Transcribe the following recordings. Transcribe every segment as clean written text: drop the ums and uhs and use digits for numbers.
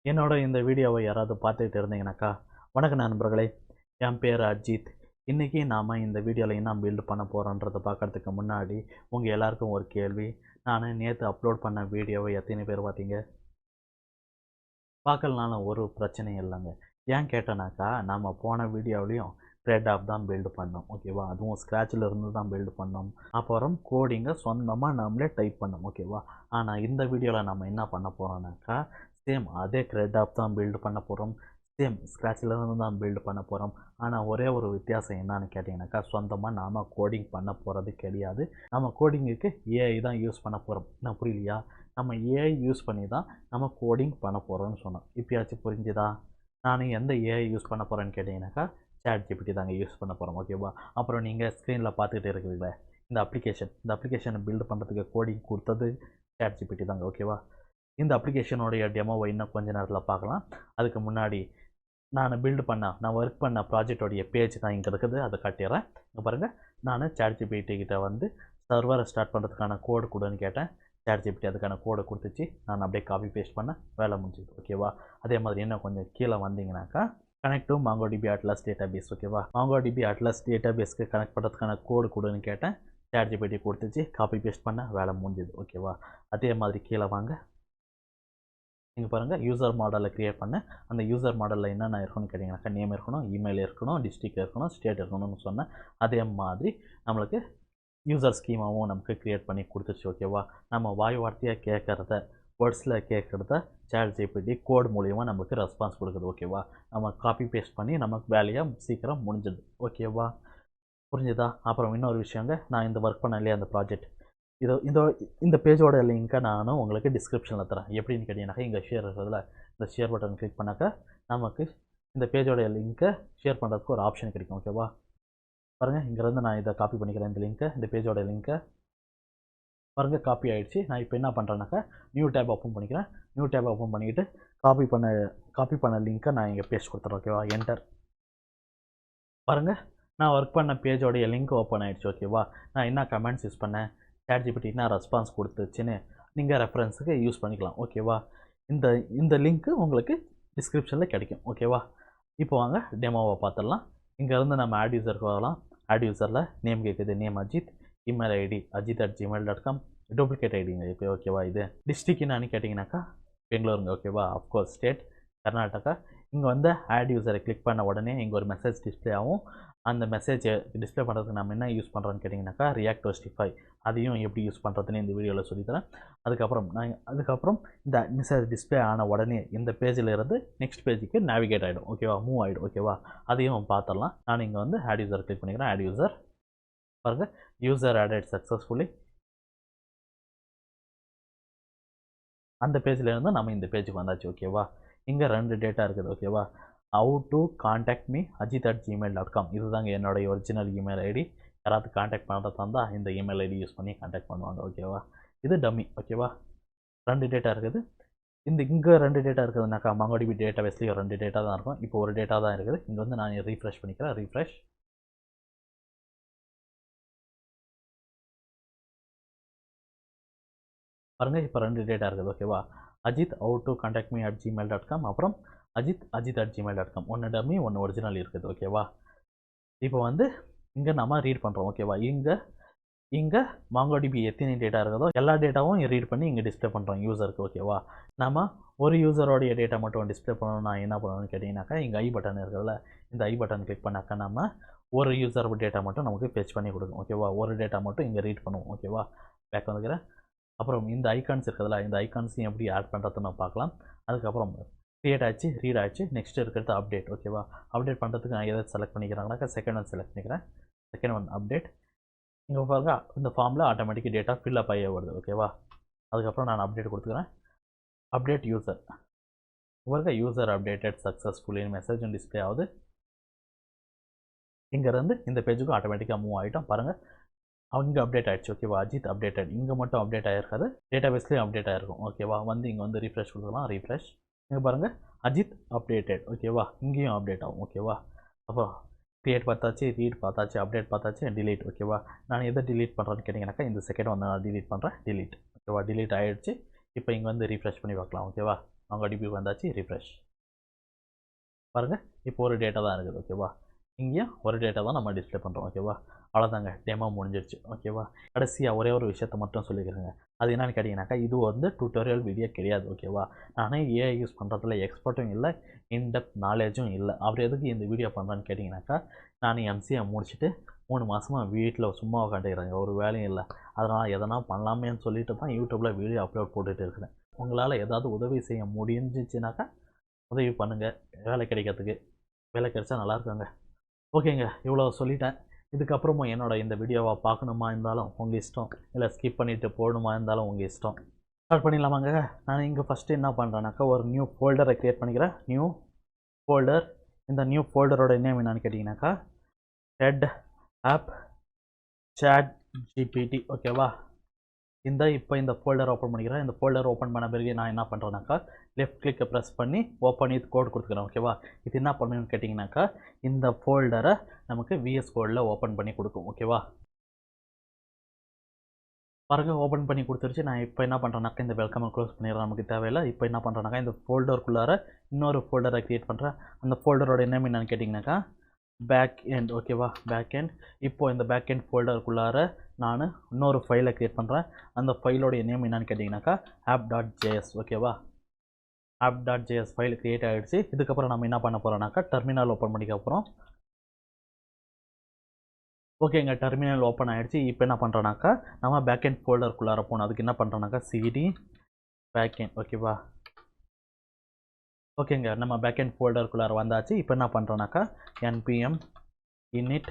என்னோட இந்த வீடியோவை யாராவது பார்த்துட்டு இருந்தீங்கன்னாக்கா, வணக்கம் நண்பர்களே. என் பேர் அஜித். இன்றைக்கி நாம் இந்த வீடியோவில் என்ன பில்ட் பண்ண போகிறோன்றதை பார்க்குறதுக்கு முன்னாடி உங்கள் எல்லாருக்கும் ஒரு கேள்வி. நான் நேற்று அப்லோட் பண்ண வீடியோவை எத்தனை பேர் பார்த்தீங்க? பார்க்கலனாலும் ஒரு பிரச்சனையும் இல்லைங்க. ஏன் கேட்டேனாக்கா, நம்ம போன வீடியோவிலையும் த்ரெட் ஆப் தான் பில்டு பண்ணோம், ஓகேவா? அதுவும் ஸ்க்ராட்சில் இருந்து தான் பில்டு பண்ணோம். அப்புறம் கோடிங்கை சொந்தமாக நம்மளே டைப் பண்ணோம், ஓகேவா? ஆனால் இந்த வீடியோவில் நம்ம என்ன பண்ண போகிறோம்னாக்கா, சேம் அதே த்ரெட் ஆப் தான் பில்டு பண்ண போகிறோம். சேம் ஸ்க்ராட்சில் இருந்து தான் பில்டு பண்ண போகிறோம். ஆனால் ஒரே ஒரு வித்தியாசம் என்னன்னு கேட்டிங்கனாக்கா, சொந்தமாக நாம் கோடிங் பண்ண போகிறது கிடையாது. நம்ம கோடிங்குக்கு ஏஐ தான் யூஸ் பண்ண போகிறோம். என்ன புரியலையா? நம்ம ஏஐ யூஸ் பண்ணி தான் நம்ம கோடிங் பண்ண போகிறோம்னு சொன்னோம். இப்போயாச்சும் புரிஞ்சுதா? நான் எந்த ஏஐ யூஸ் பண்ண போகிறேன்னு கேட்டிங்கனாக்கா, ChatGPT தாங்க யூஸ் பண்ண போகிறோம், ஓகேவா? அப்புறம் நீங்கள் ஸ்க்ரீனில் பார்த்துக்கிட்டு இருக்குதுல்ல இந்த அப்ளிகேஷனை பில்டு பண்ணுறதுக்கு கோடிங் கொடுத்தது ChatGPT தாங்க, ஓகேவா? இந்த அப்ளிகேஷனுடைய டெமோவை இன்னும் கொஞ்ச நேரத்தில் பார்க்கலாம். அதுக்கு முன்னாடி நான் ஒர்க் பண்ண ப்ராஜெக்டோடைய பேஜ் தான் இங்கே இருக்குது, அதை காட்டிடுறேன். இங்கே பாருங்கள், நான் ChatGPT கிட்ட வந்து சர்வரை ஸ்டார்ட் பண்ணுறதுக்கான கோடு கொடுன்னு கேட்டேன். ChatGPT அதுக்கான கோடை கொடுத்துச்சு. நான் அப்படியே காப்பி பேஸ்ட் பண்ண வேலை முடிஞ்சுது, ஓகேவா? அதே மாதிரி இன்னும் கொஞ்சம் கீழே வந்தீங்கன்னாக்கா, connect to MongoDB Atlas database, ஓகேவா? MongoDB அட்லஸ் டேட்டாபேஸ்க்கு கனெக்ட் பண்ணுறதுக்கான கோடு கொடுன்னு கேட்டேன். ChatGPT கொடுத்துச்சு, காப்பி பேஸ்ட் பண்ண வேலை முடிஞ்சுது, ஓகேவா? அதே மாதிரி கீழே வாங்க. இங்கே பாருங்கள், யூசர் மாடலை க்ரியேட் பண்ணேன். அந்த யூசர் மாடலில் என்னென்ன இருக்கணும்னு கேட்டிங்கனாக்கா, நேம் இருக்கணும், இமெயில் இருக்கணும், டிஸ்ட்ரிக்ட் இருக்கணும், ஸ்டேட் இருக்கணும்னு சொன்னேன். அதே மாதிரி நம்மளுக்கு யூசர் ஸ்கீமாவும் நமக்கு க்ரியேட் பண்ணி கொடுத்துருச்சு, ஓகேவா? நம்ம வாய் வார்த்தையாக கேட்குறத, வேர்ட்ஸில் கேட்குறத ChatGPT கோட் மூலிமா நமக்கு ரெஸ்பான்ஸ் கொடுக்குது, ஓகேவா? நம்ம காப்பி பேஸ்ட் பண்ணி நமக்கு வேலையாக சீக்கிரம் முடிஞ்சுது, ஓகேவா? புரிஞ்சுதா? அப்புறம் இன்னொரு விஷயங்க, நான் இந்த ஒர்க் பண்ண இல்லையா அந்த ப்ராஜெக்ட், இந்த பேஜோட லிங்க்கை நானும் உங்களுக்கு டிஸ்கிரிப்ஷனில் தரேன். எப்படின்னு கேட்டிங்கனாக்கா, இங்கே ஷேர் இருக்கிறதுல இந்த ஷேர் பட்டன் கிளிக் பண்ணாக்கா நமக்கு இந்த பேஜோட லிங்க்கை ஷேர் பண்ணுறதுக்கு ஒரு ஆப்ஷன் கிடைக்கும், ஓகேவா? பாருங்கள், இங்கேருந்து நான் இதை காப்பி பண்ணிக்கிறேன். இந்த பேஜோட லிங்க்கை பாருங்கள், காப்பி ஆகிடுச்சு. நான் இப்போ என்ன பண்ணுறேன்னாக்கா, நியூ டேப் ஓப்பன் பண்ணிக்கிறேன். நியூ டேப் ஓப்பன் பண்ணிக்கிட்டு காப்பி பண்ண லிங்க்கை நான் இங்கே பேஸ்ட் கொடுத்துறேன், ஓகேவா? என்டர். பாருங்கள், நான் ஒர்க் பண்ண பேஜோடைய லிங்க் ஓப்பன் ஆகிடுச்சு, ஓகேவா? நான் என்ன கமெண்ட்ஸ் யூஸ் பண்ணேன், ChatGPT என்ன ரெஸ்பான்ஸ் கொடுத்துச்சுன்னு நீங்கள் ரெஃபரன்ஸுக்கு யூஸ் பண்ணிக்கலாம், ஓகேவா? இந்த இந்த லிங்க்கு உங்களுக்கு டிஸ்கிரிப்ஷனில் கிடைக்கும், ஓகேவா? இப்போ வாங்க டெமோவை பார்த்துடலாம். இங்கேருந்து நம்ம ஆட் யூசருக்கு வரலாம். ஆட் யூசரில் நேம் கேட்குது, name Ajit, email ID ajit@gmail.com, duplicate ஐடிங்க இப்போ, ஓகேவா? இது டிஸ்ட்ரிக்ட் என்னன்னு கேட்டிங்கனாக்கா, பெங்களூருங்க, ஓகேவா? Of course state Karnataka. இங்கே வந்து ஆட் யூசரை கிளிக் பண்ண உடனே இங்கே ஒரு மெசேஜ் டிஸ்பிளே ஆகும். அந்த மெசேஜை டிஸ்பிளே பண்ணுறதுக்கு நம்ம என்ன யூஸ் பண்ணுறோன்னு கேட்டிங்கனாக்கா, React Hostify. அதையும் எப்படி யூஸ் பண்ணுறதுன்னு இந்த வீடியோவில் சொல்லித்தரேன். அதுக்கப்புறம் இந்த மெசேஜ் டிஸ்பிளே ஆன உடனே இந்த பேஜில் இருந்து நெக்ஸ்ட் பேஜுக்கு நேவிகேட் ஆகிடும், ஓகேவா? மூவ் ஆகிடும், ஓகேவா? அதையும் பார்த்துடலாம். நான் இங்கே வந்து ஆட் யூசர் கிளிக் பண்ணிக்கிறேன். ஆட் யூசர், பாருங்கள், யூசர் ஆடட் சக்ஸஸ்ஃபுல்லி. அந்த பேஜில் இருந்து நம்ம இந்த பேஜுக்கு வந்தாச்சு, ஓகேவா? இங்கே 2 டேட்டா இருக்குது, ஓகேவா? How to contact me ajit@gmail.com. இதுதாங்க என்னுடைய ஒரிஜினல் இமெயில் ஐடி. யாராவது காண்டாக்ட் பண்ணுறதா இருந்தால் இந்த இமெயில் ஐடி யூஸ் பண்ணி காண்டாக்ட் பண்ணுவாங்க, ஓகேவா? இது டம்மி, ஓகேவா? 2 டேட்டா இருக்குது. இங்கே 2 டேட்டா இருக்குதுனாக்கா, MongoDB டேட்டாபேஸ்லேயும் 2 டேட்டா தான் இருக்கும். இப்போ ஒரு டேட்டா தான் இருக்குது. இங்கே வந்து நான் ரீஃப்ரெஷ் பண்ணிக்கிறேன். ரீஃப்ரெஷ். பாருங்கள், இப்போ 2 டேட்டா இருக்குது, ஓகேவா? Ajit how to contact me @gmail.com, அப்புறம் ajit@gmail.com. ஒன்று டம்மி, ஒன்று ஒரிஜினல் இருக்குது, ஓகேவா? இப்போ வந்து இங்கே நம்ம ரீட் பண்ணுறோம், ஓகேவா? இங்கே MongoDB எத்தனை டேட்டா இருக்குதோ எல்லா டேட்டாவும் ரீட் பண்ணி இங்கே டிஸ்பிளே பண்ணுறோம் யூசருக்கு, ஓகேவா? நம்ம ஒரு யூசரோடைய டேட்டா மட்டும் டிஸ்பிளே பண்ணணும். நான் என்ன பண்ணணும்னு கேட்டிங்கனாக்கா, இங்கே ஐ பட்டன் இருக்குதுல்ல, இந்த ஐ பட்டன் கிளிக் பண்ணாக்கா நம்ம ஒரு யூசர் டேட்டா மட்டும் நமக்கு ஃபெச் பண்ணி கொடுக்கும், ஓகேவா? ஒரு டேட்டா மட்டும் இங்கே ரீட் பண்ணுவோம், ஓகேவா? பேக் வந்துக்கிறேன். அப்புறம் இந்த ஐகான்ஸ் இருக்குதுல்ல, இந்த ஐகான்ஸையும் எப்படி ஆட் பண்ணுறதுன்னு நம்ம பார்க்கலாம். அதுக்கப்புறம் க்ரியேட் ஆச்சு, ரீட் ஆச்சு. நெக்ஸ்ட் இருக்கிறது அப்டேட், ஓகேவா? அப்டேட் பண்ணுறதுக்கு நான் எதை செலக்ட் பண்ணிக்கிறாங்கனாக்கா, செகண்ட் ஒன் செலக்ட் பண்ணிக்கிறேன். Second one update. இங்கே பாருங்க, இந்த ஃபார்மில் ஆட்டோமேட்டிக் டேட்டா ஃபில்லப் ஆகி வருது, ஓகேவா? அதுக்கப்புறம் நான் அப்டேட் கொடுத்துக்கிறேன். அப்டேட் யூசர், பாருங்க, யூசர் அப்டேட்டட் சக்ஸஸ்ஃபுல்லின்னு மெசேஜும் டிஸ்பிளே ஆகுது. இங்கேருந்து இந்த பேஜுக்கும் ஆட்டோமேட்டிக்காக மூவ் ஆகிட்டோம். பாருங்கள், இங்கே அப்டேட் ஆகிடுச்சு, ஓகேவா? அஜித் அப்டேட்டட். இங்கே மட்டும் அப்டேட் ஆகிருக்காது, டேட்டாபேஸ்லேயும் அப்டேட் ஆகிருக்கும், ஓகேவா? வந்து இங்கே வந்து ரீஃப்ரெஷ் கொடுக்கலாம். ரீஃப்ரெஷ். இங்கே பாருங்கள், அஜித் அப்டேட்டட், ஓகேவா? இங்கேயும் அப்டேட் ஆகும், ஓகேவா? அப்போ க்ரியேட் பார்த்தாச்சு, ரீட் பார்த்தாச்சு, அப்டேட் பார்த்தாச்சு, டிலீட், ஓகேவா? நான் எதை டிலீட் பண்ணுறேன்னு கேட்டிங்கனாக்கா, இந்த செகண்ட் வந்து நான் டிலீட் பண்ணுறேன். டிலீட், ஓகேவா? டிலீட் ஆகிடுச்சு. இப்போ இங்கே வந்து ரீஃப்ரெஷ் பண்ணி பார்க்கலாம், ஓகேவா? MongoDB வந்தாச்சு. ரிஃப்ரெஷ் பாருங்கள், இப்போ ஒரு டேட்டா தான் இருக்குது. ஓகேவா, இங்கேயும் ஒரு டேட்டா தான் நம்ம டிஸ்பிளே பண்ணுறோம். ஓகேவா, அவ்வளோதாங்க, டெமோ முடிஞ்சிருச்சு. ஓகேவா, கடைசியாக ஒரே ஒரு விஷயத்த மட்டும் சொல்லிக்கிறேங்க. அது என்னென்னு கேட்டிங்கனாக்கா, இது வந்து டியூட்டோரியல் வீடியோ கிடையாது. ஓகேவா, நானே ஏஐ யூஸ் பண்ணுறதுல எக்ஸ்பர்ட்டும் இல்லை, இன்டெப்த் நாலேஜும் இல்லை. அவர் எதுக்கு இந்த வீடியோ பண்ணுறேன்னு கேட்டிங்கனாக்கா, நான் எம்சிஏ முடிச்சுட்டு 3 மாதமாக வீட்டில் சும்மா உட்காந்துக்கிறேங்க, ஒரு வேலையும் இல்லை. அதனால் எதனா பண்ணலாமேன்னு சொல்லிட்டு தான் யூடியூப்பில் வீடியோ அப்லோட் போட்டுட்டு இருக்கிறேன். உங்களால் ஏதாவது உதவி செய்ய முடிஞ்சிச்சுனாக்கா உதவி பண்ணுங்கள், வேலை கிடைக்கிறதுக்கு. வேலை கிடைச்சா நல்லா இருக்குங்க. ஓகேங்க, இவ்வளோ சொல்லிட்டேன். இதுக்கப்புறமும் என்னோட இந்த வீடியோவை பார்க்கணுமா இருந்தாலும் உங்கள் இஷ்டம், இல்லை ஸ்கிப் பண்ணிவிட்டு போடணுமா இருந்தாலும் உங்கள் இஷ்டம். ஸ்டார்ட் பண்ணிடலாமாங்க? நான் இங்கே ஃபஸ்ட்டு என்ன பண்ணுறேன்னாக்கா, ஒரு நியூ ஃபோல்டரை க்ரியேட் பண்ணிக்கிறேன். New folder. இந்த நியூ ஃபோல்டரோட நேம் என்னன்னு கேட்டிங்கனாக்கா, TED app ChatGPT. ஓகேவா, இப்போ இந்த ஃபோல்டர் ஓப்பன் பண்ணிக்கிறேன். இந்த ஃபோல்டர் ஓப்பன் பண்ண பிறகு நான் என்ன பண்ணுறேன்னாக்கா, லெஃப்ட் கிளிக்கை ப்ரெஸ் பண்ணி ஓப்பன் வித் கோட் கொடுத்துக்கிறேன். ஓகேவா, இது என்ன பண்ணணும்னு கேட்டிங்கனாக்கா, இந்த ஃபோல்டரை நமக்கு விஎஸ் கோடில் ஓப்பன் பண்ணி கொடுக்கும். ஓகேவா, பாருங்கள், ஓப்பன் பண்ணி கொடுத்துருச்சு. நான் இப்போ என்ன பண்ணுறேன்னாக்கா, இந்த வெல்கமை க்ளோஸ் பண்ணிடுறேன், நமக்கு தேவையில்லை. இப்போ என்ன பண்ணுறேன்னாக்கா, இந்த ஃபோல்டருக்குள்ளார இன்னொரு ஃபோல்டரை க்ரியேட் பண்ணுறேன். அந்த ஃபோல்டரோட நேம் என்னன்னு கேட்டிங்கனாக்கா, பேக் எண்ட். ஓகேவா, பேக் எண்ட். இப்போது இந்த பேக் எண்ட் ஃபோல்டருக்குள்ளார நான் இன்னொரு ஃபைலை க்ரியேட் பண்ணுறேன். அந்த ஃபைலோடைய நேம் என்னன்னு கேட்டிங்கனாக்கா, app.js. ஓகேவா, app.js ஃபைல் க்ரியேட் ஆகிடுச்சு. இதுக்கப்புறம் நம்ம என்ன பண்ண போகிறோம்னாக்கா, டெர்மினல் ஓப்பன் பண்ணிக்க போகிறோம். ஓகேங்க, டெர்மினல் ஓப்பன் ஆகிடுச்சு. இப்போ என்ன பண்ணுறோன்னாக்கா, நம்ம பேக் எண்ட் ஃபோல்டருக்குள்ளார போகணும். அதுக்கு என்ன பண்ணுறோன்னாக்கா, cd பேக் எண்ட். ஓகேவா, ஓகேங்க, நம்ம பேக் எண்ட் ஃபோல்டருக்குள்ளார வந்தாச்சு. இப்போ என்ன பண்ணுறோன்னாக்கா, npm init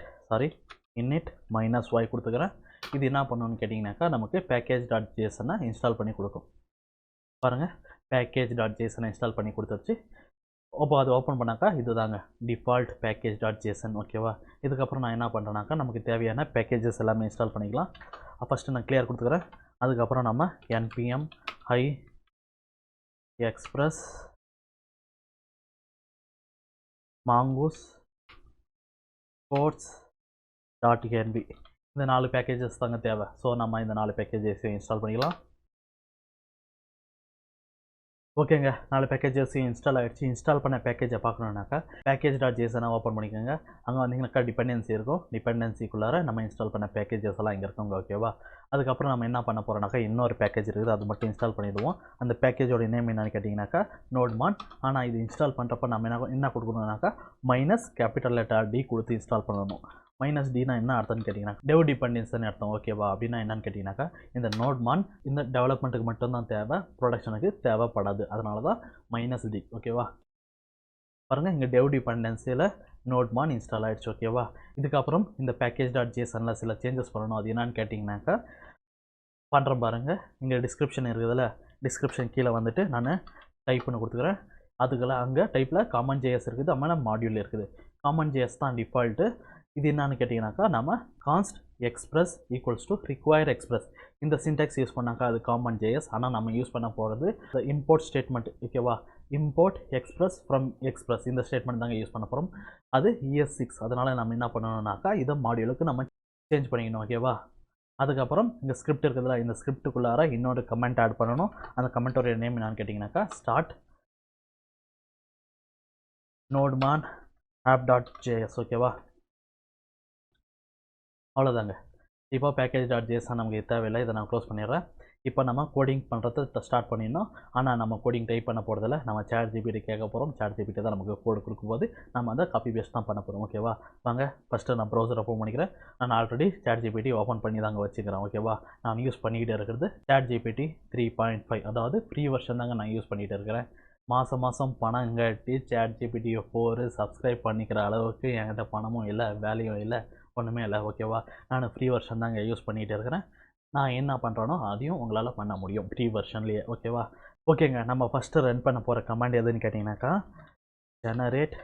-y கொடுத்துக்கிறேன். இது என்ன பண்ணணும்னு கேட்டிங்கனாக்கா, நமக்கு package.json இன்ஸ்டால் பண்ணி கொடுக்கும். பாருங்கள், package.json இன்ஸ்டால் பண்ணி கொடுத்துருச்சு. அப்போ அது ஓப்பன் பண்ணாக்கா இது தாங்க டிஃபால்ட் package.json. ஓகேவா, இதுக்கப்புறம் நான் என்ன பண்ணுறேன்னாக்கா, நமக்கு தேவையான பேக்கேஜஸ் எல்லாமே இன்ஸ்டால் பண்ணிக்கலாம். ஃபஸ்ட்டு நான் கிளியர் கொடுத்துக்கிறேன். அதுக்கப்புறம் நம்ம npm express mongoose codes.env இந்த 4 பேக்கேஜஸ் தாங்க தேவை. ஸோ நம்ம இந்த 4 பேக்கேஜஸையும் இன்ஸ்டால் பண்ணிக்கலாம். ஓகேங்க, 4 பேக்கேஜஸையும் இன்ஸ்டால் ஆகிடுச்சு. இன்ஸ்டால் பண்ண பேக்கேஜை பார்க்கணுன்னாக்கா, package.json ஓப்பன் பண்ணிக்கோங்க. அங்கே வந்தீங்கன்னாக்கா டிபெண்டன்சி இருக்கும். டிபெண்டன்சிக்குள்ளார நம்ம இன்ஸ்டால் பண்ண பேக்கேஜஸ் எல்லாம் இங்கே இருக்குங்க. ஓகேவா, அதுக்கப்புறம் நம்ம என்ன பண்ண போகிறோம்னாக்கா, இன்னொரு பேக்கேஜ் இருக்குது, அது மட்டும் இன்ஸ்டால் பண்ணிவிடுவோம். அந்த பேக்கேஜோட நேம் என்னன்னு கேட்டிங்கனாக்கா, நோட்மான். ஆனால் இது இன்ஸ்டால் பண்ணுறப்ப நம்ம என்ன கொடுக்கணுன்னாக்கா, -D கொடுத்து இன்ஸ்டால் பண்ணணும். -Dனா என்ன அர்த்தம்னு கேட்டிங்கன்னா, டெவ் டிபெண்டன்ஸ்னு அர்த்தம். ஓகேவா, அப்படின்னா என்னன்னு கேட்டிங்கனாக்கா, இந்த நோட்மான் இந்த டெவலப்மெண்ட்டுக்கு மட்டும்தான் தேவை, ப்ரொடக்ஷனுக்கு தேவைப்படாது. அதனால தான் -D. ஓகேவா, பாருங்கள், இங்கே டெவ் டிபெண்டன்சியில் நோட்மான் இன்ஸ்டால் ஆகிடுச்சு. ஓகேவா, இதுக்கப்புறம் இந்த package.jsonல சில சேஞ்சஸ் பண்ணணும். அது என்னன்னு கேட்டிங்கனாக்கா, பண்ணுறேன் பாருங்கள். இங்கே டிஸ்கிரிப்ஷன் இருக்குதுல்ல, டிஸ்கிரிப்ஷன் கீழே வந்துட்டு நான் டைப் பண்ணி கொடுத்துக்கிறேன். அதுக்கெல்லாம் அங்கே டைப்பில் காமன் JS இருக்குது, அம்மா மாடியூல் இருக்குது. காமன் JS தான் டிஃபால்ட்டு. இது என்னன்னு கேட்டிங்கனாக்கா, நம்ம const express equals to require express இந்த சின்டாக்ஸ் யூஸ் பண்ணாக்கா அது காமன் JS. ஆனால் நம்ம யூஸ் பண்ண போகிறது இந்த இம்போர்ட் ஸ்டேட்மெண்ட். ஓகேவா, இம்போர்ட் எக்ஸ்பிரஸ் ஃப்ரம் எக்ஸ்பிரஸ் இந்த ஸ்டேட்மெண்ட் தாங்க யூஸ் பண்ண போகிறோம். அது ES6. அதனால் நம்ம என்ன பண்ணணும்னாக்கா, இதை மாடியூலுக்கு நம்ம சேஞ்ச் பண்ணிக்கணும். ஓகேவா, அதுக்கப்புறம் இந்த ஸ்கிரிப்ட் இருக்குதுல்ல, இந்த ஸ்கிரிப்டுக்குள்ளார இன்னொரு கமெண்ட் ஆட் பண்ணணும். அந்த கமெண்ட்டோடைய நேம் என்னன்னு கேட்டிங்கனாக்கா, ஸ்டார்ட் நோட்மான் app.js. ஓகேவா, அவ்வளோதாங்க. இப்போ package.json நமக்கு தேவையில்லை, இதை நான் க்ளோஸ் பண்ணிடுறேன். இப்போ நம்ம கோடிங் பண்ணுறது ஸ்டார்ட் பண்ணிடணும். ஆனால் நம்ம கோடிங் டைப் பண்ண போகிறதில்ல, நம்ம ChatGPT கேட்க போகிறோம். ChatGPT தான் நமக்கு கோடு கொடுக்கும்போது நம்ம அதை காப்பி பேஸ்ட் தான் பண்ண போகிறோம். ஓகேவா, வாங்க ஃபஸ்ட்டு நான் ப்ரௌசர் ஓப்பன் பண்ணிக்கிறேன். நான் ஆல்ரெடி ChatGPT ஓப்பன் பண்ணி தாங்க வச்சுக்கிறேன். ஓகேவா, நான் யூஸ் பண்ணிக்கிட்டே இருக்கிறது ChatGPT 3.5, அதாவது ஃப்ரீ வெர்ஷன் தாங்க நான் யூஸ் பண்ணிகிட்டு இருக்கிறேன். மாதம் பணம் கட்டி ChatGPT 4 சப்ஸ்கிரைப் பண்ணிக்கிற அளவுக்கு என்கிட்ட பணமும் இல்லை, வேலையும் இல்லை, ஒன்றுமே இல்லை. ஓகேவா, நான் ஃப்ரீ வெர்ஷன் தாங்க யூஸ் பண்ணிகிட்டு இருக்கிறேன். நான் என்ன பண்ணுறேனோ அதையும் உங்களால் பண்ண முடியும் ஃப்ரீ வெர்ஷன்லேயே. ஓகேவா, ஓகேங்க, நம்ம ஃபஸ்ட்டு ரன் பண்ண போகிற கமாண்ட் எதுன்னு கேட்டிங்கனாக்கா, generate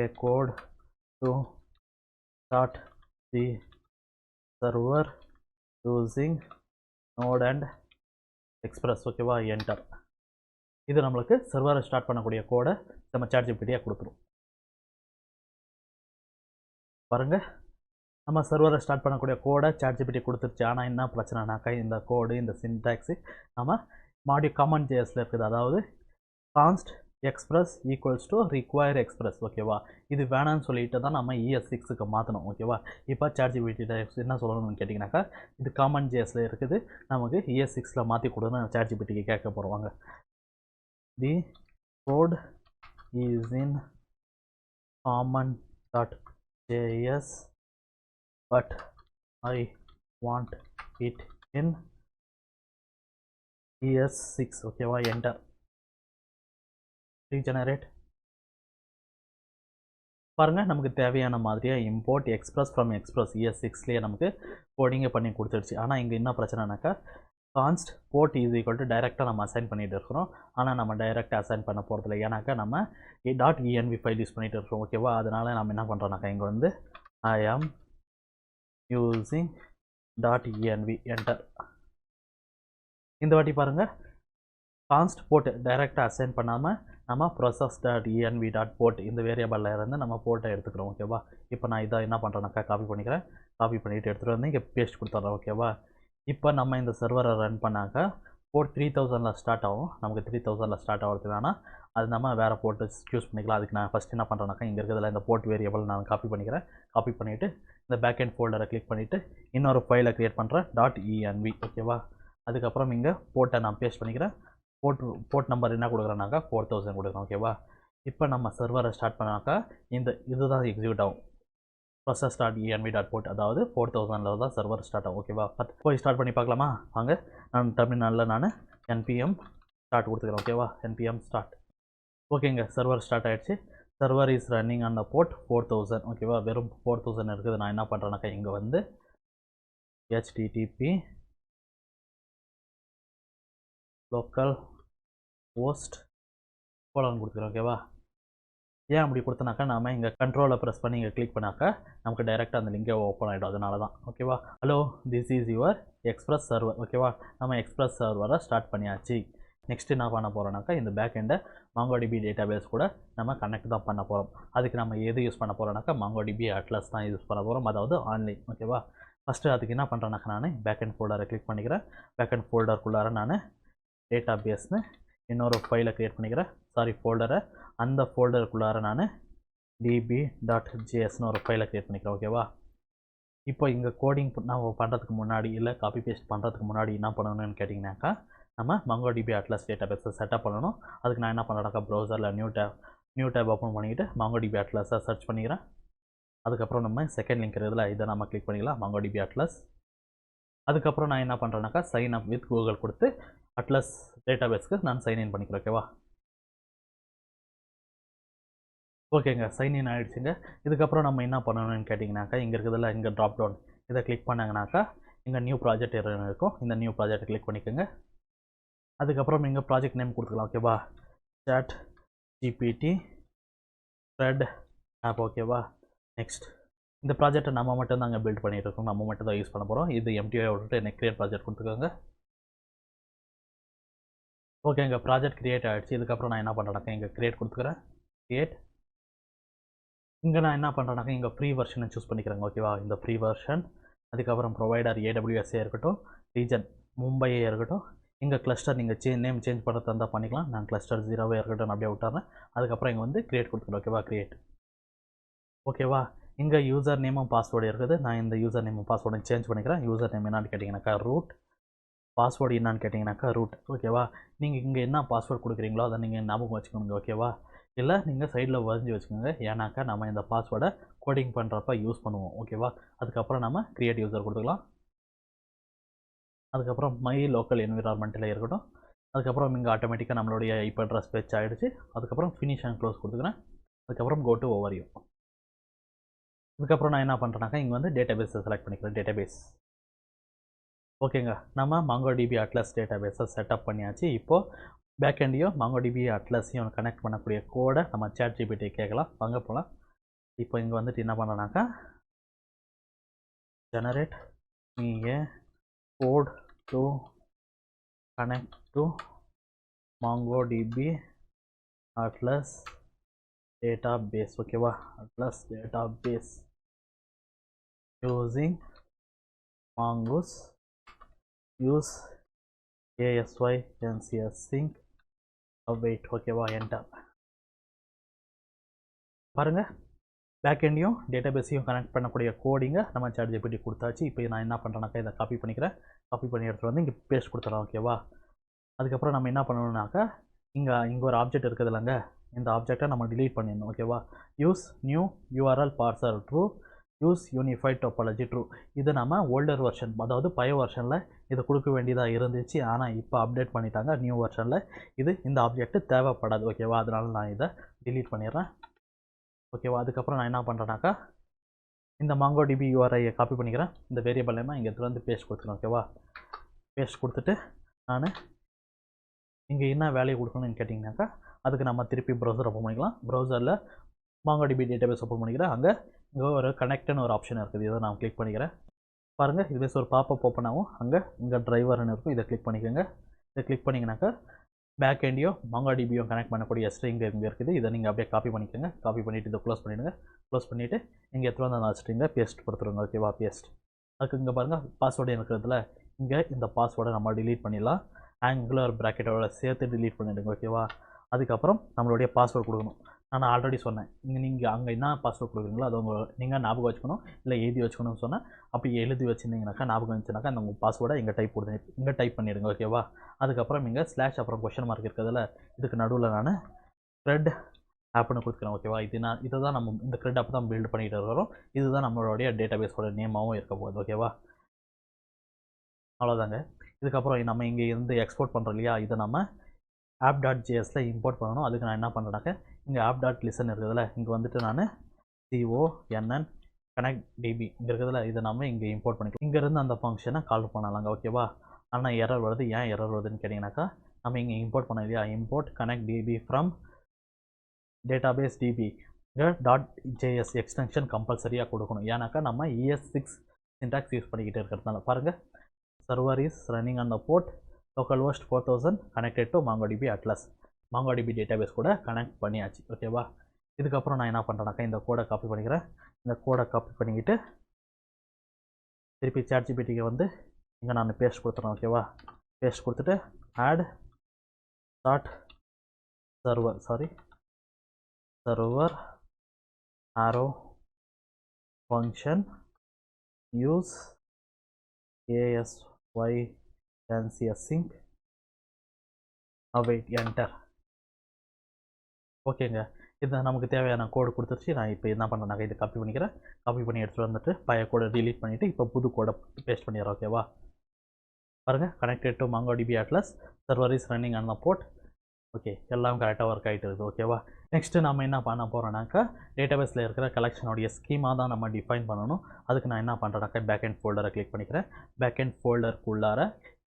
a code to start the server using node and express. ஓகேவா, என்டர். இது நம்மளுக்கு சர்வரை ஸ்டார்ட் பண்ணக்கூடிய கோடை நம்ம ChatGPT கொடுத்துரும். பாருங்கள், நம்ம சர்வரை ஸ்டார்ட் பண்ணக்கூடிய கோடை ChatGPT கொடுத்துருச்சு. ஆனால் என்ன பிரச்சனைனாக்கா, இந்த கோடு இந்த சின்டாக்ஸு நம்ம மாடியூல் காமன் ஜேஎஸ்ல இருக்குது. அதாவது const express equals to require express. ஓகேவா, இது வேணான்னு சொல்லிட்டு தான் நம்ம ES6க்கு மாற்றணும். ஓகேவா, இப்போ ChatGPT என்ன சொல்லணும்னு கேட்டிங்கனாக்கா, இது காமன் ஜேஎஸ்ல இருக்குது, நமக்கு ES6ல மாற்றி கொடுன்னு ChatGPTக்கு கேட்க போகிறோம். The code is in common.js but I want it in ES6. ஓகேவா, என்டர். ரீஜெனரேட். பாருங்க, நமக்கு தேவையான மாதிரியே இம்போர்ட் எக்ஸ்பிரஸ் ஃப்ரம் எக்ஸ்பிரஸ் ES6லேயே நமக்கு கோடிங்கை பண்ணி கொடுத்துருச்சு. ஆனால் இங்கே என்ன பிரச்சனைனாக்கா, கான்ஸ்ட் போர்ட் இஸ் ஈக்குவல் டு டைரெக்டாக நம்ம அசைன் பண்ணிட்டு இருக்கிறோம். ஆனால் நம்ம டைரெக்டாக அசைன் பண்ண போகிறதில்ல, ஏன்னாக்கா நம்ம .env ஃபைல் யூஸ் பண்ணிட்டு இருக்கோம். ஓகேவா, அதனால நம்ம என்ன பண்ணுறோம்னாக்கா, இங்கே வந்து ஐ ஆம் யூஸிங் .env என்டர். இந்த வாட்டி பாருங்கள், கான்ஸ்ட் போர்ட் டைரெக்டாக அசைன் பண்ணாமல் நம்ம process.env.port இந்த வேரியபிளில் இருந்து நம்ம போர்ட்டை எடுத்துக்கிறோம். ஓகேவா, இப்போ நான் இதை என்ன பண்ணுறேன்னாக்கா, காப்பி பண்ணிக்கிறேன். காப்பி பண்ணிவிட்டு எடுத்துகிட்டு வந்து இங்கே பேஸ்ட் கொடுத்துட்றேன். ஓகேவா, இப்போ நம்ம இந்த சர்வரை ரன் பண்ணாக்கா போர்ட் 3000ல் ஸ்டார்ட் ஆகும். நமக்கு 3000ல் ஸ்டார்ட் ஆகிறது வேணால் அது நம்ம வேறு போர்ட்டு சூஸ் பண்ணிக்கலாம். அதுக்கு நான் ஃபஸ்ட்டு என்ன பண்ணுறேன்னாக்கா, இங்கே இருக்கிறதுல இந்த போர்ட் வேரியபிள் நான் காப்பி பண்ணிக்கிறேன். காப்பி பண்ணிவிட்டு இந்த பேக்எண்ட் ஃபோல்டரை கிளிக் பண்ணிவிட்டு இன்னொரு ஃபைலை க்ரியேட் பண்ணுறேன் .env. ஓகேவா, அதுக்கப்புறம் இங்கே போர்ட்டை நான் பேஸ்ட் பண்ணிக்கிறேன். போர்ட் நம்பர் என்ன கொடுக்குறேன்னாக்கா 4000 கொடுக்குறேன். ஓகேவா, இப்போ நம்ம சர்வரை ஸ்டார்ட் பண்ணாக்கா இதுதான் எக்ஸிக்யூட் ஆகும். process.env.port அதாவது 4000ல் தான் சர்வர் ஸ்டார்ட் ஆகும். ஓகேவா, போய் ஸ்டார்ட் பண்ணி பார்க்கலாமா? வாங்க, நான் டெர்மினலில் நான் npm ஸ்டார்ட் கொடுத்துக்கிறேன். ஓகேவா, npm ஸ்டார்ட். ஓகேங்க, சர்வர் ஸ்டார்ட் ஆகிடுச்சு. Server is running on the port 4000. ஓகேவா, வெறும் 4000 இருக்குது. நான் என்ன பண்ணுறேன்னாக்கா, இங்கே வந்து http local host கொடுத்துக்கிறேன். ஓகேவா, ஏன் அப்படி கொடுத்தனாக்கா, நாம் இங்கே கண்ட்ரோலை ப்ரெஸ் பண்ணி இங்கே கிளிக் பண்ணாக்கா நமக்கு டைரெக்டாக அந்த லிங்கே ஓப்பன் ஆகிடும். அதனால தான். ஓகேவா, hello, this is your express server. ஓகேவா, நம்ம எக்ஸ்பிரஸ் சர்வரை ஸ்டார்ட் பண்ணியாச்சு. நெக்ஸ்ட் என்ன பண்ண போகிறோம்னாக்கா, இந்த பேக் எண்டை MongoDB டேட்டாபேஸ் கூட நம்ம கனெக்ட் தான் பண்ண போகிறோம். அதுக்கு நம்ம எது யூஸ் பண்ண போகிறோம்னாக்கா, MongoDB அட்லஸ் தான் யூஸ் பண்ண போகிறோம், அதாவது ஆன்லைன். ஓகேவா, ஃபஸ்ட்டு அதுக்கு என்ன பண்ணுறேன்னாக்கா, நான் பேக்எண்ட் ஃபோல்டரை கிளிக் பண்ணிக்கிறேன். பேக்எண்ட் ஃபோல்டருக்குள்ளார நான் டேட்டாபேஸ்னு இன்னொரு ஃபைலை க்ரியேட் பண்ணிக்கிறேன். ஃபோல்டரை அந்த ஃபோல்டருக்குள்ளார நான் db.jsன்னு ஒரு ஃபைலை க்ரியேட் பண்ணிக்கிறேன். ஓகேவா, இப்போ இங்கே கோடிங் நம்ம பண்ணுறதுக்கு முன்னாடி இல்லை காப்பி பேஸ்ட் பண்ணுறதுக்கு முன்னாடி என்ன பண்ணணும்னு கேட்டிங்கனாக்கா, நம்ம MongoDB அட்லஸ் டேட்டாபேஸை செட்டப் பண்ணணும். அதுக்கு நான் என்ன பண்ணுறேன்னாக்கா, ப்ரௌசரில் நியூ டேப் ஓப்பன் பண்ணிவிட்டு MongoDB அட்லஸை சர்ச் பண்ணிக்கிறேன். அதுக்கப்புறம் நம்ம செகண்ட் லிங்க் இருக்கிறதுல இதை நம்ம கிளிக் பண்ணிக்கலாம், MongoDB அட்லஸ். அதுக்கப்புறம் நான் என்ன பண்ணுறேன்னாக்கா, சைன் அப் வித் கூகுள் கொடுத்து அட்லஸ் டேட்டாபேஸ்க்கு நான் சைன்இன் பண்ணிக்கிறேன். ஓகேவா, ஓகேங்க, சைன்இன் ஆகிடுச்சுங்க. இதுக்கப்புறம் நம்ம என்ன பண்ணணும்னு கேட்டிங்கனாக்கா, இங்கே இருக்கிறதுல இங்கே ட்ராப் டவுன் இதை கிளிக் பண்ணாங்கனாக்கா இங்கே நியூ ப்ராஜெக்ட் இருக்கும். இந்த நியூ ப்ராஜெக்ட் கிளிக் பண்ணிக்கோங்க. அதுக்கப்புறம் இங்கே ப்ராஜெக்ட் நேம் கொடுத்துக்கலாம். ஓகேவா, ChatGPT Thread ஆப். ஓகேவா, நெக்ஸ்ட் இந்த ப்ராஜெக்ட்டை நம்ம மட்டும் தான் அங்கே பில்ட் பண்ணிட்டு இருக்கோம், நம்ம மட்டும் தான் யூஸ் பண்ண போகிறோம். இது எம்டிஐ விட்டுட்டு எனக்கு கிரியேட் ப்ராஜெக்ட் கொடுத்துக்கோங்க. ஓகேங்க, ப்ராஜெக்ட் கிரியேட் ஆகிடுச்சு. இதுக்கப்புறம் நான் என்ன பண்ணுறேன்னாக்கா, இங்கே கிரியேட் கொடுத்துக்கிறேன். கிரியேட். இங்கே நான் என்ன பண்ணுறேன்னாக்கா, இங்கே ஃப்ரீ வெர்ஷனை சூஸ் பண்ணிக்கிறேங்க. ஓகேவா, இந்த ஃப்ரீ வெர்ஷன். அதுக்கப்புறம் ப்ரொவைடர் AWS இருக்கட்டும், ரீஜன் மும்பையே இருக்கட்டும். இங்கே கிளஸ்டர் நீங்கள் நேம் சேஞ்ச் பண்ணுறதா இருந்தால் பண்ணிக்கலாம். நான் கிளஸ்டர் 0 இருக்கட்டும் அப்படியே விட்டுறேன். அதுக்கப்புறம் இங்கே வந்து கிரியேட் கொடுத்துக்கிறேன். ஓகேவா, கிரியேட். ஓகேவா, இங்கே யூசர் நேமும் பாஸ்வேர்டு இருக்குது. நான் இந்த யூசர் நேமும் பாஸ்வேர்டும் சேஞ்ச் பண்ணிக்கிறேன். யூசர் நேம் என்னான்னு கேட்டிங்கனாக்கா ரூட், பாஸ்வேர்டு என்னான்னு கேட்டிங்கனாக்கா ரூட். ஓகேவா, நீங்கள் இங்கே என்ன பாஸ்வேர்டு கொடுக்குறீங்களோ அதை நீங்கள் ஞாபகம் வச்சுக்கோங்க. ஓகேவா, இல்லை நீங்கள் சைடில் வரைஞ்சி வச்சுக்கோங்க, ஏன்னாக்கா நம்ம இந்த பாஸ்வேர்டை கோடிங் பண்ணுறப்ப யூஸ் பண்ணுவோம். ஓகேவா, அதுக்கப்புறம் நம்ம கிரியேட் யூசர் கொடுத்துக்கலாம். அதுக்கப்புறம் மை லோக்கல் என்விரான்மெண்ட்டில் இருக்கட்டும். அதுக்கப்புறம் இங்கே ஆட்டோமேட்டிக்காக நம்மளுடைய IP அட்ரஸ் பேச் ஆகிடுச்சு. அதுக்கப்புறம் ஃபினிஷ் அண்ட் க்ளோஸ் கொடுத்துக்கிறேன். அதுக்கப்புறம் கோ டு ஓவர்வியூ. அதுக்கப்புறம் நான் என்ன பண்ணுறேன்னாக்கா, இங்கே வந்து டேட்டாபேஸை செலக்ட் பண்ணிக்கிறேன். டேட்டாபேஸ். ஓகேங்க, நம்ம MongoDB அட்லஸ் டேட்டாபேஸை செட்டப் பண்ணியாச்சு. இப்போது பேக்எண்டையும் MongoDB அட்லஸையும் கனெக்ட் பண்ணக்கூடிய கோடை நம்ம ChatGPT கேட்கலாம். வாங்க போகலாம். இப்போ இங்கே வந்துட்டு என்ன பண்ணுறேன்னாக்கா, generate me a code to connect to MongoDB Atlas database. ஓகேவா, Atlas database using Mongoose use ASYNCS sync await ஓகேவா என்டர். பாருங்க பேக்எண்டையும் டேட்டாபேஸையும் கனெக்ட் பண்ணக்கூடிய கோடிங்கை நம்ம ChatGPT கொடுத்தாச்சு. இப்போ நான் என்ன பண்ணுறேன்னாக்கா இதை காப்பி பண்ணிக்கிறேன். காப்பி பண்ணி எடுத்துகிட்டு வந்து இங்கே பேஸ்ட் கொடுத்துறேன். ஓகேவா, அதுக்கப்புறம் நம்ம என்ன பண்ணணும்னாக்கா இங்கே ஒரு ஆப்ஜெக்ட் இருக்குது இல்லைங்க, இந்த ஆப்ஜெக்டை நம்ம டிலீட் பண்ணிடணும். ஓகேவா, use new URL parser true, use unified topology true. இது நம்ம ஓல்டர் வெர்ஷன், அதாவது பழைய வெர்ஷனில் இதை கொடுக்க வேண்டியதாக இருந்துச்சு. ஆனால் இப்போ அப்டேட் பண்ணிட்டாங்க நியூ வெர்ஷனில். இந்த ஆப்ஜெக்ட் தேவைப்படாது. ஓகேவா, அதனால நான் இதை டிலீட் பண்ணிடுறேன். ஓகேவா, அதுக்கப்புறம் நான் என்ன பண்ணுறேன்னாக்கா இந்த MongoDB URI-யை காப்பி பண்ணிக்கிறேன். இந்த வேரியபிள் நேமை இங்கே எடுத்துகிட்டு வந்து பேஸ்ட் கொடுத்துருக்கேன். ஓகேவா, பேஸ்ட் கொடுத்துட்டு நான் இங்கே என்ன வேல்யூ கொடுக்கணும்னு கேட்டிங்கனாக்கா அதுக்கு நம்ம திருப்பி ப்ரௌசர் ஓப்பன் பண்ணிக்கலாம். ப்ரௌசரில் MongoDB டேட்டாபேஸ் ஓப்பன் பண்ணிக்கிறேன். இங்கே ஒரு கனெக்ட்னு ஒரு ஆப்ஷன் இருக்குது. இதை நான் கிளிக் பண்ணிக்கிறேன். பாருங்கள், இது ஒரு பாப்பப் ஓப்பன் ஆகும். இங்கே டிரைவர்னு இருக்கும். இதை கிளிக் பண்ணிக்கோங்க. இதை கிளிக் பண்ணிங்கனாக்கா பேக் எண்டையும் MongoDB-யும் கனெக்ட் பண்ணக்கூடிய ஸ்ட்ரிங் இங்கே இருக்குது. இதை நீங்கள் அப்படியே காப்பி பண்ணிக்கோங்க. காப்பி பண்ணிவிட்டு இதை க்ளோஸ் பண்ணிவிடுங்க. க்ளோஸ் பண்ணிவிட்டு இங்கே எடுத்து வந்து அந்த ஸ்ட்ரிங்கை பேஸ்ட் கொடுத்துருங்க. ஓகேவா, பேஸ்ட். அதுக்கு இங்கே பாருங்கள் பாஸ்வேர்டு இருக்கிறதுல இங்கே இந்த பாஸ்வேர்டை நம்ம டிலீட் பண்ணிடலாம். ஆங்குலர் ப்ராக்கெட்டோட சேர்த்து டிலீட் பண்ணிவிடுங்க. ஓகேவா, அதுக்கப்புறம் நம்மளுடைய பாஸ்வேர்டு கொடுக்கணும். நான் ஆல்ரெடி சொன்னேன், நீங்கள் அங்கே என்ன பாஸ்வேர்டு கொடுக்குறீங்களோ அது நீங்கள் ஞாபகம் வச்சுக்கணும், இல்லை எழுதி வச்சுக்கணும்னு சொன்னேன். அப்படி எழுதி வச்சுருந்தீங்கனாக்கா ஞாபகம் வச்சுனாக்கா அந்த உங்கள் பாஸ்வேர்டை இங்கே டைப் பண்ணிவிடுங்க. ஓகேவா, அதுக்கப்புறம் இங்கே ஸ்லாஷ் அப்புறம் கொஷன் மார்க் இருக்கிறதுல இதுக்கு நடுவில் நான் த்ரெட் ஆப்னு கொடுக்குறேன். ஓகேவா, இதை தான் நம்ம இந்த த்ரெட் ஆப் தான் பில்ட் பண்ணிகிட்டு இருக்கிறோம். இதுதான் நம்மளுடைய டேட்டாபேஸோட நேமாகவும் இருக்க போகுது. ஓகேவா, அவ்வளோதாங்க. இதுக்கப்புறம் நம்ம இங்கே இருந்து எக்ஸ்போர்ட் பண்ணுறோம் இல்லையா, இதை நம்ம app.jsல இம்போர்ட் பண்ணணும். அதுக்கு நான் என்ன பண்ணுறேன்னாக்கா இங்கே app.listen இருக்குதுல்ல, இங்கே வந்துட்டு நான் CONN connect DB இங்கே இருக்குதுல்ல, இதை நம்ம இங்கே இம்போர்ட் பண்ணிக்கலாம். இங்கேருந்து அந்த ஃபங்க்ஷனை கால் பண்ணலாங்க. ஓகேவா, ஆனால் எரர் வருது. ஏன் எரர் வருதுன்னு கேட்டிங்கனாக்கா நம்ம இங்கே இம்போர்ட் பண்ண இல்லையா, import connect DB from database DB இங்கே .js எக்ஸ்டென்ஷன் கம்பல்சரியாக கொடுக்கணும். ஏன்னாக்கா நம்ம ES6 சின்டாக்ஸ் யூஸ் பண்ணிக்கிட்டு இருக்கிறதுனால. பாருங்கள், server is running on the port localhost 4000 connected to MongoDB Atlas. MongoDB database கூட கனெக்ட் பண்ணியாச்சு. ஓகேவா, இதுக்கப்புறம் நான் என்ன பண்ணுறேன்னாக்கா இந்த கோடை காப்பி பண்ணிக்கிறேன். இந்த கோடை காப்பி பண்ணிக்கிட்டு திருப்பி ChatGPT-க்கு வந்து இங்கே நான் பேஸ்ட் கொடுத்துறேன். ஓகேவா, பேஸ்ட் கொடுத்துட்டு add start server arrow function use ASYNCS sync await enter. ஓகேங்க, இது நமக்கு தேவையான கோடு கொடுத்துருச்சு. நான் இப்போ என்ன பண்ணுறேன்னாக்கா இதை காப்பி பண்ணிக்கிறேன். காப்பி பண்ணி எடுத்துகிட்டு வந்துட்டு பழைய கோடை டிலீட் பண்ணிவிட்டு இப்போ புது கோடை பேஸ்ட் பண்ணிடுறேன். ஓகேவா, பாருங்கள், connected to MongoDB Atlas, server is running on the port. Okay, எல்லாம் கரெக்டாக ஒர்க் ஆகிட்டு இருக்குது. ஓகேவா, நெக்ஸ்ட்டு நம்ம என்ன பண்ண போகிறோம்னாக்கா டேட்டாபேஸில் இருக்கிற கலெக்ஷனுடைய ஸ்கீமா தான் நம்ம டிஃபைன் பண்ணணும். அதுக்கு நான் என்ன பண்ணுறேன்னாக்கா பேக்எண்ட் ஃபோல்டரை கிளிக் பண்ணிக்கிறேன். பேக்எண்ட் ஃபோல்டருக்குள்ளார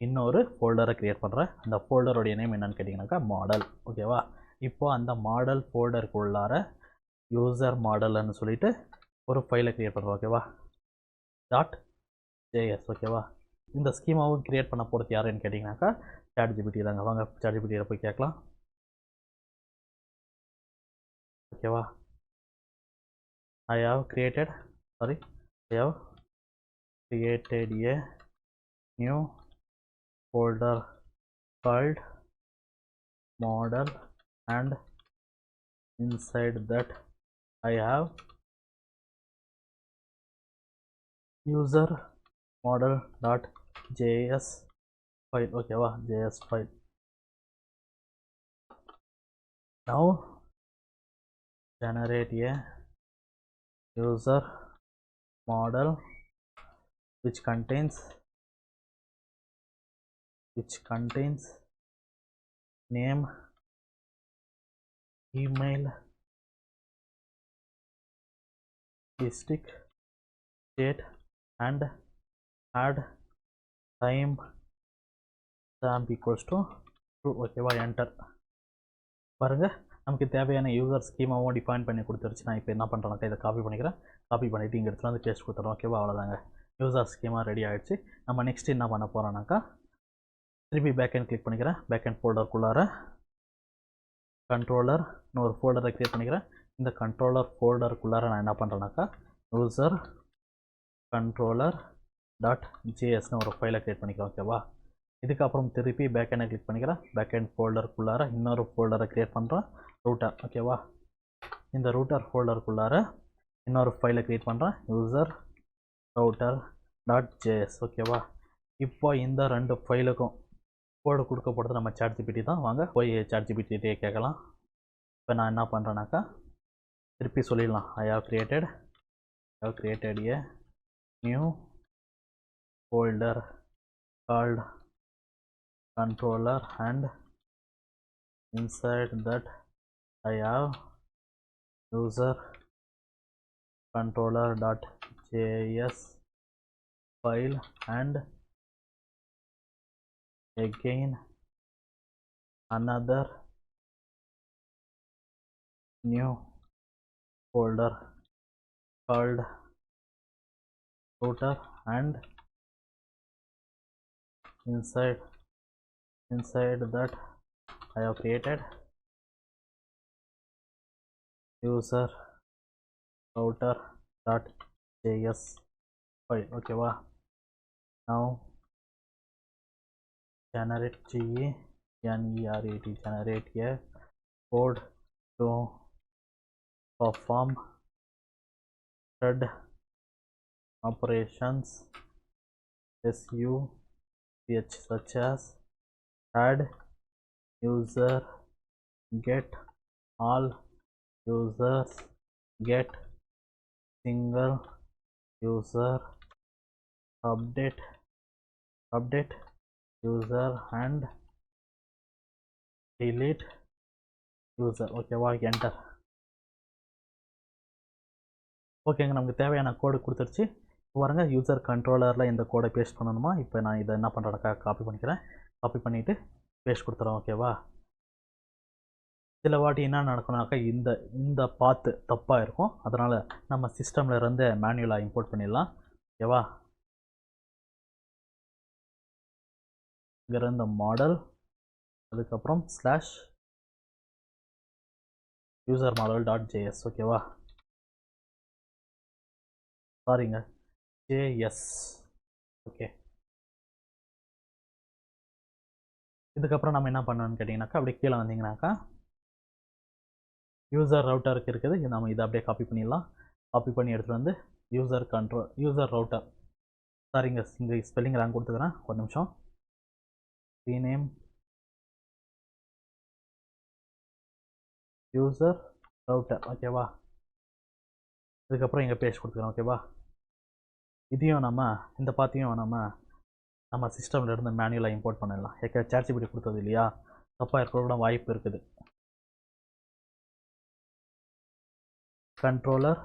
இன்னொரு ஃபோல்டரை க்ரியேட் பண்ணுறேன். அந்த ஃபோல்டருடைய நேம் என்னென்னு கேட்டிங்கனாக்கா மாடல். ஓகேவா, இப்போது அந்த மாடல் ஃபோல்டருக்குள்ளார யூசர் மாடல்னு சொல்லிட்டு ஒரு ஃபைலை க்ரியேட் பண்ணுறோம். ஓகேவா, .js. ஓகேவா, இந்த ஸ்கீமாவும் க்ரியேட் பண்ண போகிறது யாருன்னு கேட்டிங்கனாக்கா ChatGPT தாங்க. வாங்க ChatGPT-யில் போய் கேட்கலாம். ஓகேவா, I have created a new folder called model, and inside that I have user model.js file. ஓகேவா, JS file. Now generate a user model which contains name, email, district, state, and add time stamp equals to true. ஓகேவா, enter. பாருங்கள், நமக்கு தேவையான user ஸ்கீமாவும் define பண்ணி கொடுத்துருச்சு. நான் இப்போ என்ன பண்ணுறேன்னாக்கா இதை காப்பி பண்ணிக்கிறேன். காப்பி பண்ணிவிட்டு இங்கே இடத்துல வந்து பேஸ்ட் கொடுத்துறோம். ஓகேவா, அவ்வளோதாங்க, யூசர் ஸ்கீமா ரெடி ஆகிடுச்சு. நம்ம நெக்ஸ்ட் என்ன பண்ண போகிறோம்னாக்கா திருப்பி பேக்எண்ட் கிளிக் பண்ணிக்கிறேன். பேக்எண்ட் ஃபோல்டருக்குள்ளார கண்ட்ரோலர்னு ஒரு ஃபோல்டரை க்ரியேட் பண்ணிக்கிறேன். இந்த கண்ட்ரோலர் ஃபோல்டருக்குள்ளார நான் என்ன பண்ணுறேன்னாக்கா யூசர் controller.jsன்னு ஒரு ஃபைலை க்ரியேட் பண்ணிக்கிறேன். ஓகேவா, இதுக்கப்புறம் திருப்பி பேக்கெண்டை கிளிக் பண்ணிக்கிறேன். பேக்கெண்ட் ஃபோல்டருக்குள்ளார இன்னொரு ஃபோல்டரை க்ரியேட் பண்ணுறேன், ரூட்டர். ஓகேவா, இந்த ரூட்டர் ஃபோல்டருக்குள்ளார இன்னொரு ஃபைலை க்ரியேட் பண்ணுறேன், யூசர் ரவுட்டர் டாட் ஜேஎஸ். ஓகேவா, இப்போ இந்த 2 ஃபைலுக்கும் கோடு கொடுக்கப்படுறது நம்ம சாட்ஜிபிடி தான். வாங்க போய் சாட்ஜிபிடிட்டே கேட்கலாம். இப்போ நான் என்ன பண்ணுறேன்னாக்கா திருப்பி சொல்லிடலாம், I have created a new folder called controller and inside that I have user controller.js file and again another new folder called router and inside that I have created user router dot js file. Okay, wow. Now generate generate a code to perform thread operations such as add user, get all users, get single user, update user and delete user. ஓகேவா, enter. ஓகேங்க, நமக்கு தேவையான கோடு கொடுத்துருச்சு. பாருங்க, user கண்ட்ரோலரில் இந்த கோடை paste பண்ணணுமா. இப்போ நான் இதை என்ன பண்ணுறேன்க்கா காப்பி பண்ணிக்கிறேன். காப்பி பண்ணிவிட்டு பேஸ்ட் கொடுத்துறேன். ஓகேவா, சில வாட்டி என்ன நடக்கணும்னாக்கா இந்த பாத்து தப்பாக இருக்கும். அதனால் நம்ம சிஸ்டமில் இருந்து மேனுவலாக இம்போர்ட் பண்ணிடலாம். ஓகேவா, இங்கே இருந்த மாடல், அதுக்கப்புறம் slash user model dot JS. ஓகேவா, சாரிங்க, ஜேஎஸ். ஓகே, இதுக்கப்புறம் நம்ம என்ன பண்ணணும்னு கேட்டிங்கனாக்கா அப்படியே கீழே வந்தீங்கன்னாக்கா யூசர் ரவுட்டருக்கு இருக்குது. நம்ம இதை அப்படியே காப்பி பண்ணிடலாம். காப்பி பண்ணி எடுத்துகிட்டு வந்து யூசர் ரவுட்டர், சாரிங்க இங்கே ஸ்பெல்லிங் ராங் கொடுத்துக்கிறேன், ஒரு நிமிஷம். Rename user router. ஓகேவா, இதுக்கப்புறம் இங்கே பேஸ்ட் கொடுத்துக்கிறோம். ஓகேவா, இதையும் இந்த பாத்தையும் நம்ம சிஸ்டமில் இருந்து மேனுவலாக இம்போர்ட் பண்ணிடலாம். சாட்ஜிபிடி கொடுத்தது இல்லையா, தப்பாக இருக்க வாய்ப்பு இருக்குது. Controller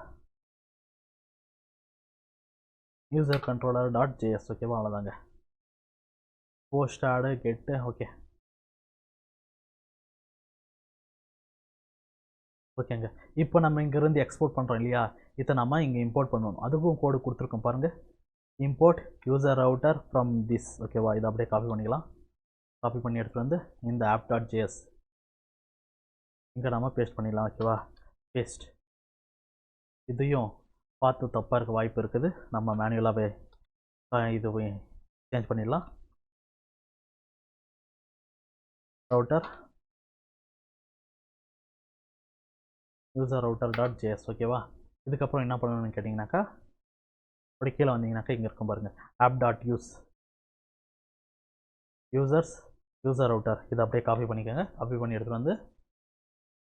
user controller dot JS. ஓகேவா, அவ்வளோதாங்க. போஸ்ட் ஆடு கெட்டு. ஓகே ஓகேங்க, இப்போ நம்ம இங்கேருந்து எக்ஸ்போர்ட் பண்ணுறோம் இல்லையா, இதை நம்ம இங்கே இம்போர்ட் பண்ணணும். அதுக்கும் கோடு கொடுத்துருக்கோம் பாருங்கள், import user router from this. ஓகேவா, இதை அப்படியே காப்பி பண்ணிக்கலாம். காப்பி பண்ணி எடுத்துகிட்டு வந்து இந்த ஆப் டாட் ஜேஎஸ் இங்கே நம்ம பேஸ்ட் பண்ணிடலாம். ஓகேவா, பேஸ்ட். இதையும் பார்த்து தப்பாக இருக்க வாய்ப்பு இருக்குது. நம்ம மேனுவலாகவே இது சேஞ்ச் பண்ணிடலாம். Router user router dot JS. ஓகேவா, இதுக்கப்புறம் என்ன பண்ணணும்னு கேட்டிங்கனாக்கா அப்படி கீழே வந்தீங்கன்னாக்கா இங்கே இருக்கும் பாருங்கள், ஆப் டாட் யூசர் ரவுட்டர். இதை அப்படியே காப்பி பண்ணிக்கோங்க. காப்பி பண்ணி எடுத்துகிட்டு வந்து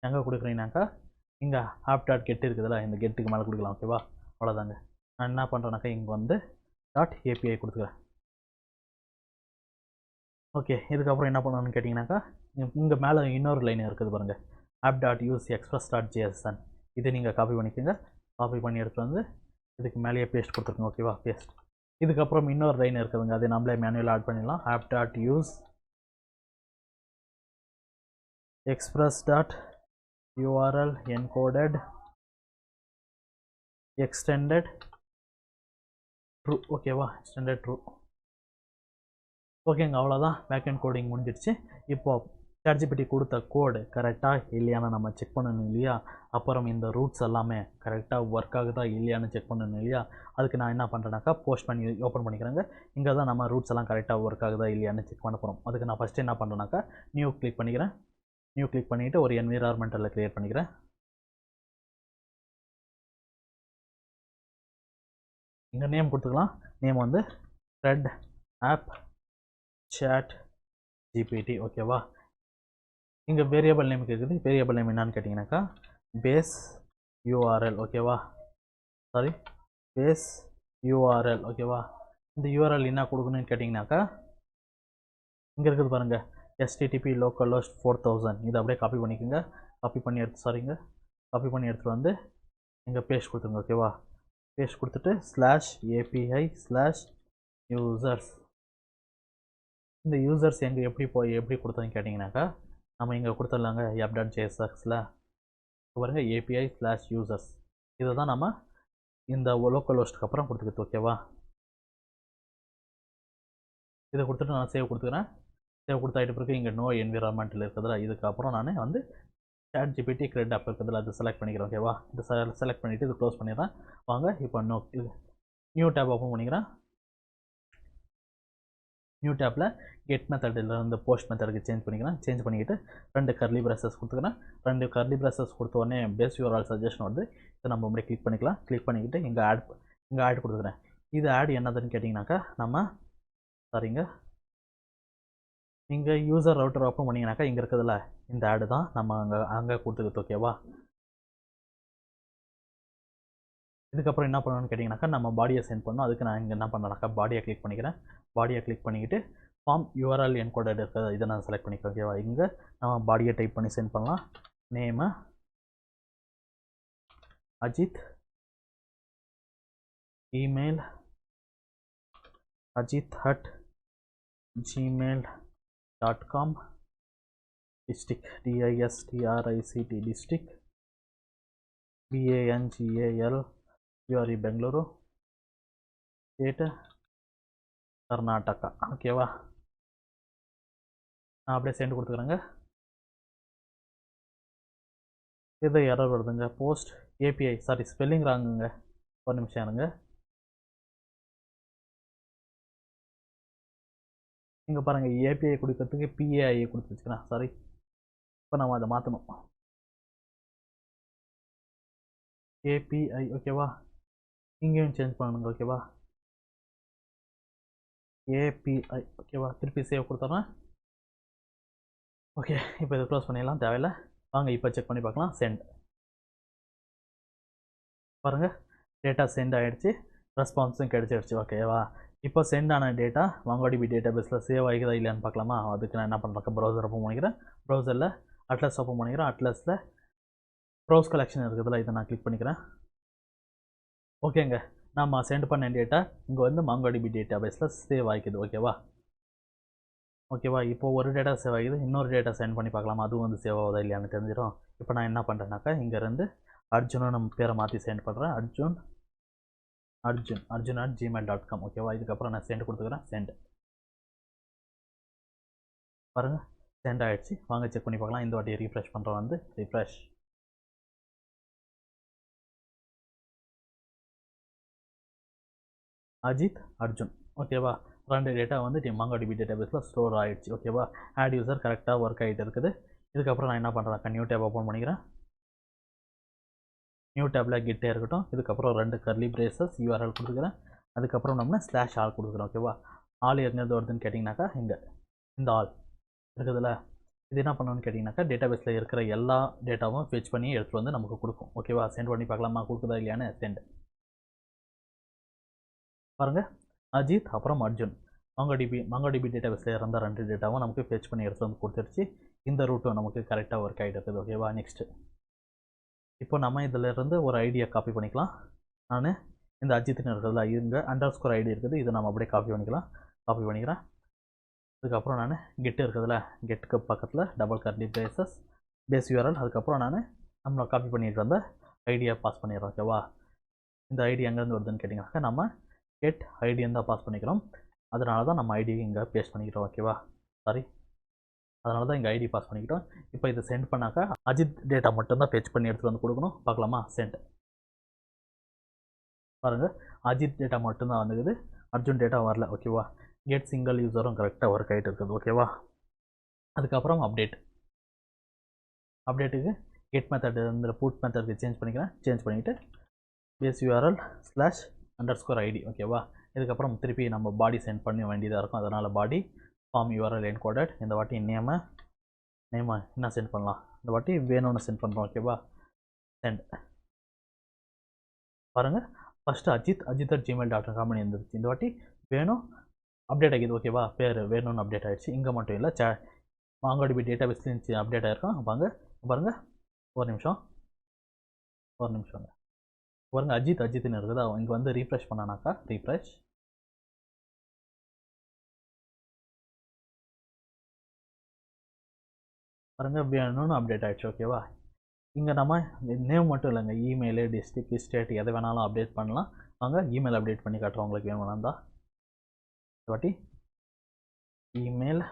எங்கே கொடுக்குறீங்கனாக்கா இங்கே ஆப் டாட் கெட் இருக்குதுல்ல, இந்த கெட்டுக்கு மேலே கொடுக்கலாம். ஓகேவா, அவ்வளோதாங்க. நான் என்ன பண்ணுறேன்னாக்கா இங்கே வந்து டாட் ஏபிஐ கொடுத்துக்கிறேன். ஓகே, இதுக்கப்புறம் என்ன பண்ணணும்னு கேட்டிங்கனாக்கா இங்கே மேலே இன்னொரு லைன் இருக்குது பாருங்கள், app dot use express dot JSON. இதை நீங்கள் காப்பி பண்ணிக்கோங்க. காப்பி பண்ணி எடுத்துகிட்டு வந்து இதுக்கு மேலேயே பேஸ்ட் கொடுத்துருங்க. ஓகேவா, பேஸ்ட். இதுக்கப்புறம் இன்னொரு லைன் இருக்குதுங்க, அதை நம்மளே மேனுவலாக ஆட் பண்ணிடலாம். App dot use express dot URL encoded extended true. ஓகேவா, extended true. ஓகேங்க, அவ்வளோதான். பேக்எண்ட் கோடிங் முடிஞ்சிடுச்சு. இப்போ ChatGPT கொடுத்த கோடு கரெக்டாக இல்லையான்னு நம்ம செக் பண்ணணும் இல்லையா. அப்புறம் இந்த ரூட்ஸ் எல்லாமே கரெக்டாக ஒர்க் ஆகுதா இல்லையான்னு செக் பண்ணணும் இல்லையா. அதுக்கு நான் என்ன பண்ணுறேன்னாக்கா போஸ்ட் பண்ணி ஓப்பன் பண்ணிக்கிறேங்க. இங்கே தான் நம்ம ரூட்ஸ் எல்லாம் கரெக்டாக ஒர்க் ஆகுதா இல்லையான்னு செக் பண்ண போகிறோம். அதுக்கு நான் ஃபஸ்ட்டு என்ன பண்ணுறேன்னாக்கா நியூ கிளிக் பண்ணிக்கிறேன். நியூ கிளிக் பண்ணிவிட்டு ஒரு என்விரான்மெண்டலில் க்ரியேட் பண்ணிக்கிறேன். இங்கே நேம் கொடுத்துக்கலாம். நேம் வந்து த்ரெட் ஆப் chat GPT ஓகேவா. இங்கே வேரியபிள் நேம் இருக்குது. வேரியபிள் நேம் என்னன்னு கேட்டிங்கனாக்கா பேஸ் URL ஓகேவா. சாரி பேஸ் URL ஓகேவா. இந்த URL என்ன கொடுக்கணும்னு கேட்டிங்கனாக்கா இங்கே இருக்குது பாருங்கள் HTTP localhost 4000. இதை அப்படியே காப்பி பண்ணிக்கோங்க. காப்பி பண்ணி காப்பி பண்ணி எடுத்துகிட்டு வந்து இங்கே பேஸ்ட் கொடுத்துருங்க ஓகேவா. பேஸ்ட் கொடுத்துட்டு /API/users. இந்த யூசர்ஸ் எங்கே எப்படி கொடுத்தோன்னு கேட்டிங்கனாக்கா நம்ம இங்கே கொடுத்துடலாங்க app.jsxல பாருங்கள் API/users. இதை தான் நம்ம இந்த லோக்கல் ஹோஸ்ட்டுக்கு அப்புறம் கொடுத்துக்கிது ஓகேவா. இதை கொடுத்துட்டு நான் சேவ் கொடுத்துக்கிறேன். சேவ் கொடுத்தாயிட்டு பிறகு இங்கே நோ என்விரான்மெண்ட்டில் இருக்கிறதுல இதுக்கப்புறம் நான் வந்து ChatGPT த்ரெட் ஆப் இருக்கிறதுல அதை செலக்ட் பண்ணிக்கிறேன் ஓகேவா. இது செலக்ட் பண்ணிவிட்டு இது க்ளோஸ் பண்ணிடுறேன். வாங்க இப்போ நியூ டேப் ஓப்பன் பண்ணிக்கிறேன். நியூ டேப்பில் கெட் மெத்தடில் இருந்து போஸ்ட் மெத்தடுக்கு சேஞ்ச் பண்ணிக்கிறேன். சேஞ்ச் பண்ணிக்கிட்டு 2 கர்லி பிரஷஸ் கொடுத்துக்கிறேன். 2 கர்லி பிரஷஸ் கொடுத்த உடனே பேஸ் URL சஜஷன் வந்து இதை நம்ம அப்படியே கிளிக் பண்ணிக்கலாம். கிளிக் பண்ணிக்கிட்டு இங்கே ஆட் கொடுத்துக்கிறேன். இது ஆட் என்னதுன்னு கேட்டிங்கனாக்கா நம்ம சாரிங்க இங்கே யூசர் ரவுட்டர் ஓப்பன் பண்ணிங்கனாக்கா இங்கே இருக்கிறதுல இந்த ஆடு தான் நம்ம அங்கே கொடுத்துக்கிது ஓகேவா. இதுக்கப்புறம் என்ன பண்ணணும்னு கேட்டிங்கனாக்கா நம்ம பாடியை சென்ட் பண்ணணும். அதுக்கு நான் இங்கே என்ன பண்ணுறேனாக்கா பாடியை கிளிக் பண்ணிக்கிறேன். பாடியை கிளிக் பண்ணிக்கிட்டு ஃபார்ம் URL என்கோடட் இருக்கிறது இதை நான் செலக்ட் பண்ணிக்கிறேன் ஓகேவா. இங்கே நம்ம பாடியை டைப் பண்ணி சென்ட் பண்ணலாம். Name Ajith, email ajith@gmail.com, district DISTRICT district BANGAL URE Bengaluru, state Karnataka ஓகேவா. நான் அப்படியே சென்ட் கொடுத்துக்கிறேங்க. இது எரர் வருதுங்க. போஸ்ட் API சாரி ஸ்பெல்லிங் ராங்குங்க. ஒரு நிமிஷம் இருங்க. இங்கே பாருங்கள் API கொடுக்கறதுக்கு PAI கொடுத்து வச்சுக்கிறேன். சாரி இப்போ நம்ம அதை மாற்றணும். API ஓகேவா. இங்கேயும் சேஞ்ச் பண்ணணுங்க ஓகேவா. API ஓகேவா. திருப்பி சேவ் கொடுத்துட்றேன். ஓகே இப்போ இதை க்ளோஸ் பண்ணிடலாம், தேவையில்லை. வாங்க இப்போ செக் பண்ணி பார்க்கலாம். சென்ட் பாருங்கள் டேட்டா சென்ட் ஆகிடுச்சு, ரெஸ்பான்ஸும் கிடச்சிடுச்சு ஓகேவா. இப்போ சென்ட் ஆன டேட்டா MongoDB டேட்டா பேஸில் சேவ் ஆகிக்குதா இல்லையான்னு பார்க்கலாமா. அதுக்கு நான் என்ன பண்ணுறேன் ப்ரௌசர் ஓப்பன் பண்ணிக்கிறேன். ப்ரௌசரில் அட்லஸ் ஓப்பன் பண்ணிக்கிறேன். அட்லஸில் ப்ரௌஸ் கலெக்ஷன் இருக்குதுல இதை நான் கிளிக் பண்ணிக்கிறேன். ஓகேங்க நம்ம சென்ட் பண்ண டேட்டா இங்கே வந்து MongoDB டேட்டா பேஸில் சேவ் ஆகிக்குது ஓகேவா. இப்போ ஒரு டேட்டா சேவ் ஆகிது, இன்னொரு டேட்டா சென்ட் பண்ணி பார்க்கலாமா அதுவும் வந்து சேவ் ஆகுதா இல்லையான்னு தெரிஞ்சிடும். இப்போ நான் என்ன பண்ணுறேன்னாக்கா இங்கேருந்து அர்ஜுனை நம்ம பேரை மாற்றி சென்ட் பண்ணுறேன். arjun@gmail.com ஓகேவா. இதுக்கப்புறம் நான் சென்ட் கொடுத்துக்கிறேன். சென்ட் பாருங்கள் சென்ட் ஆகிடுச்சு. வாங்க செக் பண்ணி பார்க்கலாம். இந்த வாட்டி ரீஃப்ரெஷ் பண்ணுறோம். வந்து ரீஃப்ரெஷ் அஜித் அர்ஜுன் ஓகேவா. 2 டேட்டா வந்து MongoDB டேட்டா பேஸில் ஸ்டோர் ஆகிடுச்சு ஓகேவா. ஆட் யூசர் கரெக்டாக ஒர்க் ஆகிட்டு இருக்குது. இதுக்கப்புறம் நான் என்ன பண்ணுறேன் நியூ டேப் ஓப்பன் பண்ணிக்கிறேன். நியூ டேப்பில் கிட்டே இருக்கட்டும். இதுக்கப்புறம் 2 கர்லி பிரேசஸ் URL கொடுத்துக்கிறேன். அதுக்கப்புறம் நம்ம /ஆல் கொடுக்குறோம் ஓகேவா. ஆல் எங்கேருந்து வருதுன்னு கேட்டிங்கனாக்கா இங்கே இந்த ஆல் இருக்குதுல்ல இது என்ன பண்ணணும்னு கேட்டிங்கனாக்கா டேட்டா பேஸில் இருக்கிற எல்லா டேட்டாவும் ஃபெச் பண்ணி எடுத்துகிட்டு வந்து நமக்கு கொடுக்கும் ஓகேவா. சென்ட் பண்ணி பார்க்கலாமா கொடுக்குதா இல்லையான்னு. சென்ட் பாருங்கள் அஜித் அப்புறம் அர்ஜுன் MongoDB டேட்டா பேஸில் இருந்த 2 டேட்டாவும் நமக்கு ஃபெச் பண்ணி எடுத்து வந்து கொடுத்துருச்சு. இந்த ரூட்டும் நமக்கு கரெக்டாக ஒர்க் ஆகிட்டு இருக்குது ஓகேவா. நெக்ஸ்ட்டு இப்போ நம்ம இதில் இருந்து ஒரு ஐடியா காப்பி பண்ணிக்கலாம். நான் இந்த அஜித்துன்னு இருக்கிறதுல இங்கே _ ஐடி இருக்குது, இதை நம்ம அப்படியே காப்பி பண்ணிக்கிறேன். அதுக்கப்புறம் நான் கெட்டு இருக்கிறதுல கெட்டுக்கு பக்கத்தில் double curly braces base URL. அதுக்கப்புறம் நான் நம்மளை காப்பி பண்ணிட்டு வந்த ஐடியா பாஸ் பண்ணிடுறோம் ஓகேவா. இந்த ஐடி எங்கேருந்து வருதுன்னு கேட்டிங்கனாக்கா நம்ம கெட் ஐடின்னு தான் பாஸ் பண்ணிக்கிறோம். அதனால தான் நம்ம ஐடியை இங்கே பேஸ்ட் பண்ணிக்கிறோம் ஓகேவா. சாரி அதனால தான் இங்கே ஐடி பாஸ் பண்ணிக்கிட்டோம். இப்போ இதை சென்ட் பண்ணாக்கா அஜித் டேட்டா மட்டும்தான் ஃபெச் பண்ணி எடுத்துகிட்டு வந்து கொடுக்கணும். பார்க்கலாமா? சென்ட். பாருங்கள், அஜித் டேட்டா மட்டும்தான் வந்துக்குது, அர்ஜுன் டேட்டா வரல. ஓகேவா? கெட் சிங்கிள் யூஸரும் கரெக்டாக ஒர்க் ஆகிட்டு இருக்குது. ஓகேவா? அதுக்கப்புறம் அப்டேட்டுக்கு கெட் மெத்தட் இந்த புட் மெத்தடுக்கு சேஞ்ச் பண்ணிக்கிறேன். சேஞ்ச் பண்ணிவிட்டு பேஸ் யூஆர்எல் /_id. ஓகேவா? இதுக்கப்புறம் திருப்பி நம்ம பாடி சென்ட் பண்ண வேண்டியதாக இருக்கும். அதனால் பாடி ஃபார்ம் யூஆர்எல் என்கோடட். இந்த வாட்டி நேமை என்ன சென்ட் பண்ணலாம்? இந்த வாட்டி வேணும்னு சென்ட் பண்ணுறோம். ஓகேவா? சென்ட். பாருங்கள், ஃபஸ்ட்டு ajiத்@gmail.com இருந்துருச்சு. இந்த வாட்டி வேணும் அப்டேட் ஆகிது. ஓகேவா? பேர் வேணும்னு அப்டேட் ஆகிடுச்சு. இங்கே மட்டும் இல்லை, MongoDB டேட்டாபேஸ்லேருந்து அப்டேட் ஆகிருக்கும். பாருங்கள், ஒரு நிமிஷம் பாருங்கள், அஜித்னு இருக்குது. இங்கே வந்து ரீஃப்ரெஷ் பண்ணானாக்கா, ரீஃப்ரெஷ் பாருங்கள், வேணும்னு அப்டேட் ஆகிடுச்சு. ஓகேவா? இங்கே நம்ம நேம் மட்டும் இல்லைங்க, இமெயிலு, டிஸ்ட்ரிக்ட், ஸ்டேட் எதை வேணாலும் அப்டேட் பண்ணலாம். வாங்க இமெயில் அப்டேட் பண்ணி காட்டுறோம் உங்களுக்கு வேணும்னா தான். இந்த வாட்டி இமெயில்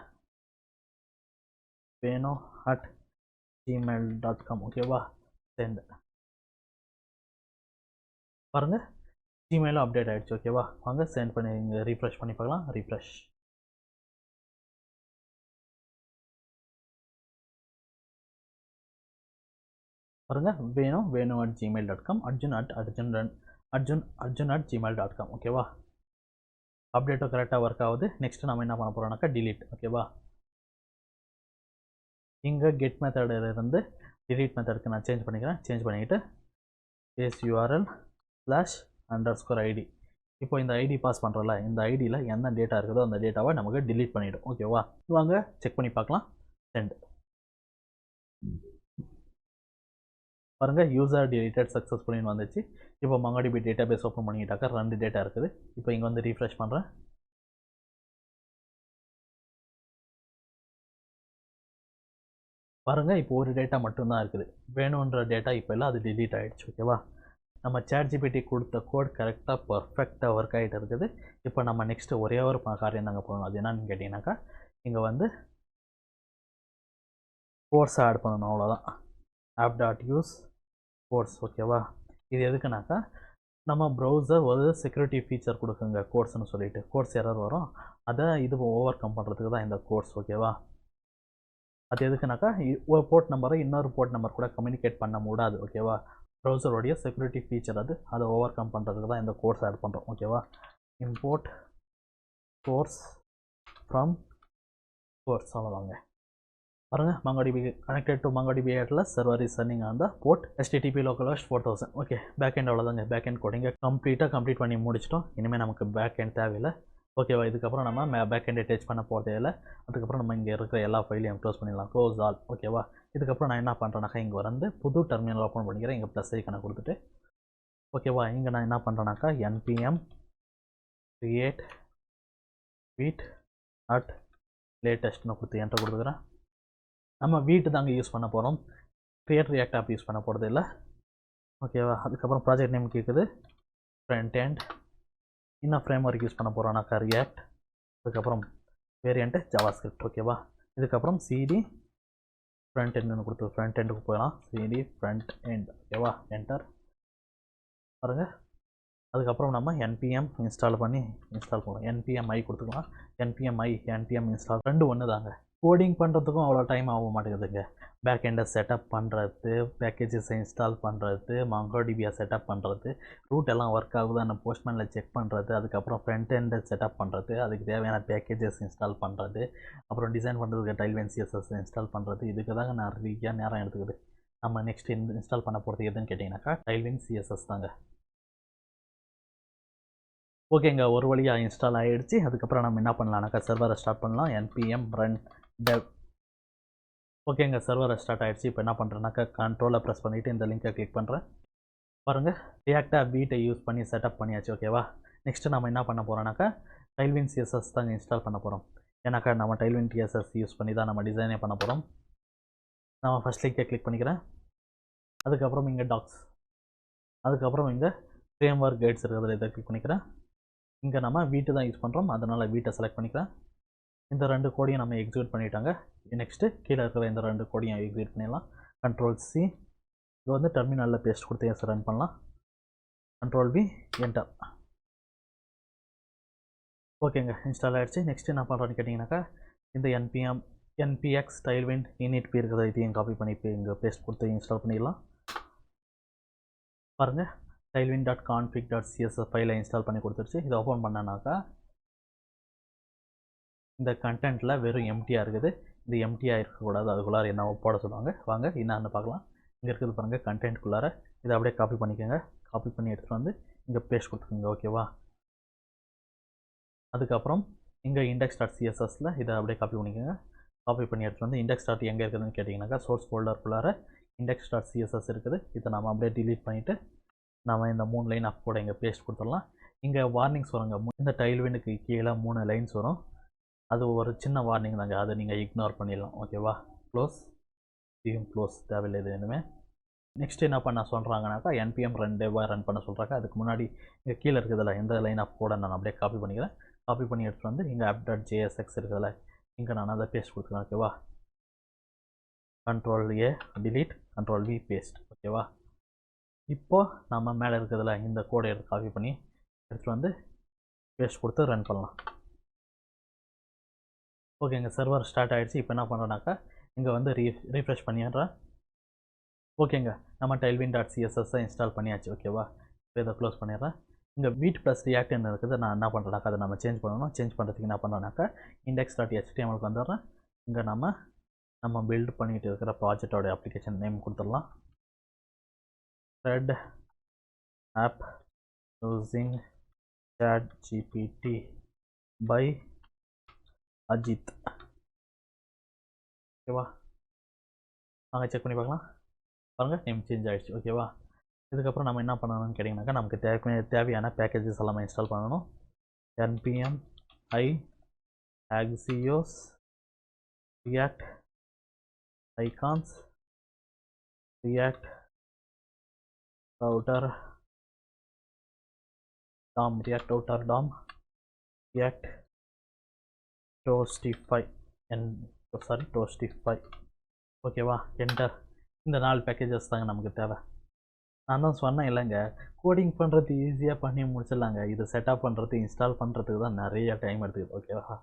venu@gmail.com. ஓகேவா? சென்ட். பாருங்கள், ஜிமெயிலும் அப்டேட் ஆகிடுச்சு. ஓகேவா? வாங்க சென்ட் பண்ணி இங்கே ரீஃப்ரெஷ் பண்ணி பார்க்கலாம். ரீஃப்ரெஷ். பாருங்கள், venu@gmail.com, arjun@gmail.com. ஓகேவா? அப்டேட்டும் கரெக்டாக ஒர்க் ஆகுது. நெக்ஸ்ட்டு நம்ம என்ன பண்ண போகிறோம்னாக்கா delete. ஓகேவா? இங்கே கெட் மெத்தடிலிருந்து delete மெத்தடுக்கு நான் சேஞ்ச் பண்ணிக்கிறேன். சேஞ்ச் பண்ணிக்கிட்டு பேஸ் யூஆர்எல் /_id. இப்போ இந்த ஐடி பாஸ் பண்ணுறோம்ல, இந்த ஐடியில் என்ன டேட்டா இருக்குதோ அந்த டேட்டாவை நமக்கு delete பண்ணிவிடும். ஓகேவா? வாங்க செக் பண்ணி பார்க்கலாம். சென்ட். பாருங்கள், யூசர் deleted சக்ஸஸ்ஃபுல்லின்னு வந்துச்சு. இப்போ MongoDB டேட்டாபேஸ் ஓப்பன் பண்ணிக்கிட்டாக்கா 2 டேட்டா இருக்குது. இப்போ இங்கே வந்து ரீஃப்ரெஷ் பண்ணுறேன். பாருங்கள், இப்போ ஒரு டேட்டா மட்டும்தான் இருக்குது. வேணுன்ற டேட்டா இப்போ எல்லாம் அது delete ஆகிடுச்சு. ஓகேவா? நம்ம ChatGPT கொடுத்த கோட் கரெக்டாக பர்ஃபெக்டாக ஒர்க் ஆகிட்டு இருக்குது. இப்போ நம்ம நெக்ஸ்ட்டு ஒரே ஒரு காரியம் தாங்க போகணும். அது என்னன்னு கேட்டிங்கனாக்கா, இங்கே வந்து கோர்ஸை ஆட் பண்ணணும். அவ்வளோதான். app.use course. ஓகேவா? இது எதுக்குனாக்கா, நம்ம ப்ரௌசர் ஒரு செக்யூரிட்டி ஃபீச்சர் கொடுக்குங்க கோர்ஸ்னு சொல்லிட்டு, கோர்ஸ் எரர் வரும், அதை இது ஓவர் கம் பண்ணுறதுக்கு தான் இந்த கோர்ஸ். ஓகேவா? அது எதுக்குனாக்கா, ஒரு போர்ட் நம்பரை இன்னொரு போர்ட் நம்பர் கூட கம்யூனிகேட் பண்ண முடியாது. ஓகேவா? ப்ரௌசருடைய செக்யூரிட்டி ஃபீச்சர் அதை ஓவர் கம் பண்ணுறதுக்கு தான் இந்த கோர்ஸ் ஆட் பண்ணுறோம். ஓகேவா? Import course from course. அவ்வளோதாங்க. பாருங்கள், MongoDB connected to MongoDB Atlas server is running on the port HTTP localhost 4000. Okay, backend அவ்வளோதாங்க. பேக்எண்ட் கோடிங்கை கம்ப்ளீட் பண்ணி முடிச்சிட்டோம். இனிமேல் நமக்கு பேக்எண்ட் தேவையில்லை. ஓகேவா? இதுக்கப்புறம் நம்ம பேக்எண்டை டச் பண்ண போகிறதே இல்லை. அதுக்கப்புறம் நம்ம இங்கே இருக்கிற எல்லா ஃபைலையும் க்ளோஸ் பண்ணிடலாம். Close all. ஓகேவா? இதுக்கப்புறம் நான் என்ன பண்ணுறேன்னாக்கா, இங்கே வந்து புது டெர்மினல் ஓப்பன் பண்ணிக்கிறேன். இங்கே ப்ளஸ் ஐக்கனை கொடுத்துட்டு, ஓகேவா? இங்கே நான் என்ன பண்ணுறேன்னாக்கா, npm create vite at latestனு கொடுத்து என்டர் கொடுத்துக்கிறேன். நம்ம வீட்டு தாங்க யூஸ் பண்ண போகிறோம். கிரியேட் ரியாக்ட் ஆப் யூஸ் பண்ண போகிறது இல்லை. ஓகேவா? அதுக்கப்புறம் ப்ராஜெக்ட் நேம் கேட்குது, ஃப்ரண்ட் எண்ட். இன்னும் ஃப்ரேம் ஒர்க் யூஸ் பண்ண போகிறோம்னாக்கா ரியாக்ட். அதுக்கப்புறம் வேரியண்ட்டு ஜாவாஸ்கிரிப்ட். ஓகேவா? இதுக்கப்புறம் சிடி ஃப்ரண்ட் எண்டுன்னு கொடுத்து ஃப்ரண்ட் எண்டுக்கு போகலாம். CD front end. ஓகேவா? என்டர். பாருங்கள், அதுக்கப்புறம் நம்ம npm இன்ஸ்டால் பண்ணலாம். npm i கொடுத்துக்கலாம். npm இன்ஸ்டால் 2 ஒன்று தாங்க. கோடிங் பண்ணுறதுக்கும் அவ்வளோ டைம் ஆக மாட்டேங்குதுங்க. பேக்எண்டை செட்டப் பண்ணுறது, பேக்கேஜஸை இன்ஸ்டால் பண்ணுறது, MongoDBயை செட்டப் பண்ணுறது, ரூட் எல்லாம் ஒர்க் ஆகுதான்னு போஸ்ட்மேனில் செக் பண்ணுறது, அதுக்கப்புறம் ஃப்ரண்ட் எண்டை செட்டப் பண்ணுறது, அதுக்கு தேவையான பேக்கேஜஸ் இன்ஸ்டால் பண்ணுறது, அப்புறம் டிசைன் பண்ணுறதுக்கு Tailwind CSS இன்ஸ்டால் பண்ணுறது, இதுக்கு தாங்க நிறைய நேரம் எடுத்துக்குது. நம்ம நெக்ஸ்ட் இன்ஸ்டால் பண்ண போகிறது எதுன்னு கேட்டிங்கனாக்கா Tailwind CSS தாங்க. ஓகேங்க, ஒரு வழியாக இன்ஸ்டால் ஆகிடுச்சு. அதுக்கப்புறம் நம்ம என்ன பண்ணலாம்னாக்கா, சர்வரை ஸ்டார்ட் பண்ணலாம். npm run dev. ஓகேங்க, சர்வரை ஸ்டார்ட் ஆகிடுச்சு. இப்போ என்ன பண்ணுறேன்னாக்கா, கண்ட்ரோலை ப்ரெஸ் பண்ணிவிட்டு இந்த லிங்கை கிளிக் பண்ணுறேன். பாருங்கள், ரியாக்டாக வீட்டை யூஸ் பண்ணி செட்டப் பண்ணியாச்சு. ஓகேவா? நெக்ஸ்ட்டு நம்ம என்ன பண்ண போகிறோம்னாக்கா, Tailwind CSS தாங்க இன்ஸ்டால் பண்ண போகிறோம். ஏன்னாக்கா நம்ம Tailwind CSS யூஸ் பண்ணி தான் நம்ம டிசைனே பண்ண போகிறோம். நம்ம ஃபஸ்ட் லிங்கை கிளிக் பண்ணிக்கிறேன். அதுக்கப்புறம் இங்கே டாக்ஸ், அதுக்கப்புறம் இங்கே ஃப்ரேம் ஒர்க் கைட்ஸ் இருக்கிறதுல இதை கிளிக் பண்ணிக்கிறேன். இங்கே நம்ம வீட்டு தான் யூஸ் பண்ணுறோம், அதனால் வீட்டை செலக்ட் பண்ணிக்கிறேன். இந்த 2 கோடையும் நம்ம எக்ஸிக்யூட் பண்ணிட்டாங்க. நெக்ஸ்ட்டு கீழே இருக்கிற இந்த 2 கோடையும் எக்ஸிக்யூட் பண்ணிடலாம். Ctrl+C. இது வந்து டெர்மினலில் பேஸ்ட் கொடுத்து எஸ் ரன் பண்ணலாம். Ctrl+V, enter. ஓகேங்க, இன்ஸ்டால் ஆகிடுச்சு. நெக்ஸ்ட் என்ன பண்ணுறோன்னு கேட்டிங்கனாக்கா, இந்த npx tailwind init இருக்கிறத இதையும் காப்பி பண்ணி இப்போ இங்கே பேஸ்ட் கொடுத்து இன்ஸ்டால் பண்ணிடலாம். பாருங்கள், tailwind.config.css ஃபைலை இன்ஸ்டால் பண்ணி கொடுத்துருச்சு. இதை ஓப்பன் பண்ணனாக்கா இந்த கண்டென்ட்டில் வெறும் எம்டியாக இருக்குது. இது எம்டியாக இருக்கக்கூடாது, அதுக்குள்ளார என்ன போட சொல்லுவாங்க. வாங்க என்னன்னு பார்க்கலாம். இங்கே இருக்குது பாருங்கள், கண்டென்ட்குள்ளார இதை அப்படியே காப்பி பண்ணிக்கோங்க. காப்பி பண்ணி எடுத்துகிட்டு வந்து இங்கே பேஸ்ட் கொடுத்துக்கோங்க. ஓகேவா? அதுக்கப்புறம் இங்கே index.cssல இதை அப்படியே காப்பி பண்ணிக்கோங்க. காப்பி பண்ணி எடுத்துகிட்டு வந்து index. எங்கே இருக்குதுன்னு கேட்டிங்கனாக்கா, சோர்ஸ் ஃபோல்டருக்குள்ளார index.css இருக்குது. இதை நம்ம அப்படியே டிலீட் பண்ணிவிட்டு நம்ம இந்த 3 லைன் அப் கூட இங்கே பேஸ்ட் கொடுத்துடலாம். இங்கே வார்னிங்ஸ் வருங்க. இந்த டைல்விண்டுக்கு கீழே 3 லைன்ஸ் வரும். அது ஒரு சின்ன வார்னிங் தாங்க, அதை நீங்கள் இக்னோர் பண்ணிடலாம். ஓகேவா? க்ளோஸ், இதையும் க்ளோஸ், தேவையில்லை இது வேணுமே. நெக்ஸ்ட் என்ன பண்ண சொல்கிறாங்கனாக்கா, npm ரன் பண்ண சொல்கிறாங்க. அதுக்கு முன்னாடி இங்கே கீழே இருக்குதுல்ல, இந்த லைன் ஆஃப் கூட நான் அப்படியே காப்பி பண்ணிக்கிறேன். காப்பி பண்ணி எடுத்துகிட்டு வந்து இங்கே app.jsx இருக்குதுல்ல, இங்கே நான் அதை பேஸ்ட் கொடுத்துக்கிறேன். ஓகேவா? Ctrl+A delete, Ctrl+V paste. ஓகேவா? இப்போது நம்ம மேலே இருக்கிறதுல இந்த கோடை எடுத்து காப்பி பண்ணி எடுத்துகிட்டு வந்து பேஸ்ட் கொடுத்து ரன் பண்ணலாம். ஓகேங்க, சர்வர் ஸ்டார்ட் ஆகிடுச்சு. இப்போ என்ன பண்ணுறேன்னாக்கா, இங்கே வந்து ரீஃப்ரெஷ் பண்ணிடுறேன். ஓகேங்க, நம்ம tailwind.css இன்ஸ்டால் பண்ணியாச்சு. ஓகேவா? இப்போ இதை க்ளோஸ் பண்ணிடுறேன். இங்கே வீட் ப்ளஸ் ரியாக்ட்னு இருக்குது. நான் என்ன பண்ணுறேனாக்கா, அதை நம்ம சேஞ்ச் பண்ணணும். சேஞ்ச் பண்ணுறதுக்கு என்ன பண்ணுறேனாக்கா, index.html வந்துடுறேன். இங்கே நம்ம பில்ட் பண்ணிட்டு இருக்கிற ப்ராஜெக்டோட அப்ளிகேஷன் நேம் கொடுத்துடலாம். thread app using ChatGPT by Ajit. ஓகேவா? நாங்கள் செக் பண்ணி பார்க்கலாம். பாருங்கள், நேம் சேஞ்ச் ஆகிடுச்சு. ஓகேவா? இதுக்கப்புறம் நம்ம என்ன பண்ணணும்னு கேட்டிங்கனாக்கா, நமக்கு தேவையான பேக்கேஜஸ் எல்லாமே இன்ஸ்டால் பண்ணணும். npm i axios react icons react router dom react toastify toastify. ஓகேவா? என்டர். இந்த 4 பேக்கேஜஸ் தாங்க நமக்கு தேவை. நான் தான் சொன்னேன் இல்லைங்க, கோடிங் பண்ணுறது ஈஸியாக பண்ணி முடிச்சிடலாங்க. இது செட்டப் பண்ணுறது, இன்ஸ்டால் பண்ணுறதுக்கு தான் நிறைய டைம் எடுத்துக்குது. ஓகேவா?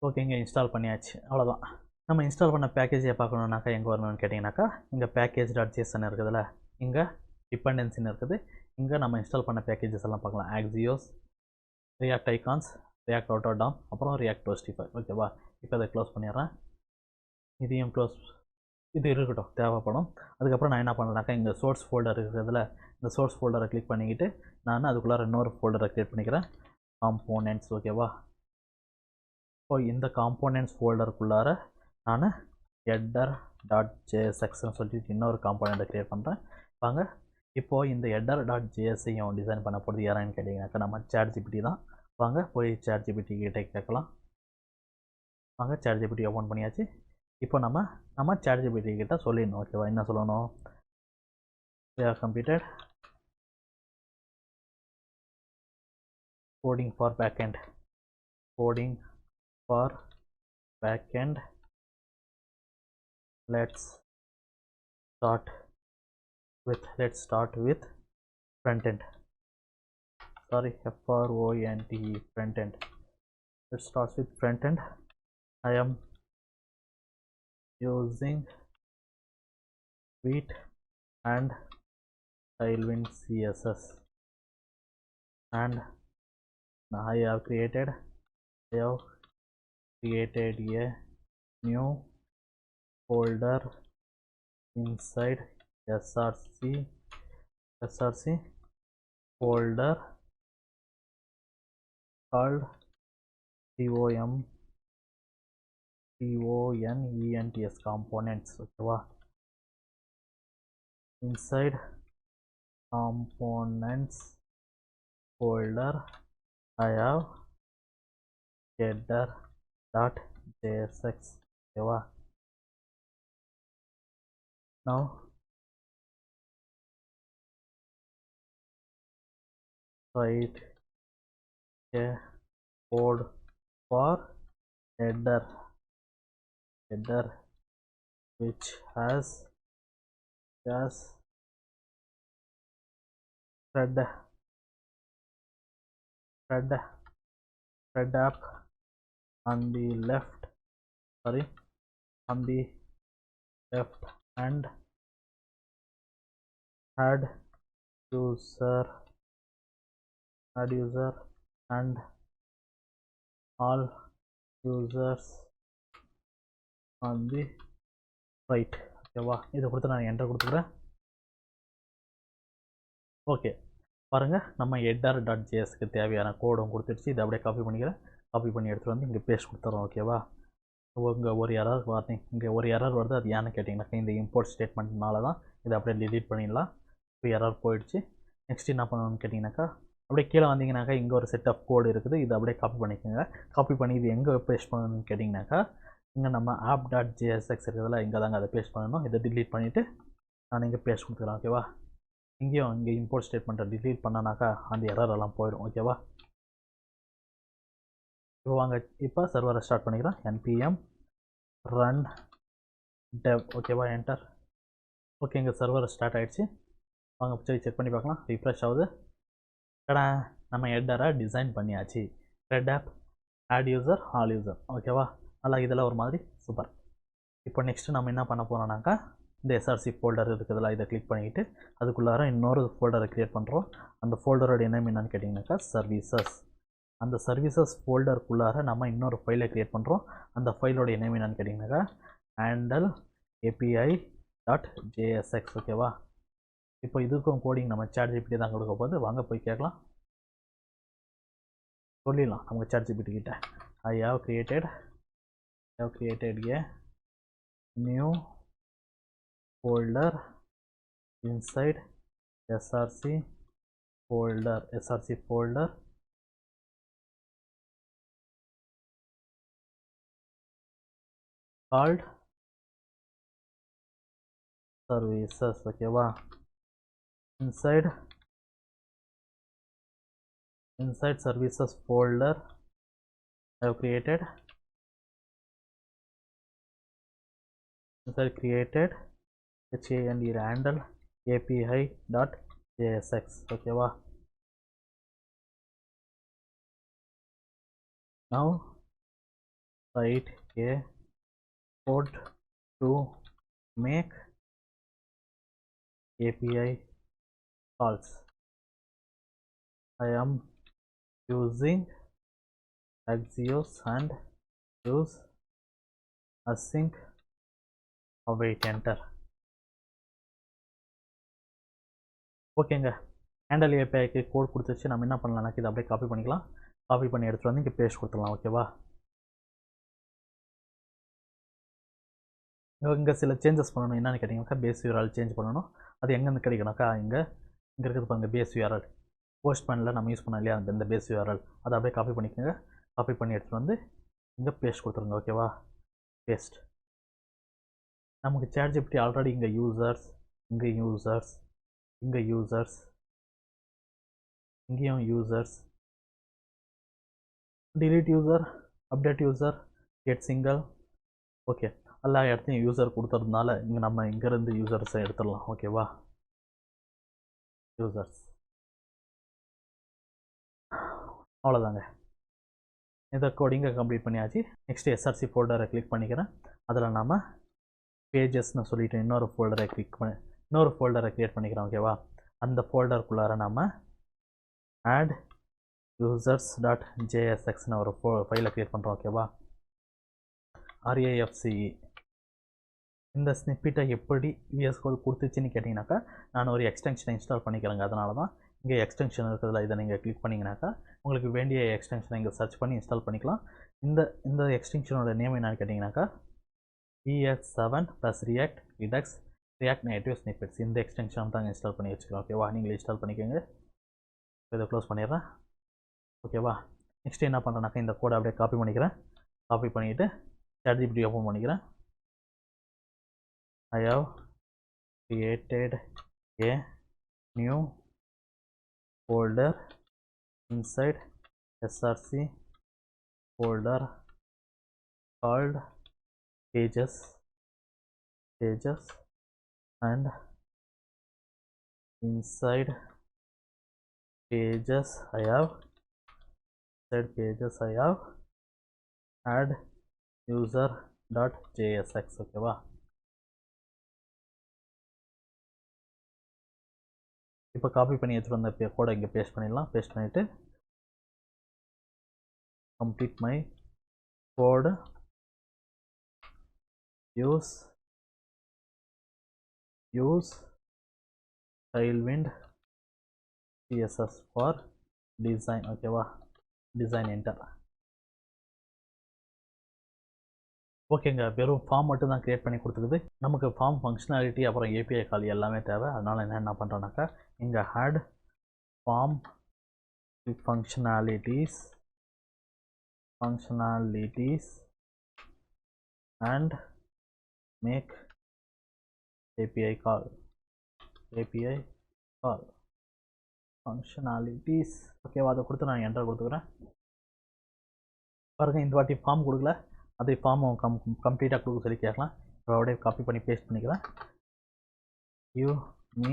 ஓகேங்க, இன்ஸ்டால் பண்ணியாச்சு. அவ்வளோதான். நம்ம இன்ஸ்டால் பண்ண பேக்கேஜை பார்க்கணுன்னாக்கா எங்கே வரணும்னு கேட்டிங்கனாக்கா, இங்கே package.json இருக்குதுல்ல, இங்கே டிபெண்டன்சின்னு இருக்குது. இங்கே நம்ம இன்ஸ்டால் பண்ண பேக்கேஜஸ் எல்லாம் பார்க்கலாம். axios react icons react router dom அப்புறம் react toastify. ஓகேவா? இப்போ அதை க்ளோஸ் பண்ணிடுறேன். இதையும் க்ளோஸ், இது இருக்கட்டும், தேவைப்படும். அதுக்கப்புறம் நான் என்ன பண்ணுறேனாக்கா, இங்கே சோர்ஸ் ஃபோல்டர் இருக்கிறதுல இந்த சோர்ஸ் ஃபோல்டரை கிளிக் பண்ணிக்கிட்டு நான் அதுக்குள்ளார இன்னொரு ஃபோல்டரை க்ரியேட் பண்ணிக்கிறேன், காம்போனன்ட்ஸ். ஓகேவா? இப்போ இந்த காம்போனன்ட்ஸ் ஃபோல்டருக்குள்ளார நான் header.jsxன்னு சொல்லிட்டு இன்னொரு காம்போனண்ட்டை க்ரியேட் பண்ணுறேன். வாங்க, இப்போது இந்த header.jsஐயும் டிசைன் பண்ண போகிறது யாரான்னு கேட்டிங்கனாக்கா, நம்ம ChatGPT தான். வாங்க போய் ChatGPT கிட்டே கேட்கலாம். வாங்க, ChatGPT ஓப்பன் பண்ணியாச்சு. இப்போ நம்ம ChatGPT கிட்ட சொல்லிடணும். ஓகேவா? என்ன சொல்லணும்? we have completed coding for backend. let's start with front-end. Sorry, front front-end. Let's start with front-end. I am using Vite and Tailwind CSS, and I have created a new folder inside src folder called components components. ஓகேவா? inside components folder I have header.jsx. ஓகேவா? now write a code for header which has thread app on the left and add user and all users on the right. ஓகேவா, இதை கொடுத்து நான் enter கொடுத்துக்கிறேன். Okay பாருங்கள், நம்ம header.jsக்கு தேவையான கோடும் கொடுத்துருச்சு. இதை அப்படியே காப்பி பண்ணிக்கிறேன். காப்பி பண்ணி எடுத்துகிட்டு வந்து இங்கே பேஸ்ட் கொடுத்துறோம். ஓகேவா, இங்கே ஒரு எரர் வார்னிங், இங்கே ஒரு எரர் வருது. அது ஏன்னு கேட்டிங்கனாக்கா இந்த இம்போர்ட் ஸ்டேட்மெண்ட்னால தான். இதை அப்படியே டிலீட் பண்ணிடலாம். இப்போ எரர் போயிடுச்சு. நெக்ஸ்ட் என்ன பண்ணணும்னு கேட்டிங்கனாக்கா, அப்படியே கீழே வந்தீங்கன்னாக்கா இங்கே ஒரு செட் ஆஃப் கோடு இருக்குது. இதை அப்படியே காப்பி பண்ணிக்கோங்க. காப்பி பண்ணி இது எங்கே பேஸ்ட் பண்ணணும்னு கேட்டிங்கனாக்கா, இங்கே நம்ம app.jsx இருக்குதுல்ல, இங்கே தாங்க அதை பேஸ்ட் பண்ணணும். இதை டிலீட் பண்ணிவிட்டு நான் இங்கே பேஸ்ட் கொடுத்துக்கிறேன். ஓகேவா, இங்கேயும் இங்கே இம்போர்ட் ஸ்டேட்மெண்ட்டை டிலீட் பண்ணனாக்கா அந்த எரர் எல்லாம் போயிடும். ஓகேவா, இப்போ வாங்க இப்போ சர்வரை ஸ்டார்ட் பண்ணிக்கிறோம். npm run dev. ஓகேவா, என்டர். ஓகே, இங்கே சர்வர் ஸ்டார்ட் ஆகிடுச்சு. வாங்க போய் செக் பண்ணி பார்க்கலாம். ரிஃப்ரெஷ் ஆகுது. கடை நம்ம ஹெட்டரை டிசைன் பண்ணியாச்சு. thread app, add user, all user. ஓகேவா, நல்லா இதெல்லாம் ஒரு மாதிரி சூப்பர். இப்போ நெக்ஸ்ட்டு நம்ம என்ன பண்ண போகிறோம்னாக்கா, இந்த எஸ்ஆர்சி ஃபோல்டர் இருக்குதுல்ல, இதை கிளிக் பண்ணிவிட்டு அதுக்குள்ளார இன்னொரு ஃபோல்டரை க்ரியேட் பண்ணுறோம். அந்த ஃபோல்டரோட நேம் என்னன்னு கேட்டிங்கனாக்கா சர்வீசஸ். அந்த சர்வீசஸ் ஃபோல்டருக்குள்ளார நம்ம இன்னொரு ஃபைலை க்ரியேட் பண்ணுறோம். அந்த ஃபைலோடைய நேம் என்னன்னு கேட்டிங்கனாக்கா handle api.jsx. ஓகேவா, இப்போ இதுக்கும் கோடிங் நம்ம ChatGPT தான் கொடுக்க போகுது. வாங்க போய் கேட்கலாம். சொல்லிடலாம் நமக்கு ChatGPT கிட்ட, I have created a new folder inside src folder called services. ஓகேவா, inside services folder I have created handle api.jsx. ஓகேவா, now write a code to make API calls. I am using Axios and use async await enter. ஓகேங்க, handle ஏபிஐக்கு code கொடுத்துச்சு. நம்ம என்ன பண்ணலாம்னா இதை அப்படியே copy பண்ணிக்கலாம். காப்பி பண்ணி எடுத்துகிட்டு வந்து இங்கே பேஸ்ட் கொடுத்துடலாம். ஓகேவா, இங்கே சில சேஞ்சஸ் பண்ணணும். என்னென்னு கேட்டிங்கனாக்கா பேஸ் யூஆர்எல் சேஞ்ச் பண்ணணும். அது எங்கேருந்து கிடைக்கணும்க்கா, இங்கே இருக்குது பாருங்கள் பேஸ் யூஆர்எல். போஸ்ட்மேனில் நம்ம யூஸ் பண்ணோம் இல்லையா, அந்த பேஸ் யூஆர்எல் அதை அப்படியே காப்பி பண்ணிக்கோங்க. காப்பி பண்ணி எடுத்துகிட்டு வந்து இங்கே பேஸ்ட் கொடுத்துருங்க. ஓகேவா, பேஸ்ட். நமக்கு ChatGPT ஆல்ரெடி இங்கே யூசர்ஸ், இங்கேயும் users, delete user, update user, get single. Okay, எல்லா இடத்தையும் யூசர் கொடுத்துறதுனால இங்கே நம்ம இங்கேருந்து யூசர்ஸை எடுத்துடலாம். ஓகேவா, யூசர்ஸ். அவ்வளோதாங்க, இதை கோடிங்கை கம்ப்ளீட் பண்ணியாச்சு. நெக்ஸ்ட் எஸ்ஆர்சி ஃபோல்டரை கிளிக் பண்ணிக்கிறேன். அதில் நம்ம பேஜஸ்ன்னு சொல்லிட்டு இன்னொரு ஃபோல்டரை க்ரியேட் பண்ணிக்கிறோம். ஓகேவா, அந்த ஃபோல்டருக்குள்ளார நம்ம add users.jsxன்னு ஒரு ஃபைலை க்ரியேட் பண்ணுறோம். ஓகேவா, RAFCE. இந்த ஸ்னிப்பிட்டை எப்படி VS Code கொடுத்துச்சுன்னு கேட்டிங்கனாக்கா, நான் ஒரு எக்ஸ்டென்ஷனை இன்ஸ்டால் பண்ணிக்கிறேங்க. அதனால தான் இங்கே எக்ஸ்டென்ஷன் இருக்கிறதுல இதை நீங்கள் கிளிக் பண்ணிங்கனாக்கா உங்களுக்கு வேண்டிய எக்ஸ்டென்ஷனை இங்கே சர்ச் பண்ணி இன்ஸ்டால் பண்ணிக்கலாம். இந்த எக்ஸ்டென்ஷனோட நேம் என்னன்னு கேட்டிங்கனாக்கா ES7 + React Redux React Native Snippets. இந்த எக்ஸ்டென்ஷன் தான் இன்ஸ்டால் பண்ணி வச்சுக்கலாம். ஓகேவா, நீங்கள் இன்ஸ்டால் பண்ணிக்கோங்க. இதை க்ளோஸ் பண்ணிடுறேன். ஓகேவா, நெக்ஸ்ட் என்ன பண்ணுறேன்னாக்கா இந்த கோடை அப்படியே காப்பி பண்ணிக்கிறேன். காப்பி பண்ணிவிட்டு ChatGPT ஓப்பன் பண்ணிக்கிறேன். I have created a new folder inside src folder called pages and inside pages I have add user.jsx. ஓகேவா? இப்போ காப்பி பண்ணி எடுத்துட்டு வந்த கோடை இங்கே பேஸ்ட் பண்ணிடலாம். பேஸ்ட் பண்ணிவிட்டு complete my code use Tailwind CSS for design. ஓகேவா? Design enter. ஓகேங்க, வெறும் ஃபார்ம் மட்டும் தான் க்ரியேட் பண்ணி கொடுத்துக்குது. நமக்கு ஃபார்ம் ஃபங்க்ஷனாலிட்டி அப்புறம் ஏபிஐ கால் எல்லாமே தேவை. அதனால் என்ன பண்ணுறோன்னாக்கா இங்கே add form functionalities and make API call functionalities. ஓகேவா? அதை கொடுத்து நான் என்டர் கொடுத்துக்கிறேன். பாருங்கள், இந்த வாட்டி ஃபார்ம் கொடுக்கல, அதே ஃபார்ம் கம்ப்ளீட்டாக கொடுக்க சொல்லி கேட்கலாம். இப்போ அப்படியே காப்பி பண்ணி பேஸ்ட் பண்ணிக்கிறேன். You me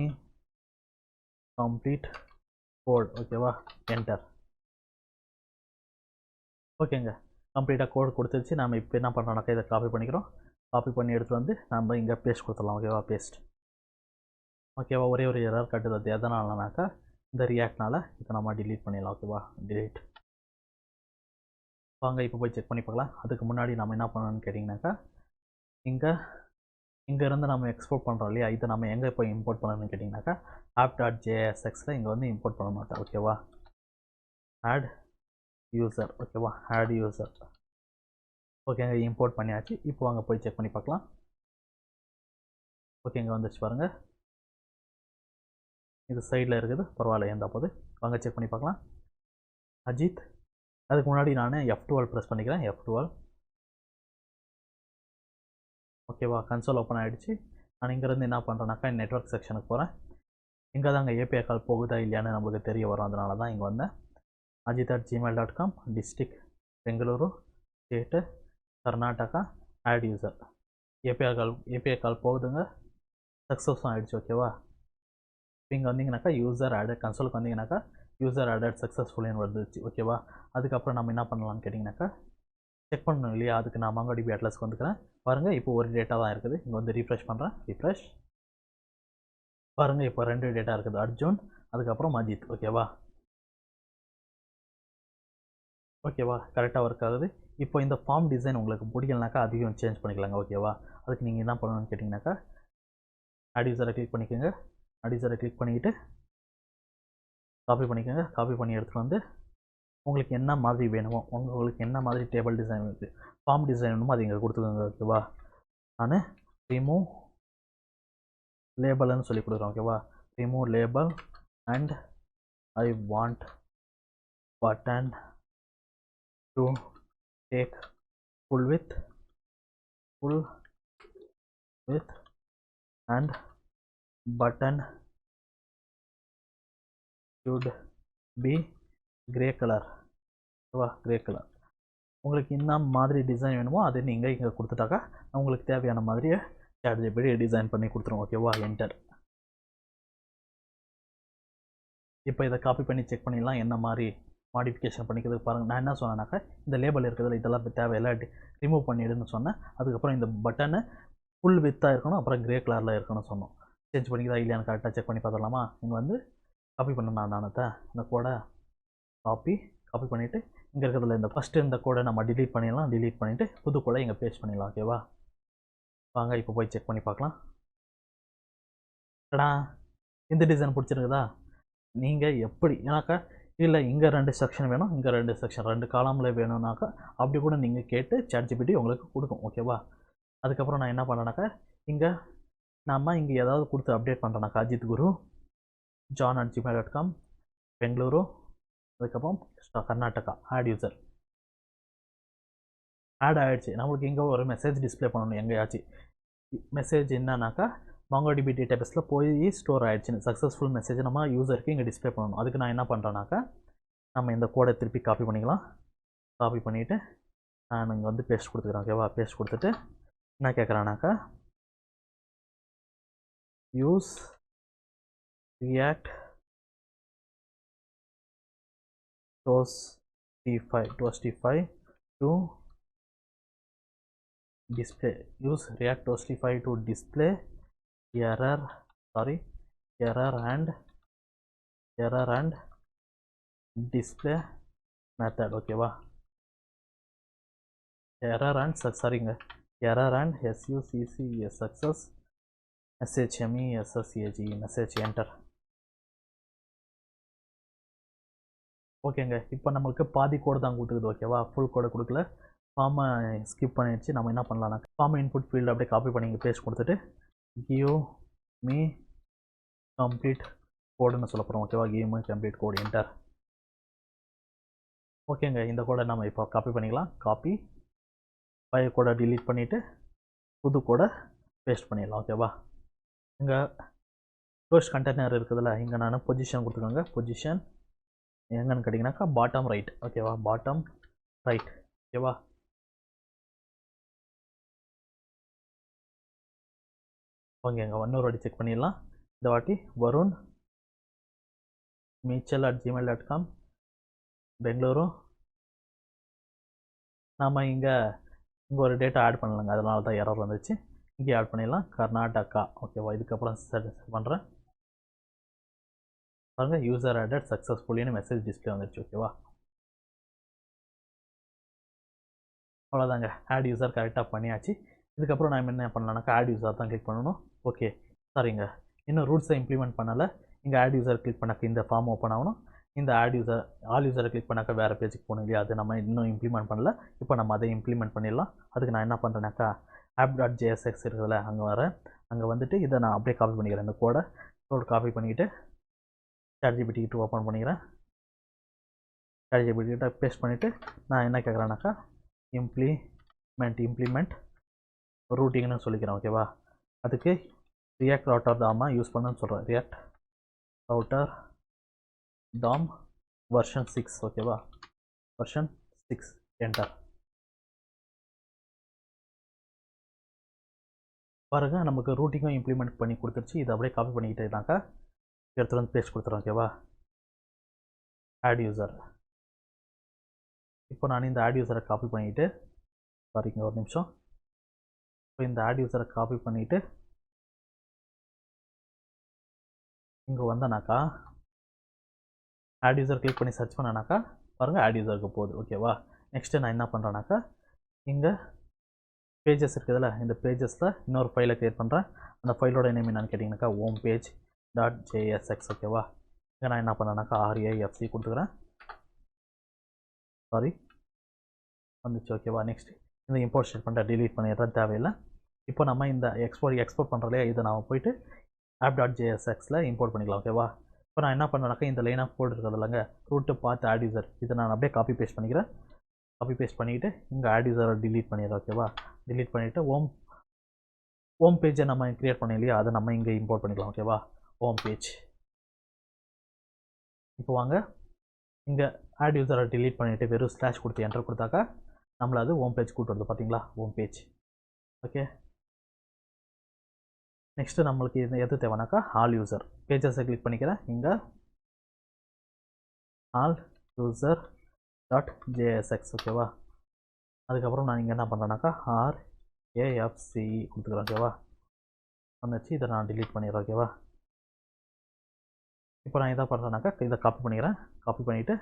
complete code. ஓகேவா? என்டர். ஓகேங்க, கம்ப்ளீட்டாக கோட் கொடுத்துருச்சு. நம்ம இப்போ என்ன பண்ணுறோம்னாக்கா இதை காப்பி பண்ணிக்கிறோம். காப்பி பண்ணி எடுத்து வந்து நம்ம இங்கே பேஸ்ட் கொடுத்துடலாம். ஓகேவா? பேஸ்ட். ஓகேவா? ஒரே ஒரு எரர் கட்டுது. அது எதனாலனாக்கா இந்த ரியாக்ட்னால இதை நம்ம டிலீட் பண்ணிடலாம். ஓகேவா? டிலீட். வாங்க இப்போ போய் செக் பண்ணி பார்க்கலாம். அதுக்கு முன்னாடி நம்ம என்ன பண்ணணும்னு கேட்டிங்கனாக்கா இங்கேருந்து நம்ம எக்ஸ்போர்ட் பண்ணுறோம் இல்லையா, இதை நம்ம எங்கே போய் இம்போர்ட் பண்ணணும்னு கேட்டிங்கனாக்கா app.jsxல இங்கே வந்து இம்போர்ட் பண்ண மாட்டேன். ஓகேவா? Add user. ஓகேவா? Add user. ஓகேங்க, இம்போர்ட் பண்ணியாச்சு. இப்போ வாங்க போய் செக் பண்ணி பார்க்கலாம். ஓகேங்க, வந்துச்சு பாருங்கள். இது சைடில் இருக்குது, பரவாயில்ல, எந்த போது. வாங்க செக் பண்ணி பார்க்கலாம். அஜித். அதுக்கு முன்னாடி நான் F12 ப்ரெஸ் பண்ணிக்கிறேன். F12. ஓகேவா? கன்சோல் ஓப்பன் ஆகிடுச்சு. நான் இங்கேருந்து என்ன பண்ணுறேன்னாக்கா நெட்வொர்க் செக்ஷனுக்கு போகிறேன். இங்கே தான் அங்கே ஏபிஐ கால் போகுதா இல்லையான்னு நம்மளுக்கு தெரிய வரும். அதனால தான் இங்கே வந்தேன். ajit@gmail.com, district Bengaluru, state Karnataka, add user. API call போகுதுங்க, சக்ஸஸும் ஆகிடுச்சு. ஓகேவா? இங்கே வந்தீங்கன்னாக்கா யூசர் ஆட், கன்சோலுக்கு வந்தீங்கன்னாக்கா யூசர் ஆடட் சக்ஸஸ்ஃபுல்னு வந்துச்சு. ஓகேவா? அதுக்கப்புறம் நம்ம என்ன பண்ணலாம்னு கேட்டிங்கனாக்கா செக் பண்ணணும் இல்லையா, அதுக்கு நான் MongoDB அட்லஸ்க்கு வந்துக்கிறேன். பாருங்கள், இப்போ ஒரு டேட்டா தான் இருக்குது. இங்கே வந்து ரீஃப்ரெஷ் பண்ணுறேன். ரீஃப்ரெஷ். பாருங்கள், இப்போ 2 டேட்டா இருக்குது, அர்ஜுன் அதுக்கப்புறம் அஜித். ஓகேவா? ஓகேவா? கரெக்டாக ஒர்க் ஆகுது. இப்போ இந்த ஃபார்ம் டிசைன் உங்களுக்கு பிடிக்கலனாக்கா அதையும் சேஞ்ச் பண்ணிக்கலாங்க. ஓகேவா? அதுக்கு நீங்கள் என்ன பண்ணணும்னு கேட்டிங்கனாக்கா ஆட் யூசரை கிளிக் பண்ணிக்கோங்க. ஆட் யூசரை கிளிக் பண்ணிக்கிட்டு காப்பி பண்ணிக்கோங்க. காப்பி பண்ணி எடுத்துகிட்டு வந்து உங்களுக்கு என்ன மாதிரி வேணுமோ, உங்களுக்கு என்ன மாதிரி டேபிள் டிசைன் இருக்குது, ஃபார்ம் டிசைன் வேணுமோ அது இங்கே கொடுத்துக்கோங்க. ஓகேவா? நான் ரிமூவ் லேபல்னு சொல்லி கொடுக்குறேன். ஓகேவா? Remove label and I want button to take full width and button should be grey color. ஓகேவா? Grey colour. உங்களுக்கு என்ன மாதிரி டிசைன் வேணுமோ அதை நீங்கள் இங்கே கொடுத்துட்டாக்கா உங்களுக்கு தேவையான மாதிரியே ChatGPT டிசைன் பண்ணி கொடுத்துரும். ஓகேவா? என்டர். இப்போ இதை காப்பி பண்ணி செக் பண்ணிடலாம் என்ன மாதிரி மாடிஃபிகேஷன் பண்ணிக்கிறதுக்கு. பாருங்கள், நான் என்ன சொன்னேன்னாக்கா இந்த லேபிள் இருக்கிறதுல இதெல்லாம் தேவையில்லை, ரிமூவ் பண்ணிவிடுன்னு சொன்னேன். அதுக்கப்புறம் இந்த பட்டனை ஃபுல் வித்தாக இருக்கணும், அப்புறம் கிரே கலரில் இருக்கணும்னு சொன்னோம். சேஞ்ச் பண்ணிக்கிறதா இல்லையான்னு கரெக்டாக செக் பண்ணி பார்த்துடலாமா? இங்கே வந்து காப்பி பண்ண நானத்தை இந்த கோடை காப்பி பண்ணிவிட்டு இங்கே இருக்கிறதுல இந்த ஃபஸ்ட்டு இந்த கோடை நம்ம டிலீட் பண்ணிடலாம். டிலீட் பண்ணிவிட்டு புது கோடை இங்கே பேஸ்ட் பண்ணிடலாம். ஓகேவா? வாங்க இப்போ போய் செக் பண்ணி பார்க்கலாம். ஏடா இந்த டிசைன் பிடிச்சிருக்குதா? நீங்கள் எப்படி ஏன்னாக்கா இல்லை இங்கே 2 செக்ஷன் வேணும், இங்கே 2 செக்ஷன் 2 காலமில் வேணும்னாக்கா அப்படி கூட நீங்கள் கேட்டு ChatGPT உங்களுக்கு கொடுக்கும். ஓகேவா? அதுக்கப்புறம் நான் என்ன பண்ணேனாக்கா இங்கே ஏதாவது கொடுத்து அப்டேட் பண்ணுறேனாக்கா அஜித் குரு john@gmail.com பெங்களூரு அதுக்கப்புறம் கர்நாடகா ஆட் யூசர் ஆட் ஆகிடுச்சு. நம்மளுக்கு இங்கே ஒரு மெசேஜ் டிஸ்பிளே பண்ணணும். எங்கேயாச்சும் மெசேஜ் என்னன்னாக்கா MongoDB டேட்டாபேஸில் போய் ஸ்டோர் ஆகிடுச்சுன்னு சக்ஸஸ்ஃபுல் மெசேஜ் நம்ம யூசருக்கு இங்கே டிஸ்பிளே பண்ணணும். அதுக்கு நான் என்ன பண்ணுறேன்னாக்கா நம்ம இந்த கோடை திருப்பி காப்பி பண்ணிக்கலாம். காப்பி பண்ணிவிட்டு நான் இங்கே வந்து பேஸ்ட் கொடுத்துக்கிறேன். ஓகேவா? பேஸ்ட் கொடுத்துட்டு என்ன கேட்குறானாக்கா use react Toastify to display. Use React Toastify to display error and display method. ஓகேவா? error and success message enter. ஓகேங்க. இப்போ நம்மளுக்கு பாதி கோடு தான் கொடுத்துக்குது. ஓகேவா? ஃபுல் கோடை கொடுக்கல. ஃபார்மை ஸ்கிப் பண்ணிடுச்சு. நம்ம என்ன பண்ணலாம்னா ஃபார்ம் இன்புட் ஃபீல்டு அப்படியே காப்பி பண்ணி இங்கே பேஸ்ட் கொடுத்துட்டு கிவ் மீ கம்ப்ளீட் கோடுன்னு சொல்ல போகிறோம். ஓகேவா? கிவ் மீ கம்ப்ளீட் கோடு என்டர். ஓகேங்க. இந்த கோடை நம்ம இப்போ காப்பி பண்ணிக்கலாம். காப்பி பழைய கோடை டிலீட் பண்ணிவிட்டு புது கோடை பேஸ்ட் பண்ணிடலாம். ஓகேவா? இங்கே சோர்ஸ் கண்டெய்னர் இருக்குதுல்ல, இங்கே நான் பொசிஷன் கொடுத்துக்கோங்க. பொசிஷன் எங்கன்னு கேட்டிங்கனாக்கா பாட்டம் ரைட். ஓகேவா? Bottom right. ஓகேவா? ஓகேங்க. இன்னொரு வாட்டி செக் பண்ணிடலாம். இந்த வாட்டி வருண் meechal@gmail.com பெங்களூரு. நாம் இங்கே ஒரு டேட்டா ஆட் பண்ணலாங்க, அதனால தான் எரர் வந்துச்சு. இங்கே ஆட் பண்ணிடலாம் கர்நாடகா. ஓகேவா? இதுக்கப்புறம் செட் பண்ணுறேன் பாருங்கள். யூசர் ஆடட் சக்ஸஸ்ஃபுல்லின்னு மெசேஜ் டிஸ்பிளே வந்துடுச்சு. ஓகேவா? அவ்வளோதாங்க. ஆட் யூசர் கரெக்டாக பண்ணியாச்சு. இதுக்கப்புறம் நான் என்ன பண்ணலாம்னாக்கா ஆட் யூசர் தான் கிளிக் பண்ணணும். ஓகே, சரிங்க. இன்னும் ரூல்ஸை இம்ப்ளிமெண்ட் பண்ணலை. இங்கே ஆட் யூசர் கிளிக் பண்ணாக்க இந்த ஃபார்ம் ஓப்பன் ஆகணும். இந்த ஆட் யூசர் ஆல் யூசரை கிளிக் பண்ணாக்க வேறு பேஜுக்கு போகணும் இல்லையா? அது நம்ம இன்னும் இம்ப்ளிமெண்ட் பண்ணல. இப்போ நம்ம அதை இம்ப்ளிமெண்ட் பண்ணிடலாம். அதுக்கு நான் என்ன பண்ணுறேன்னாக்கா app.jsx இருக்குதுல்ல, அங்கே வரேன். அங்கே வந்துட்டு இதை நான் அப்படியே காப்பி பண்ணிக்கிறேன். இந்த கோடை காப்பி பண்ணிக்கிட்டு ChatGPT கிட்ட ஓப்பன் பண்ணிக்கிறேன். ChatGPT கிட்ட பேஸ்ட் பண்ணிவிட்டு நான் என்ன கேட்குறேன்னாக்கா இம்ப்ளிமெண்ட் ரூட்டிங்னு சொல்லிக்கிறேன். ஓகேவா? அதுக்கு ரியாக்ட் ரவுட்டர் தாமா யூஸ் பண்ணுன்னு சொல்கிறேன். ரியாக்ட் ரவுட்டர் தாம் வெர்ஷன் 6. ஓகேவா? Version 6 enter. பாருங்க, நமக்கு ரூட்டிங்கும் இம்ப்ளிமெண்ட் பண்ணி கொடுத்துருச்சு. இதை அப்படியே காப்பி பண்ணிக்கிட்டேனாக்கா எடுத்துகிட்டு வந்து பேஸ்ட் கொடுத்துறேன். ஓகேவா? Add user. இப்போ நான் இந்த ஆட் யூசரை காப்பி பண்ணிவிட்டு பாருங்க, ஒரு நிமிஷம். இப்போ இந்த ஆட் யூசரை காப்பி பண்ணிவிட்டு இங்கே வந்தேனாக்கா ஆட் யூசர் கிளிக் பண்ணி சர்ச் பண்ணனாக்கா பாருங்கள் ஆட் யூசருக்கு போகுது. ஓகேவா? நெக்ஸ்ட்டு நான் என்ன பண்ணுறேன்னாக்கா இங்கே பேஜஸ் இருக்குதுல்ல, இந்த பேஜஸில் இன்னொரு ஃபைலை க்ரியேட் பண்ணுறேன். அந்த ஃபைலோட நேம் என்னன்னு கேட்டிங்கனாக்கா homepage.jsx. ஓகேவா? இங்கே நான் என்ன பண்ணுறேன்னாக்கா RAFC கொடுத்துக்கிறேன். சாரி வந்துச்சு. ஓகேவா? நெக்ஸ்ட் இந்த இம்போர்ட் ஸ்டேட்மெண்ட்டை டிலீட் பண்ணிடுறேன், தேவையில்லை. இப்போ நம்ம இந்த எக்ஸ்போர்ட் பண்ணுறலையே, இதை நம்ம போயிட்டு app.jsxல இம்போர்ட் பண்ணிக்கலாம். ஓகேவா? இப்போ நான் என்ன பண்ணுறேன்னாக்கா இந்த லைன் ஆஃப் கோட் இருக்குது இல்லைங்க, ரூட்டு பார்த்து ஆட் யூசர், இதை நான் அப்படியே காப்பி பேஸ்ட் பண்ணிக்கிறேன். காப்பி பேஸ்ட் பண்ணிவிட்டு இங்கே ஆட் யூசரை டிலீட் பண்ணிடுறேன். ஓகேவா? டிலீட் பண்ணிவிட்டு ஹோம் பேஜை நம்ம க்ரியேட் பண்ணி இல்லையா, அதை நம்ம இங்கே இம்போர்ட் பண்ணிக்கலாம். ஓகேவா? Home page. இப்போ வாங்க, இங்கே ஆட் யூசரை டிலீட் பண்ணிவிட்டு வெறும் ஸ்லாஷ் கொடுத்து என்டர் கொடுத்தாக்கா நம்மளை அது ஹோம் பேஜ் கூட்டு வருது. பார்த்தீங்களா? Home page. ஓகே, நெக்ஸ்ட்டு நம்மளுக்கு இது எது தேவைனாக்கா ஆல் யூசர். பேஜஸை கிளிக் பண்ணிக்கிறேன். இங்கே ஆல் யூசர் .jsx. ஓகேவா? அதுக்கப்புறம் நான் இங்கே என்ன பண்ணுறேன்னாக்கா RAFC கொடுத்துக்கிறேன். ஓகேவா? வந்துச்சு. இதை நான் டிலீட் பண்ணிடுறேன். ஓகேவா? இப்போ நான் இதை பண்ணுறேன்னாக்கா இதை காப்பி பண்ணிக்கிறேன். காப்பி பண்ணிவிட்டு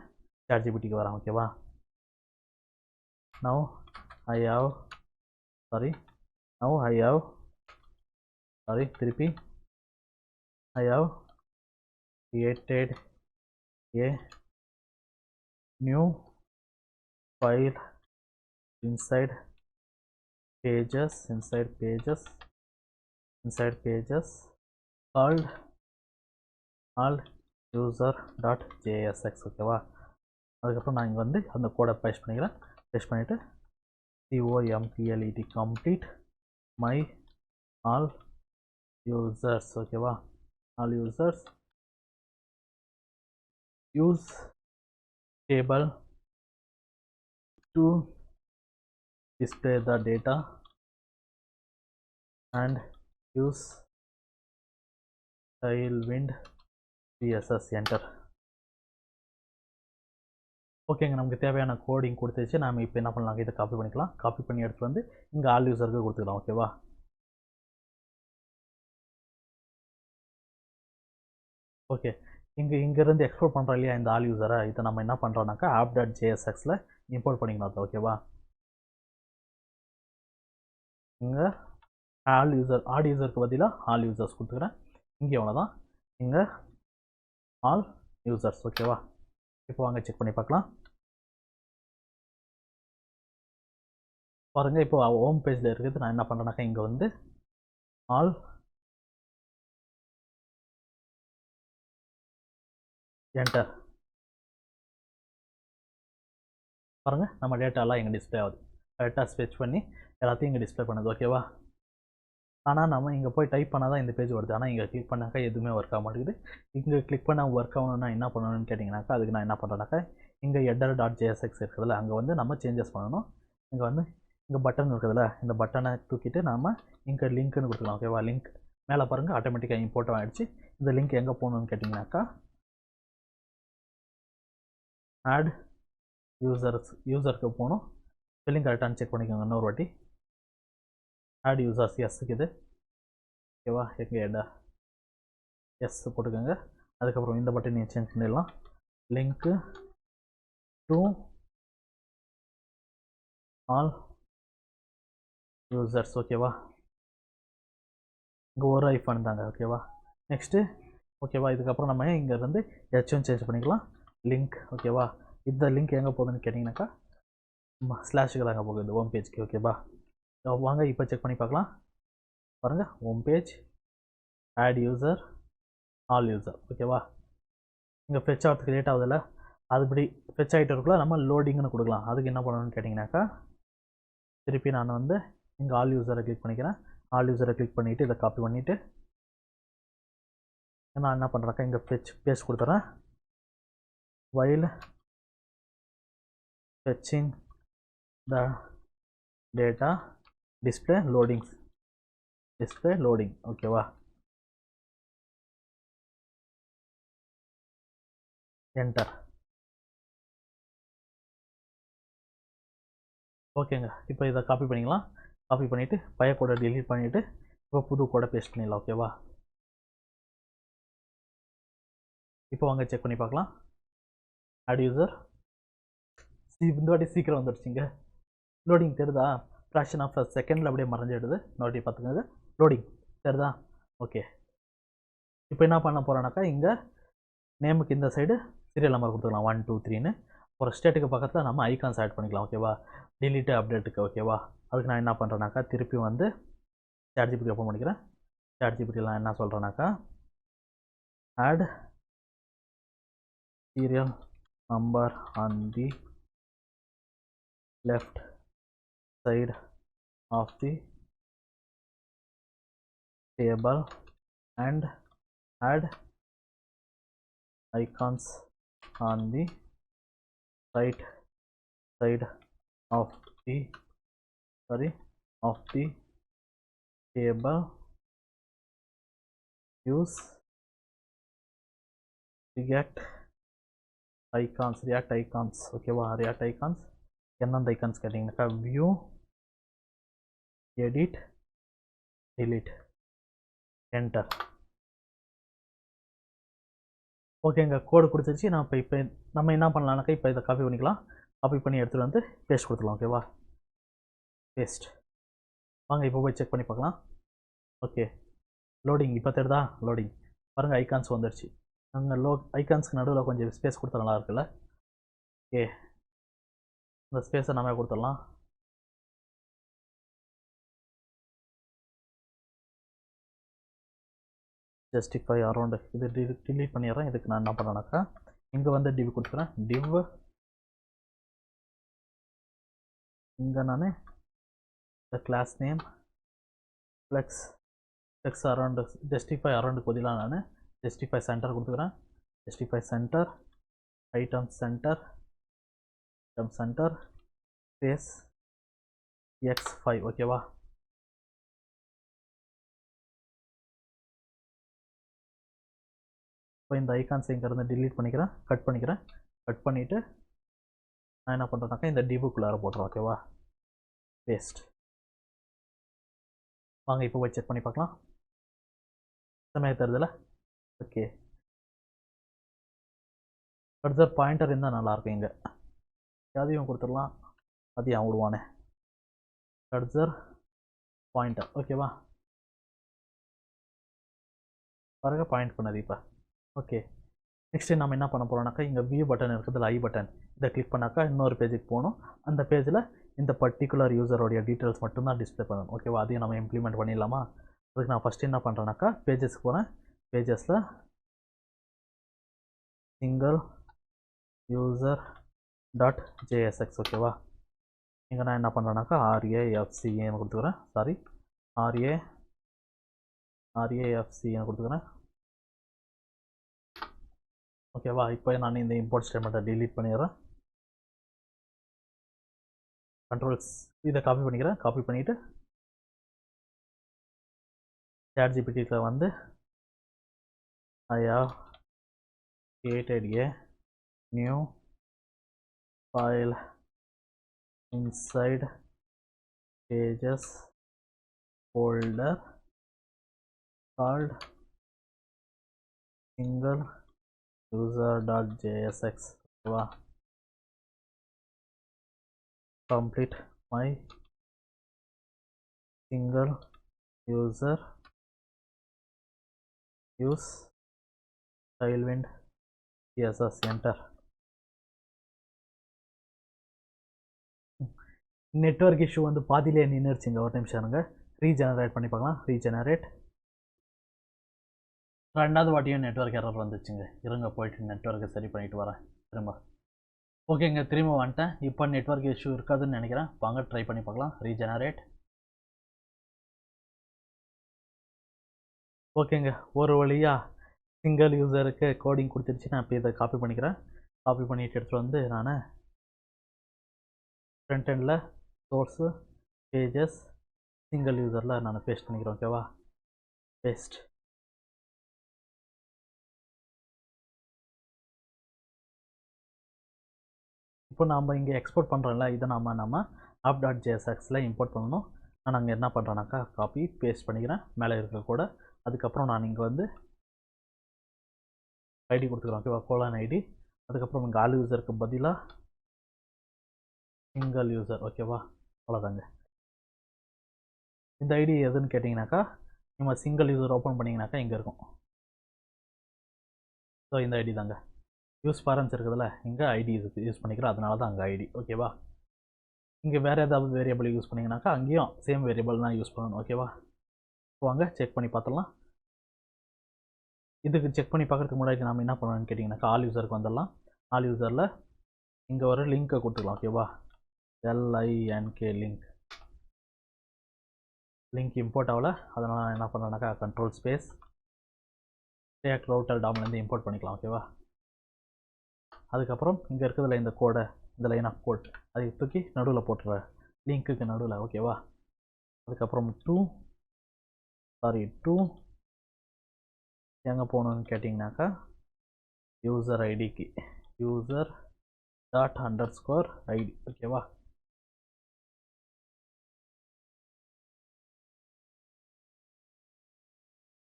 ChatGPTக்கு வரேன். ஓகேவா? now I have திருப்பி I have created a new file inside pages called alluser.jsx. ஓகேவா? அதுக்கப்புறம் நான் இங்கே வந்து அந்த கோடை பேஸ்ட் பண்ணிக்கிறேன். பேஸ்ட் பண்ணிவிட்டு complete my all users. ஓகேவா? all users use table to display the data and use tailwind css enter. ஓகேங்க, நமக்கு தேவையான கோடிங் கொடுத்துச்சு. நாம் இப்போ என்ன பண்ணலாம், இதை காப்பி பண்ணிக்கலாம். காப்பி பண்ணி எடுத்து வந்து இங்கே ஆல் யூசருக்கு கொடுத்துக்கலாம். ஓகேவா? ஓகே, இங்கேருந்து எக்ஸ்போர்ட் பண்ணுறோம் இல்லையா இந்த ஆல் யூசரை, இதை நம்ம என்ன பண்ணுறோம்னாக்கா app.jsxல இம்போர்ட் பண்ணிக்கலாம். ஓகேவா? இங்கே ஆல் யூசருக்கு பதிலாக ஆல் யூசர்ஸ் கொடுத்துக்கிறேன். இங்கே எவ்வளோதான், இங்கே ஆல் யூசர்ஸ். ஓகேவா? இப்போ வாங்க செக் பண்ணி பார்க்கலாம். பாருங்கள், இப்போ ஹோம் பேஜில் இருக்குது. நான் என்ன பண்ணுறேன்னாக்கா இங்கே வந்து ஆல் என்டர். பாருங்கள், நம்ம டேட்டாலாம் இங்கே டிஸ்பிளே ஆகுது. கரெக்டாக ஸ்பெச் பண்ணி எல்லாத்தையும் இங்கே டிஸ்பிளே பண்ணுது. ஓகேவா? ஆனால் நம்ம இங்கே போய் டைப் பண்ணால் தான் இந்த பேஜ் வருது. ஆனால் இங்கே கிளிக் பண்ணாக்கா எதுவுமே ஒர்க் ஆக மாட்டேங்குது. இங்கே கிளிக் பண்ண ஒர்க் ஆகணும்னா என்ன பண்ணணும்னு கேட்டிங்கனாக்கா, அதுக்கு நான் என்ன பண்ணுறேன்னாக்கா இங்கே header.jsx இருக்குதுல்ல, அங்கே வந்து நம்ம சேஞ்சஸ் பண்ணணும். இங்கே வந்து இங்கே பட்டன் இருக்குதுல்ல, இந்த பட்டனை தூக்கிட்டு நாம் இங்கே லிங்க்னு கொடுத்துக்கலாம். ஓகேவா? லிங்க் மேலே பாருங்கள் ஆட்டோமேட்டிக்காக இம்போர்ட் ஆகிடுச்சு. இந்த லிங்க் எங்கே போகணுன்னு கேட்டிங்கனாக்கா ஆட் யூசருக்கு போகணும். ஸ்பெல்லிங் கரெக்டானு செக் பண்ணிக்கோங்க இன்னொரு வாட்டி. ஆட் யூசர்ஸ் எஸ்ஸுக்கு இது. ஓகேவா? எங்கே எடா எஸ் போட்டுக்கோங்க. அதுக்கப்புறம் இந்த பட்டன் நீங்கள் சேஞ்ச் பண்ணிடலாம். Link to all users. ஓகேவா? இங்கே ஒரு ஐஃபோன் தாங்க. ஓகேவா? நெக்ஸ்ட்டு ஓகேவா? இதுக்கப்புறம் நம்ம இங்கேருந்து ஹெச்சும் சேஞ்ச் பண்ணிக்கலாம். லிங்க். ஓகேவா? இந்த லிங்க் எங்கே போகுதுன்னு கேட்டிங்கனாக்கா ஸ்லாஷுக்கு தாங்க போகுது, ஹோம் பேஜ்க்கு. ஓகேவா? வாங்க இப்போ செக் பண்ணி பார்க்கலாம். பாருங்கள், home page, add user, all user. ஓகேவா? இங்கே ஃபெச் ஆகிறதுக்கு லேட் ஆகுதில்ல, அதுபடி ஃபெச் ஆகிட்டு இருக்குள்ள நம்ம லோடிங்னு கொடுக்கலாம். அதுக்கு என்ன பண்ணணும்னு கேட்டிங்கனாக்கா திருப்பி நான் வந்து இங்கே ஆல் யூசரை கிளிக் பண்ணிக்கிறேன். ஆல் யூசரை கிளிக் பண்ணிவிட்டு இதை காப்பி பண்ணிவிட்டு நான் என்ன பண்ணுறேக்கா இங்கே பேஸ்ட் கொடுத்துட்றேன். while fetching the data display loading. ஓகேவா? என்டர். ஓகேங்க, இப்போ இதை காப்பி பண்ணிக்கலாம். காப்பி பண்ணிவிட்டு பழைய கோடை delete பண்ணிவிட்டு இப்போ புது கோடை பேஸ்ட் பண்ணிடலாம். ஓகேவா? இப்போ வாங்க செக் பண்ணி பார்க்கலாம். ஆட் யூசர் இந்த வாட்டி சீக்கிரம் வந்துடுச்சிங்க. லோடிங் தெரியுதா? ஃப்ராக்ஷன் ஆஃப் செகண்டில் அப்படியே மறைஞ்சிடுது. இன்னொரு பார்த்துக்கோங்க, லோடிங் தெரியுதா? ஓகே, இப்போ என்ன பண்ண போகிறோன்னாக்கா இங்கே நேமுக்கு இந்த சைடு சீரியல் நம்பர் கொடுத்துக்கலாம் 1 2 3ன்னு. ஒரு ஸ்டேட்டுக்கு பக்கத்தில் நம்ம ஐகான்ஸ் ஆட் பண்ணிக்கலாம். ஓகேவா? டிலீட்டு அப்டேட்டுக்கு. ஓகேவா? அதுக்கு நான் என்ன பண்ணுறேன்னாக்கா திருப்பி வந்து ChatGPT ஓப்பன் பண்ணிக்கிறேன். ChatGPTலாம் என்ன சொல்கிறேன்னாக்கா add serial number on the left side of the table and add icons on the right side of the table. Use react icons. ஓகேவா? react icons என்னென்ன ஐக்கான்ஸ் கேட்டிங்கனாக்கா வியூ, எடிட், delete, என்டர். ஓகேங்க, கோடு கொடுத்துருச்சு. நான் இப்போ நம்ம என்ன பண்ணலாம்னாக்கா இப்போ இதை காப்பி பண்ணிக்கலாம். காப்பி பண்ணி எடுத்துகிட்டு வந்து பேஸ்ட் கொடுத்துக்கலாம். ஓகேவா? பேஸ்ட். வாங்க இப்போ போய் செக் பண்ணி பார்க்கலாம். ஓகே, லோடிங் இப்போ தெரியுதா? லோடிங் பாருங்கள், ஐக்கான்ஸ் வந்துடுச்சு. அங்கே ஐக்கான்ஸ்க்கு நடுவில் கொஞ்சம் ஸ்பேஸ் கொடுத்தா நல்லா இருக்குல்ல? ஓகே, இந்த ஸ்பேஸை நம்ம கொடுத்துடலாம். ஜஸ்டிஃபை அரௌண்ட் இது டிலீட் பண்ணிடுறேன். இதுக்கு நான் என்ன பண்ணேன்னாக்கா இங்கே வந்து டிவ் கொடுத்துக்கிறேன். டிவ் இங்கே நான் class name flex around justify அரௌண்டுக்கு பதிலாக நான் ஜஸ்டிஃபை சென்டர் கொடுத்துக்கிறேன். Justify center, item center, space x5 ஓகேவா. இப்போ இந்த ஐகான்ஸ் இங்கேருந்து டிலீட் பண்ணிக்கிறேன், கட் பண்ணிக்கிறேன். கட் பண்ணிவிட்டு நான் என்ன பண்ணுறேன்னாக்கா இந்த டிவுக்குள்ளார போட்டுறேன் ஓகேவா. பேஸ்ட். வாங்க இப்போ போய் செக் பண்ணி பார்க்கலாம். செம்மையாக தருதுல. ஓகே, கர்சர் பாயிண்டர் இருந்தால் நல்லாயிருக்கும். இங்கே அதையும் கொடுத்துடலாம். அதையும் விடுவானே கர்சர் பாயிண்டர் ஓகேவா. பாருங்க பாயிண்ட் பண்ணது இப்போ. ஓகே, நெக்ஸ்ட்டு நம்ம என்ன பண்ண போகிறோம்னாக்கா இங்கே வியூ பட்டன் இருக்குதுல, ஐ பட்டன், இதை கிளிக் பண்ணாக்கா இன்னொரு பேஜுக்கு போகணும். அந்த பேஜில் இந்த பர்டிகுலர் யூசரோடைய டீட்டெயில்ஸ் மட்டும்தான் டிஸ்பிளே பண்ணணும் ஓகேவா. அதையும் நம்ம இம்ப்ளிமெண்ட் பண்ணிடலாமா. அதுக்கு நான் ஃபஸ்ட்டு என்ன பண்ணுறேன்னாக்கா பேஜஸ்க்கு போகிறேன். பேஜஸில் சிங்கிள் யூசர் டாட் ஜேஎஸ்எக்ஸ் ஓகேவா. இங்கே நான் என்ன பண்ணுறேன்னாக்கா RAFCன்னு கொடுத்துக்கிறேன். சாரி, RAFCன்னு கொடுத்துக்கிறேன் ஓகேவா. இப்போ நான் இந்த இம்போர்ட் ஸ்டேட்மெண்ட்டை டிலீட் பண்ணிடுறேன். கண்ட்ரோல்ஸ் இதை காப்பி பண்ணிக்கிறேன். காப்பி பண்ணிவிட்டு ChatGPTயில் வந்து I have created a new file inside pages folder called single user.jsx ஓகேவா. complete my single user use tailwind CSS enter. Network issue வந்து பாதியிலே நின்றுச்சுங்க. ஒரு நிமிஷம் இருங்க, ரீஜெனரேட் பண்ணி பார்க்கலாம். ரீஜெனரேட். ரெண்டாவது வாட்டியும் நெட்வொர்க் எரர் வந்துச்சுங்க. இருங்க போயிட்டு நெட்வொர்க்கை சரி பண்ணிட்டு வரேன் திரும்ப. ஓகேங்க, திரும்ப வந்துட்டேன். இப்போ நெட்வொர்க் இஷ்யூ இருக்காதுன்னு நினைக்கிறேன். வாங்க ட்ரை பண்ணி பார்க்கலாம். ரீஜெனரேட். ஓகேங்க, ஒரு வழியாக சிங்கிள் யூசருக்கு கோடிங் கொடுத்துருச்சு. நான் இப்போ இதை காப்பி பண்ணிக்கிறேன். காப்பி பண்ணிட்டு எடுத்துகிட்டு வந்து நான் ஃப்ரண்ட் எண்டில் சோர்ஸு பேஜஸ் சிங்கிள் யூசரில் நான் பேஸ்ட் பண்ணிக்கிறேன் ஓகேவா. பேஸ்ட். இப்போ நாம் இங்கே எக்ஸ்போர்ட் பண்ணுறோம்ல, இதை நம்ம app.jsxல இம்போர்ட் பண்ணணும். நான் அங்கே என்ன பண்ணுறேன்னாக்கா காப்பி பேஸ்ட் பண்ணிக்கிறேன் மேலே இருக்க கூட. அதுக்கப்புறம் நான் இங்கே வந்து ஐடி கொடுத்துக்கிறேன் ஓகேவா, கோலான் ஐடி. அதுக்கப்புறம் இங்கே ஆல் யூசருக்கு பதிலாக சிங்கிள் யூசர் ஓகேவா. அவ்வளோதாங்க. இந்த ஐடி எதுன்னு கேட்டிங்கனாக்கா நம்ம சிங்கிள் யூசர் ஓப்பன் பண்ணிங்கனாக்கா இங்கே இருக்கும். ஸோ இந்த ஐடி தாங்க. யூஸ் பேரன்ஸ் இருக்குதுல்ல, இங்கே ஐடி யூஸ் பண்ணிக்கிறோம், அதனால தான் அங்கே ஐடி ஓகேவா. இங்கே வேறு ஏதாவது வேரியபிள் யூஸ் பண்ணிங்கனாக்கா அங்கேயும் சேம் வேரியபிள் தான் யூஸ் பண்ணணும் ஓகேவா. வாங்க செக் பண்ணி பார்த்துடலாம். இதுக்கு செக் பண்ணி பார்க்குறதுக்கு முன்னாடி நம்ம என்ன பண்ணணும்னு கேட்டிங்கனாக்கா ஆல் யூசருக்கு வந்துடலாம். ஆல் யூசரில் இங்கே ஒரு லிங்க்கை கொடுத்துக்கலாம் ஓகேவா. LINK லிங்க் இம்போர்ட் ஆகல, அதனால் நான் என்ன பண்ணுறேன்னாக்கா கண்ட்ரோல் ஸ்பேஸ் டேக் ரவுட்டர் டாம்லேருந்து இம்போர்ட் பண்ணிக்கலாம் ஓகேவா. அதுக்கப்புறம் இங்கே இருக்கிறதுல இந்த கோடை, இந்த லைன் ஆஃப் கோட் அதை தூக்கி நடுவில் போட்டுறேன், லிங்க்குக்கு நடுவில் ஓகேவா. அதுக்கப்புறம் டூ எங்கே போகணுன்னு கேட்டிங்கனாக்கா யூசர் ஐடிக்கு user._id ஓகேவா.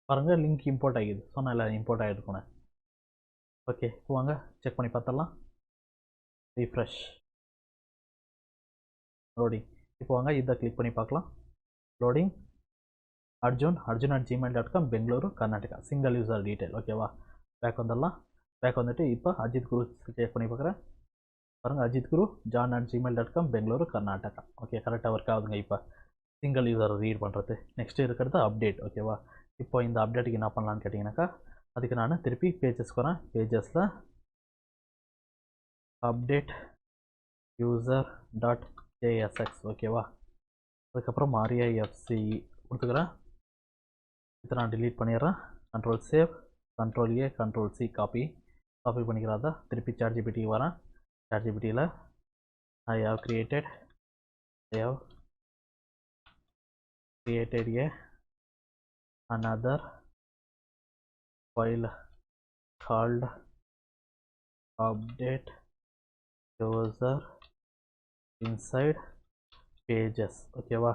பாருங்கள் லிங்க் இம்போர்ட் ஆகிடுது. சொன்னால இம்போர்ட் ஆகிருக்கணும். ஓகே, வாங்க செக் பண்ணி பார்த்துடலாம். Refresh, loading. இப்போ வாங்க இதை கிளிக் பண்ணி பார்க்கலாம். Loading. arjun@gmail.com Bengaluru Karnataka single user detail ஓகேவா. பேக் வந்துடலாம். பேக் வந்துட்டு இப்போ அஜித் குரு செக் பண்ணி பார்க்குறேன். பாருங்கள் அஜித் குரு john@gmail.com பெங்களூரு கர்நாடகா ஓகே. கரெக்டாக ஒர்க் ஆகுதுங்க. இப்போ சிங்கிள் யூசர் ரீட் பண்ணுறது. நெக்ஸ்ட்டு இருக்கிறது அப்டேட் ஓகேவா. இப்போ இந்த அப்டேட்டுக்கு என்ன பண்ணலான்னு கேட்டிங்கனாக்கா அதுக்கு நான் திருப்பி பேஜஸ்க்கு வரேன். பேஜஸில் அப்டேட் user.jsx ஓகேவா. அதுக்கப்புறம் RAFC கொடுத்துக்கிறேன். இதை நான் டிலீட் பண்ணிடுறேன். Control save, control A, control C copy பண்ணிக்கிறதா. திருப்பி ChatGPT வரேன். ChatGPTயில் I have created another file called update user inside pages. ஓகேவா?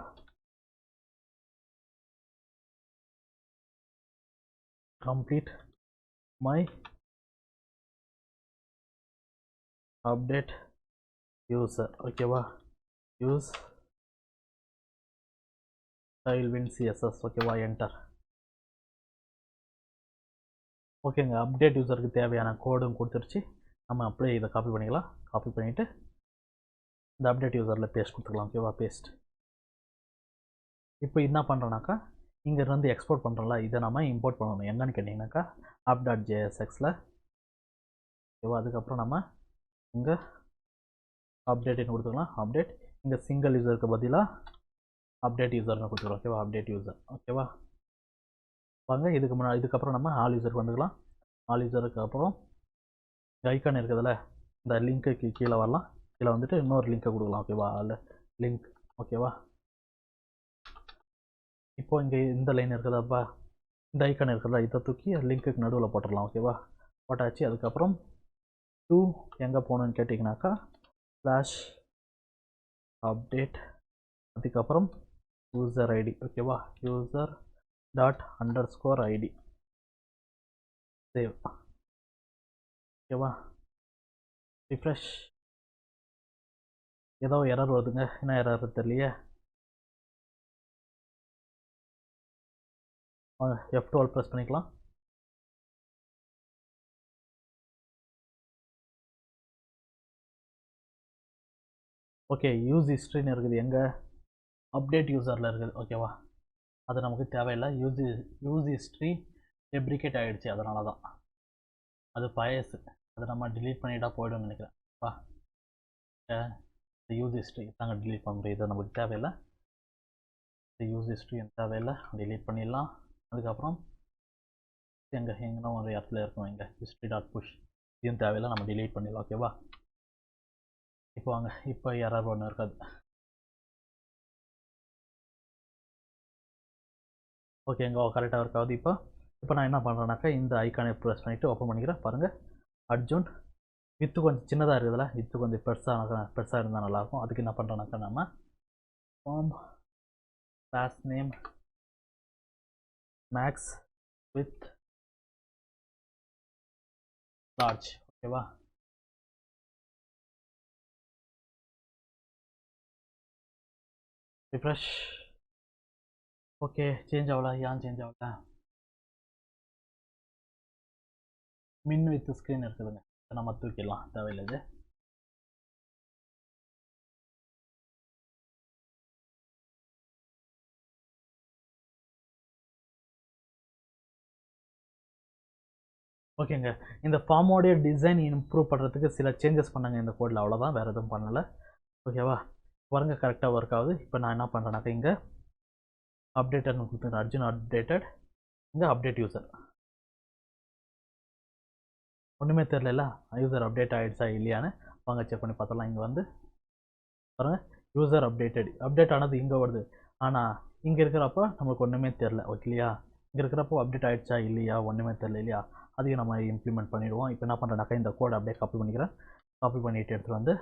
complete my update user. ஓகேவா? use tailwind css. ஓகேவா? enter. ஓகேங்க, அப்டேட் யூசருக்கு தேவையான கோடும் கொடுத்துருச்சு. நம்ம அப்படியே இதை காப்பி பண்ணிக்கலாம். காப்பி பண்ணிவிட்டு இந்த அப்டேட் யூசரில் பேஸ்ட் கொடுத்துக்கலாம். ஓகேவா? பேஸ்ட். இப்போ என்ன பண்ணுறோன்னாக்கா, இங்கேருந்து எக்ஸ்போர்ட் பண்ணுறோம்ல, இதை நம்ம இம்போர்ட் பண்ணணும். என்னன்னு கேட்டிங்கனாக்கா app.jsxல. ஓகேவா? அதுக்கப்புறம் நம்ம இங்கே அப்டேட்னு கொடுத்துக்கலாம். அப்டேட் இங்கே சிங்கிள் யூசருக்கு பதிலாக அப்டேட் யூசர்னு கொடுத்துக்கலாம். ஓகேவா? Update user. ஓகேவா? வாங்க இதுக்கப்புறம் நம்ம ஆல் யூசருக்கு வந்துக்கலாம். ஆல் யூசருக்கு அப்புறம் ஐக்கான் இருக்குதுல்ல, இந்த லிங்க்குக்கு கீழே வரலாம். கீழே வந்துட்டு இன்னொரு லிங்க்கை கொடுக்கலாம். ஓகேவா? அதில் லிங்க். ஓகேவா? இப்போ இங்கே இந்த லைன் இருக்குதாப்பா, இந்த ஐக்கான் இருக்குதா, இதை தூக்கி லிங்க்குக்கு நடுவில் போட்டுடலாம். ஓகேவா? போட்டாச்சு. அதுக்கப்புறம் எங்கே போகணுன்னு கேட்டிங்கனாக்கா ஸ்லாஷ் அப்டேட், அதுக்கப்புறம் யூசர் ஐடி. ஓகேவா? User ._id save. ஓகேவா? ரிஃப்ரெஷ். ஏதோ எரர் வருதுங்க, என்ன எரர் தெரியலையே. F12 ப்ரெஸ் பண்ணிக்கலாம். ஓகே, யூஸ் ஹிஸ்ட்ரின்னு இருக்குது, எங்கே அப்டேட் யூசரில் இருக்குது. ஓகேவா? அது நமக்கு தேவையில்லை. யூஸ் ஹிஸ்ட்ரி டெப்ரிகேட் ஆகிடுச்சு, அதனால தான். அது பழசு, அதை நம்ம டிலீட் பண்ணிட்டா போய்டும்னு நினைக்கிறேன். இந்த யூஸ் ஹிஸ்ட்ரி தாங்க டிலீட் பண்ண முடியும். இது நமக்கு தேவையில்லை. இந்த யூஸ் ஹிஸ்ட்ரி தேவையில்லை, டிலீட் பண்ணிடலாம். அதுக்கப்புறம் எங்கன்னா ஒரு இடத்துல இருக்கும், இங்கே history.push, இதுவும் தேவையில்லை, நம்ம டிலீட் பண்ணிடலாம். ஓகேவா? இப்போ வாங்க, இப்போ எரர் ஒன்று இருக்காது. ஓகேங்க, கரெக்டாக இருக்காது. இப்போ நான் என்ன பண்ணுறேன்னாக்கா, இந்த ஐக்கானை ப்ரெஸ் பண்ணிவிட்டு ஓப்பன் பண்ணிக்கிறேன். பாருங்கள், அர்ஜுன் வித்து கொஞ்சம் சின்னதாக இருக்குதுல்ல, வித்து கொஞ்சம் பெருசாக இருந்தால் நல்லாயிருக்கும். அதுக்கு என்ன பண்ணுறோன்னாக்கா, நம்ம form class name max with large. ஓகேவா? ரிஃப்ரெஷ். ஓகே, சேஞ்ச் ஆகல. ஏன் சேஞ்ச் ஆகல? மின் வித் ஸ்க்ரீன் இருக்குதுங்க, நம்ம தூக்கிடலாம், தேவையில்லை. ஓகேங்க, இந்த ஃபார்மோடைய டிசைன் இம்ப்ரூவ் பண்ணுறதுக்கு சில சேஞ்சஸ் பண்ணாங்க இந்த கோடில், அவ்வளோதான், வேறு எதுவும் பண்ணலை. ஓகேவா? பாருங்க, கரெக்டாக ஒர்க் ஆகுது. இப்போ நான் என்ன பண்ணுறேன்னாக்கா, இங்கே அப்டேட்டட்னு கொடுத்துருங்க, அர்ஜுன் அப்டேட்டட். இங்கே அப்டேட் யூசர் ஒன்றுமே தெரியல, யூசர் அப்டேட் ஆகிடுச்சா இல்லையான்னு வாங்க செக் பண்ணி பார்த்தலாம். இங்கே வந்து பாருங்கள், யூசர் அப்டேட் ஆனது இங்கே வருது. ஆனால் இங்கே இருக்கிறப்போ நம்மளுக்கு ஒன்றுமே தெரில. ஓகேலையா? இங்கே இருக்கிறப்போ அப்டேட் ஆகிடுச்சா இல்லையா, ஒன்றுமே தெரில இல்லையா? அதையும் நம்ம இம்ப்ளிமெண்ட் பண்ணிவிடுவோம். இப்போ என்ன பண்ணுறேன்னாக்கா, இந்த கோட் அப்படியே காப்பி பண்ணிக்கிறேன். காப்பி பண்ணிவிட்டு எடுத்துகிட்டு வந்து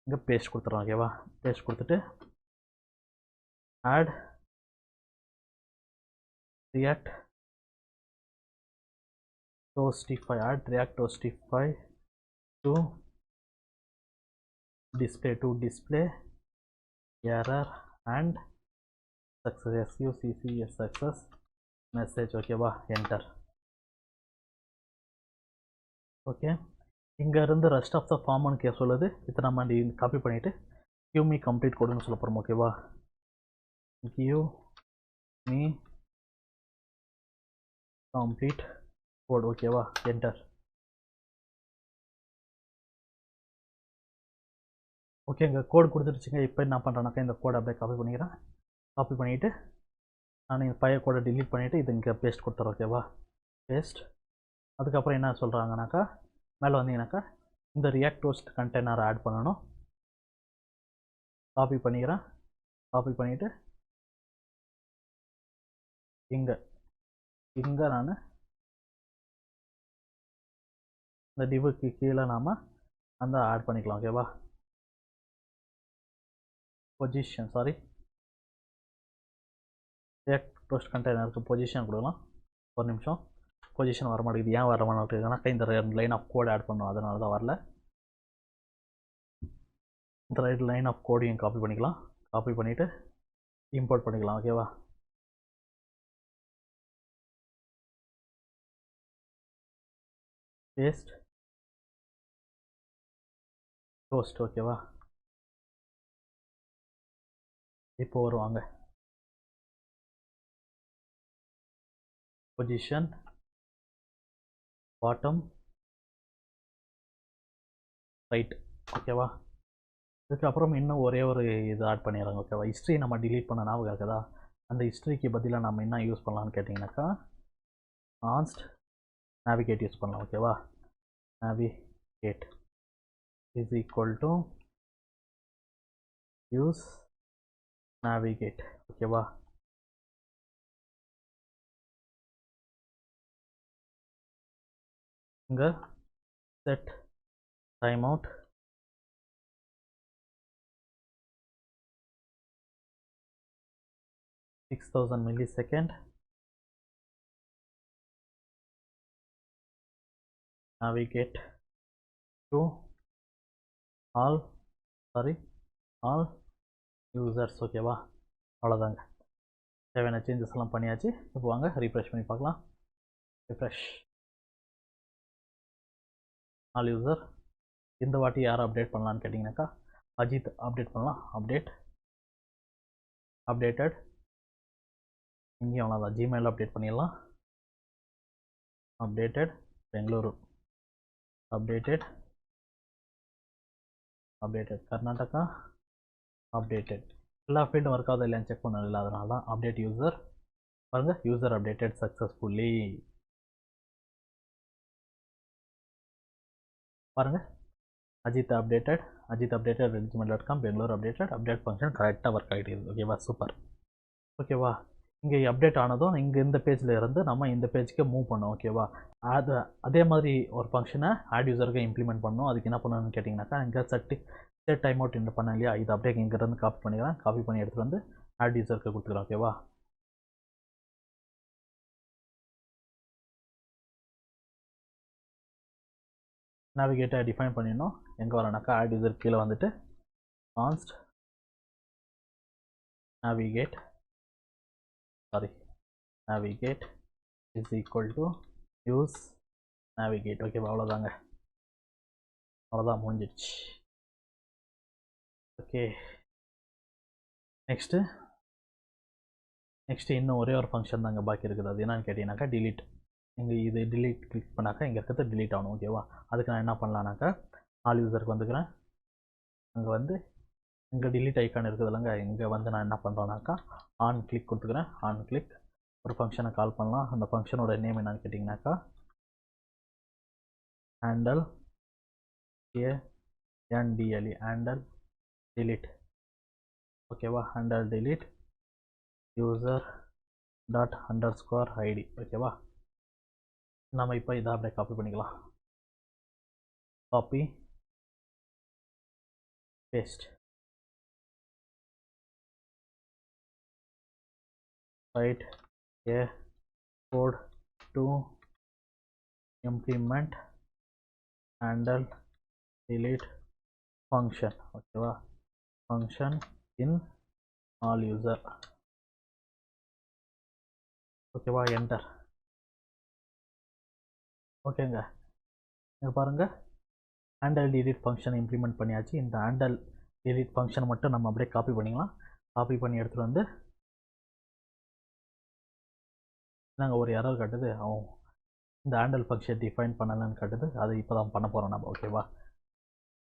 இங்கே பேஸ்ட் கொடுத்துறோம். ஓகேவா? பேஸ்ட் கொடுத்துட்டு add react toastify, add react toastify to display error and success, success message. ஓகேவா? என்டர். ஓகே, இங்கேருந்து ரெஸ்ட் ஆஃப் த ஃபார்ம்னு சொல்லுது. இதை நம்ம காப்பி பண்ணிவிட்டு கிவ் மீ கம்ப்ளீட் கோடுன்னு சொல்ல போகிறோம். ஓகேவா? Give me complete code. ஓகேவா? என்டர். ஓகேங்க, கோடு கொடுத்துருச்சுங்க. இப்போ என்ன பண்ணுறேன்னாக்கா, இந்த கோடை அப்படியே காப்பி பண்ணிக்கிறேன். காப்பி பண்ணிவிட்டு நான் இந்த பழைய கோடை டிலீட் பண்ணிவிட்டு இது இங்கே பேஸ்ட் கொடுத்துறேன். ஓகேவா? பேஸ்ட். அதுக்கப்புறம் என்ன சொல்கிறாங்கனாக்கா, மேலே வந்தீங்கன்னாக்கா இந்த ரியாக்ட் டோஸ்ட் கண்டெய்னர் ஆட் பண்ணணும். காப்பி பண்ணிக்கிறேன். காப்பி பண்ணிவிட்டு இங்கே இங்கே நான் இந்த டிவுக்கு கீழே நாம் அந்த ஆட் பண்ணிக்கலாம். ஓகேவா, பொசிஷன் சாரி போஸ்ட் கண்டெய்னருக்கு பொசிஷன் கொடுக்கலாம். ஒரு நிமிஷம், பொசிஷன் வர மாட்டேங்குது. ஏன் வர மாட்டேங்குதுனாக்கா இந்த 2 லைன் ஆஃப் கோட் ஆட் பண்ணணும், அதனால தான் வரல. இந்த 2 லைன் ஆஃப் கோடையும் காப்பி பண்ணிக்கலாம். காப்பி பண்ணிவிட்டு இம்போர்ட் பண்ணிக்கலாம். ஓகேவா, பேஸ்ட் போஸ்ட். ஓகேவா, இப்போ வருவாங்க பொசிஷன் பாட்டம் ரைட். ஓகேவா, இதுக்கப்புறம் இன்னும் ஒரே ஒரு இது ஆட் பண்ணிடுறாங்க. ஓகேவா, ஹிஸ்ட்ரி நம்ம டிலீட் பண்ண ஞாபகம் இருக்குதா? அந்த ஹிஸ்ட்ரிக்கு பதிலாக நம்ம என்ன யூஸ் பண்ணலாம்னு கேட்டிங்கனாக்கா கான்ஸ்ட் நேவிகேட் யூஸ் பண்ணலாம். ஓகேவா, navigate is equal to use navigate. ஓகேவா, இங்கே set time out $6000 millisecond, navigate to all users. ஓகேவா, அவ்வளோதாங்க. தேவையான சேஞ்சஸ் எல்லாம் பண்ணியாச்சு. இப்போ வாங்க ரீஃப்ரெஷ் பண்ணி பார்க்கலாம். Refresh, all user. இந்த வாட்டி யாரை அப்டேட் பண்ணலான்னு கேட்டிங்கனாக்கா அஜித் அப்டேட் பண்ணலாம். அப்டேட்டட். இங்கேயும் அவ்வளோதான், ஜிமெயில் அப்டேட் பண்ணிடலாம். Updated Bengaluru, updated Karnataka, updated. எல்லா ஃபீல்டும் ஒர்க் ஆகுது இல்லையான்னு செக் பண்ணல, அதனால தான் அப்டேட் யூசர். பாருங்க, யூசர் அப்டேட்டட் சக்ஸஸ்ஃபுல்லி. பாருங்க, Ajit updated gmail.com, Bangalore update function கரெக்டாக ஒர்க் ஆகிட்டு இருக்குது. ஓகேவா, சூப்பர். ஓகேவா, இங்கே அப்டேட் ஆனதும் இங்கே இந்த பேஜில் இருந்து நம்ம இந்த பேஜுக்கு மூவ் பண்ணோம். ஓகேவா, அதே மாதிரி ஒரு ஃபங்க்ஷனை ஆட் யூசருக்கு இம்ப்ளிமெண்ட் பண்ணணும். அதுக்கு என்ன பண்ணணும்னு கேட்டிங்கனாக்கா இங்கே செட் டைம் அவுட் என்ன பண்ண இல்லையா, இது அப்படியே இங்கேருந்து காப்பி பண்ணிக்கிறேன். காப்பி பண்ணி எடுத்துகிட்டு வந்து ஆட் யூசருக்கு கொடுத்துக்கிறேன். ஓகேவா, நேவிகேட்டை டிஃபைன் பண்ணிடணும். எங்கே வரனாக்கா ஆட் யூசர் கீழே வந்துட்டு const navigate is equal to use navigate. ஓகேவா, அவ்வளோதாங்க, அவ்வளோதான், முடிஞ்சிடுச்சு. ஓகே, நெக்ஸ்ட்டு இன்னும் ஒரே ஒரு ஃபங்க்ஷன் தாங்க பாக்கி இருக்குது. அது என்னன்னு கேட்டிங்கனாக்கா டிலீட். இங்கே இது டிலீட் கிளிக் பண்ணாக்கா இங்கே இருக்கிறது டிலீட் ஆகணும். ஓகேவா, அதுக்கு நான் என்ன பண்ணலான்னாக்கா ஆல் யூசருக்கு வந்துக்கிறேன். அங்கே வந்து இங்கே டிலீட் ஐக்கான் இருக்குது இல்லைங்க, இங்கே வந்து நான் என்ன பண்ணுறேன்னாக்கா ஆன் கிளிக் கொடுத்துக்கிறேன். ஆன் கிளிக் ஒரு ஃபங்க்ஷனை கால் பண்ணலாம். அந்த ஃபங்க்ஷனோட நேம் என்னன்னு கேட்டிங்கனாக்கா ஹேண்டல் ANDLE ஹேண்டல் delete. ஓகேவா, handle delete user dot underscore ID. ஓகேவா, நம்ம இப்போ இதை அப்படியே காப்பி பண்ணிக்கலாம். Copy paste, write a code to implement handle delete function. ஓகேவா, function in all user. ஓகேவா, என்டர். ஓகேங்க, இங்கே பாருங்கள், ஹேண்டல் delete ஃபங்க்ஷன் இம்ப்ளிமெண்ட் பண்ணியாச்சு. இந்த ஹேண்டல் delete ஃபங்க்ஷன் மட்டும் நம்ம அப்படியே காப்பி பண்ணிக்கலாம். காப்பி பண்ணி எடுத்துகிட்டு வந்து நாங்கள் ஒரு எரர் காட்டுது, இந்த ஹேண்டல் ஃபங்க்ஷன் டிஃபைன் பண்ணலன்னு காட்டுது. அது இப்போ தான் பண்ண போகிறோம் நம்ம. ஓகேவா,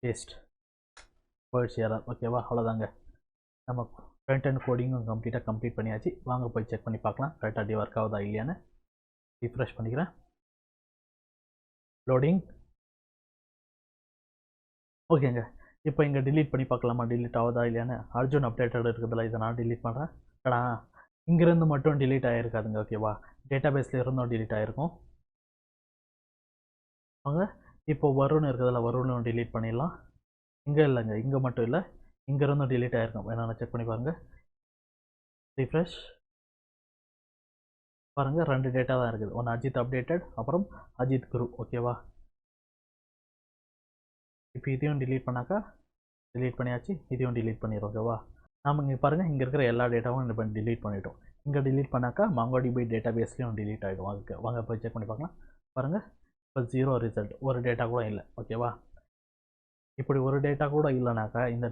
பேஸ்ட் வேர்ட்ஸ் எரர். ஓகேவா, அவ்வளோதாங்க, நம்ம ஃப்ரண்ட் அண்ட் கோடிங்கும் கம்ப்ளீட் பண்ணியாச்சு. வாங்க போய் செக் பண்ணி பார்க்கலாம் கரெக்டாக ஒர்க் ஆகுதா இல்லையான்னு. ரிஃப்ரெஷ் பண்ணிக்கிறேன். லோடிங். ஓகேங்க, இப்போ இங்கே டிலீட் பண்ணி பார்க்கலாமா, டிலீட் ஆகுதா இல்லையான்னு. அர்ஜுன் அப்டேட்டட் இருக்குதுல்ல, இதை நான் டிலீட் பண்ணுறேன். ஏடா இங்கேருந்து மட்டும் டிலீட் ஆகிருக்காதுங்க ஓகேவா, டேட்டா பேஸில் இருந்தும் டிலீட் ஆகிருக்கும். வாங்க இப்போ வரும்னு இருக்கிறதுல வரும்னு டிலீட் பண்ணிடலாம். இங்கே இல்லைங்க, இங்கே மட்டும் இல்லை, இங்கேருந்தும் டிலீட் ஆகிருக்கும். வேணா செக் பண்ணி பாருங்கள். ரிஃப்ரெஷ் பாருங்கள், 2 டேட்டா தான் இருக்குது. ஒன்று அஜித் அப்டேட்டட், அப்புறம் அஜித் குரு ஓகேவா. இப்போ இதையும் டிலீட் பண்ணாக்கா டிலீட் பண்ணியாச்சு, இதையும் டிலீட் பண்ணிடுறோம் ஓகேவா. நாம் இங்கே பாருங்கள், இங்கே இருக்கிற எல்லா டேட்டாவும் இப்போ டிலீட் பண்ணிட்டோம். இங்கே டிலீட் பண்ணாக்கா MongoDB டேட்டா பேஸ்லேயும் டிலீட் ஆகிடும். அதுக்கு வாங்க போய் செக் பண்ணி பார்க்கலாம். பாருங்கள், இப்போ 0 ரிசல்ட், ஒரு டேட்டா கூட இல்லை ஓகேவா. இப்படி ஒரு டேட்டா கூட இல்லைனாக்கா இந்த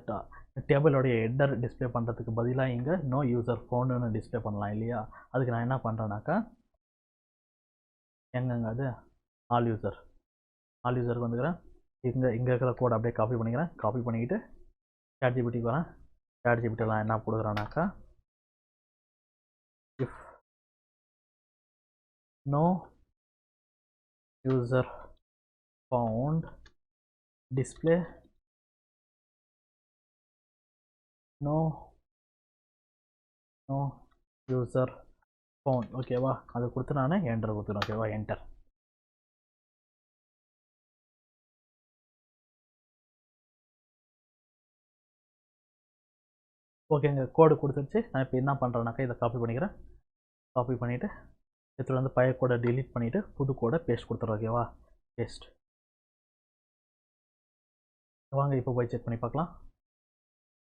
டேபிளோடைய ஹெட்டர் டிஸ்பிளே பண்ணுறதுக்கு பதிலாக இங்கே நோ யூசர் ஃபோன்னு டிஸ்பிளே பண்ணலாம் இல்லையா. அதுக்கு நான் என்ன பண்ணுறேன்னாக்கா, எங்கங்க அது ஆல் யூசருக்கு வந்துக்கிறேன். இங்கே இருக்கிற கோட் அப்படியே காப்பி பண்ணிக்கிறேன். காப்பி பண்ணிக்கிட்டு ChatGPTக்கு வரேன். ChatGPTலாம் என்ன கொடுக்குறேன்னாக்கா, if no user found display no user found ஓகேவா. அது கொடுத்து நான் என்டர் கொடுத்துறேன் ஓகேவா. என்டர். ஓகேங்க, கோடு கொடுத்துருச்சு. நான் இப்போ என்ன பண்ணுறேன்னாக்கா இதை காப்பி பண்ணிக்கிறேன். காப்பி பண்ணிவிட்டு இதில் வந்து பழைய கோடை டிலீட் பண்ணிவிட்டு புது கோடை பேஸ்ட் கொடுத்துட்றேன் ஓகேவா. பேஸ்ட். வாங்க இப்போ போய் செக் பண்ணி பார்க்கலாம்.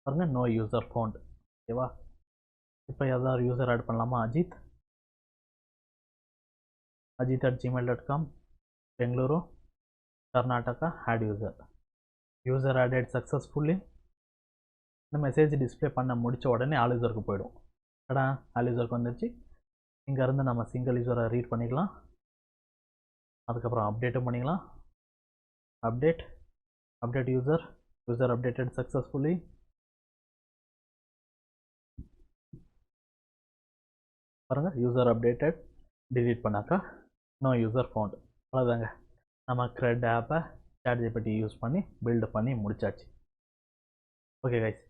பாருங்கள், நோ யூசர் ஃபவுண்ட் ஓகேவா. இப்போ ஏதாவது யூசர் ஆட் பண்ணலாமா. அஜித்@gmail.com, Bengaluru, Karnataka, add user added successfully. இந்த மெசேஜ் டிஸ்பிளே பண்ண முடித்த உடனே ஆல் யூசருக்கு போயிடும். ஆல் யூசருக்கு வந்துடுச்சு. இங்கேருந்து நம்ம சிங்கிள் யூசரை ரீட் பண்ணிக்கலாம். அதுக்கப்புறம் அப்டேட்டும் பண்ணிக்கலாம். Update user updated successfully. பாருங்கள், யூசர் அப்டேட்டட். டிலீட் பண்ணாக்கா நோ யூசர் ஃபவுண்ட். அவ்வளோதாங்க, நம்ம CRUD ஆப்பை ChatGPT யூஸ் பண்ணி பில்டு பண்ணி முடிச்சாச்சு. ஓகே கைஸ்,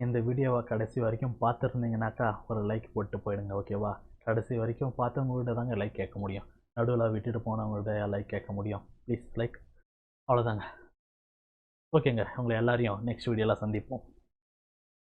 இந்த வீடியோவை கடைசி வரைக்கும் பார்த்துருந்தீங்கன்னாக்கா ஒரு லைக் போட்டு போயிடுங்க ஓகேவா. கடைசி வரைக்கும் பார்த்தவங்கள்ட்ட தாங்க லைக் கேட்க முடியும். நடுவில் விட்டுட்டு போனவங்கள்ட்ட லைக் கேட்க முடியும். Please like. அவ்வளோதாங்க. ஓகேங்க, உங்களை எல்லாரையும் நெக்ஸ்ட் வீடியோவில் சந்திப்போம்.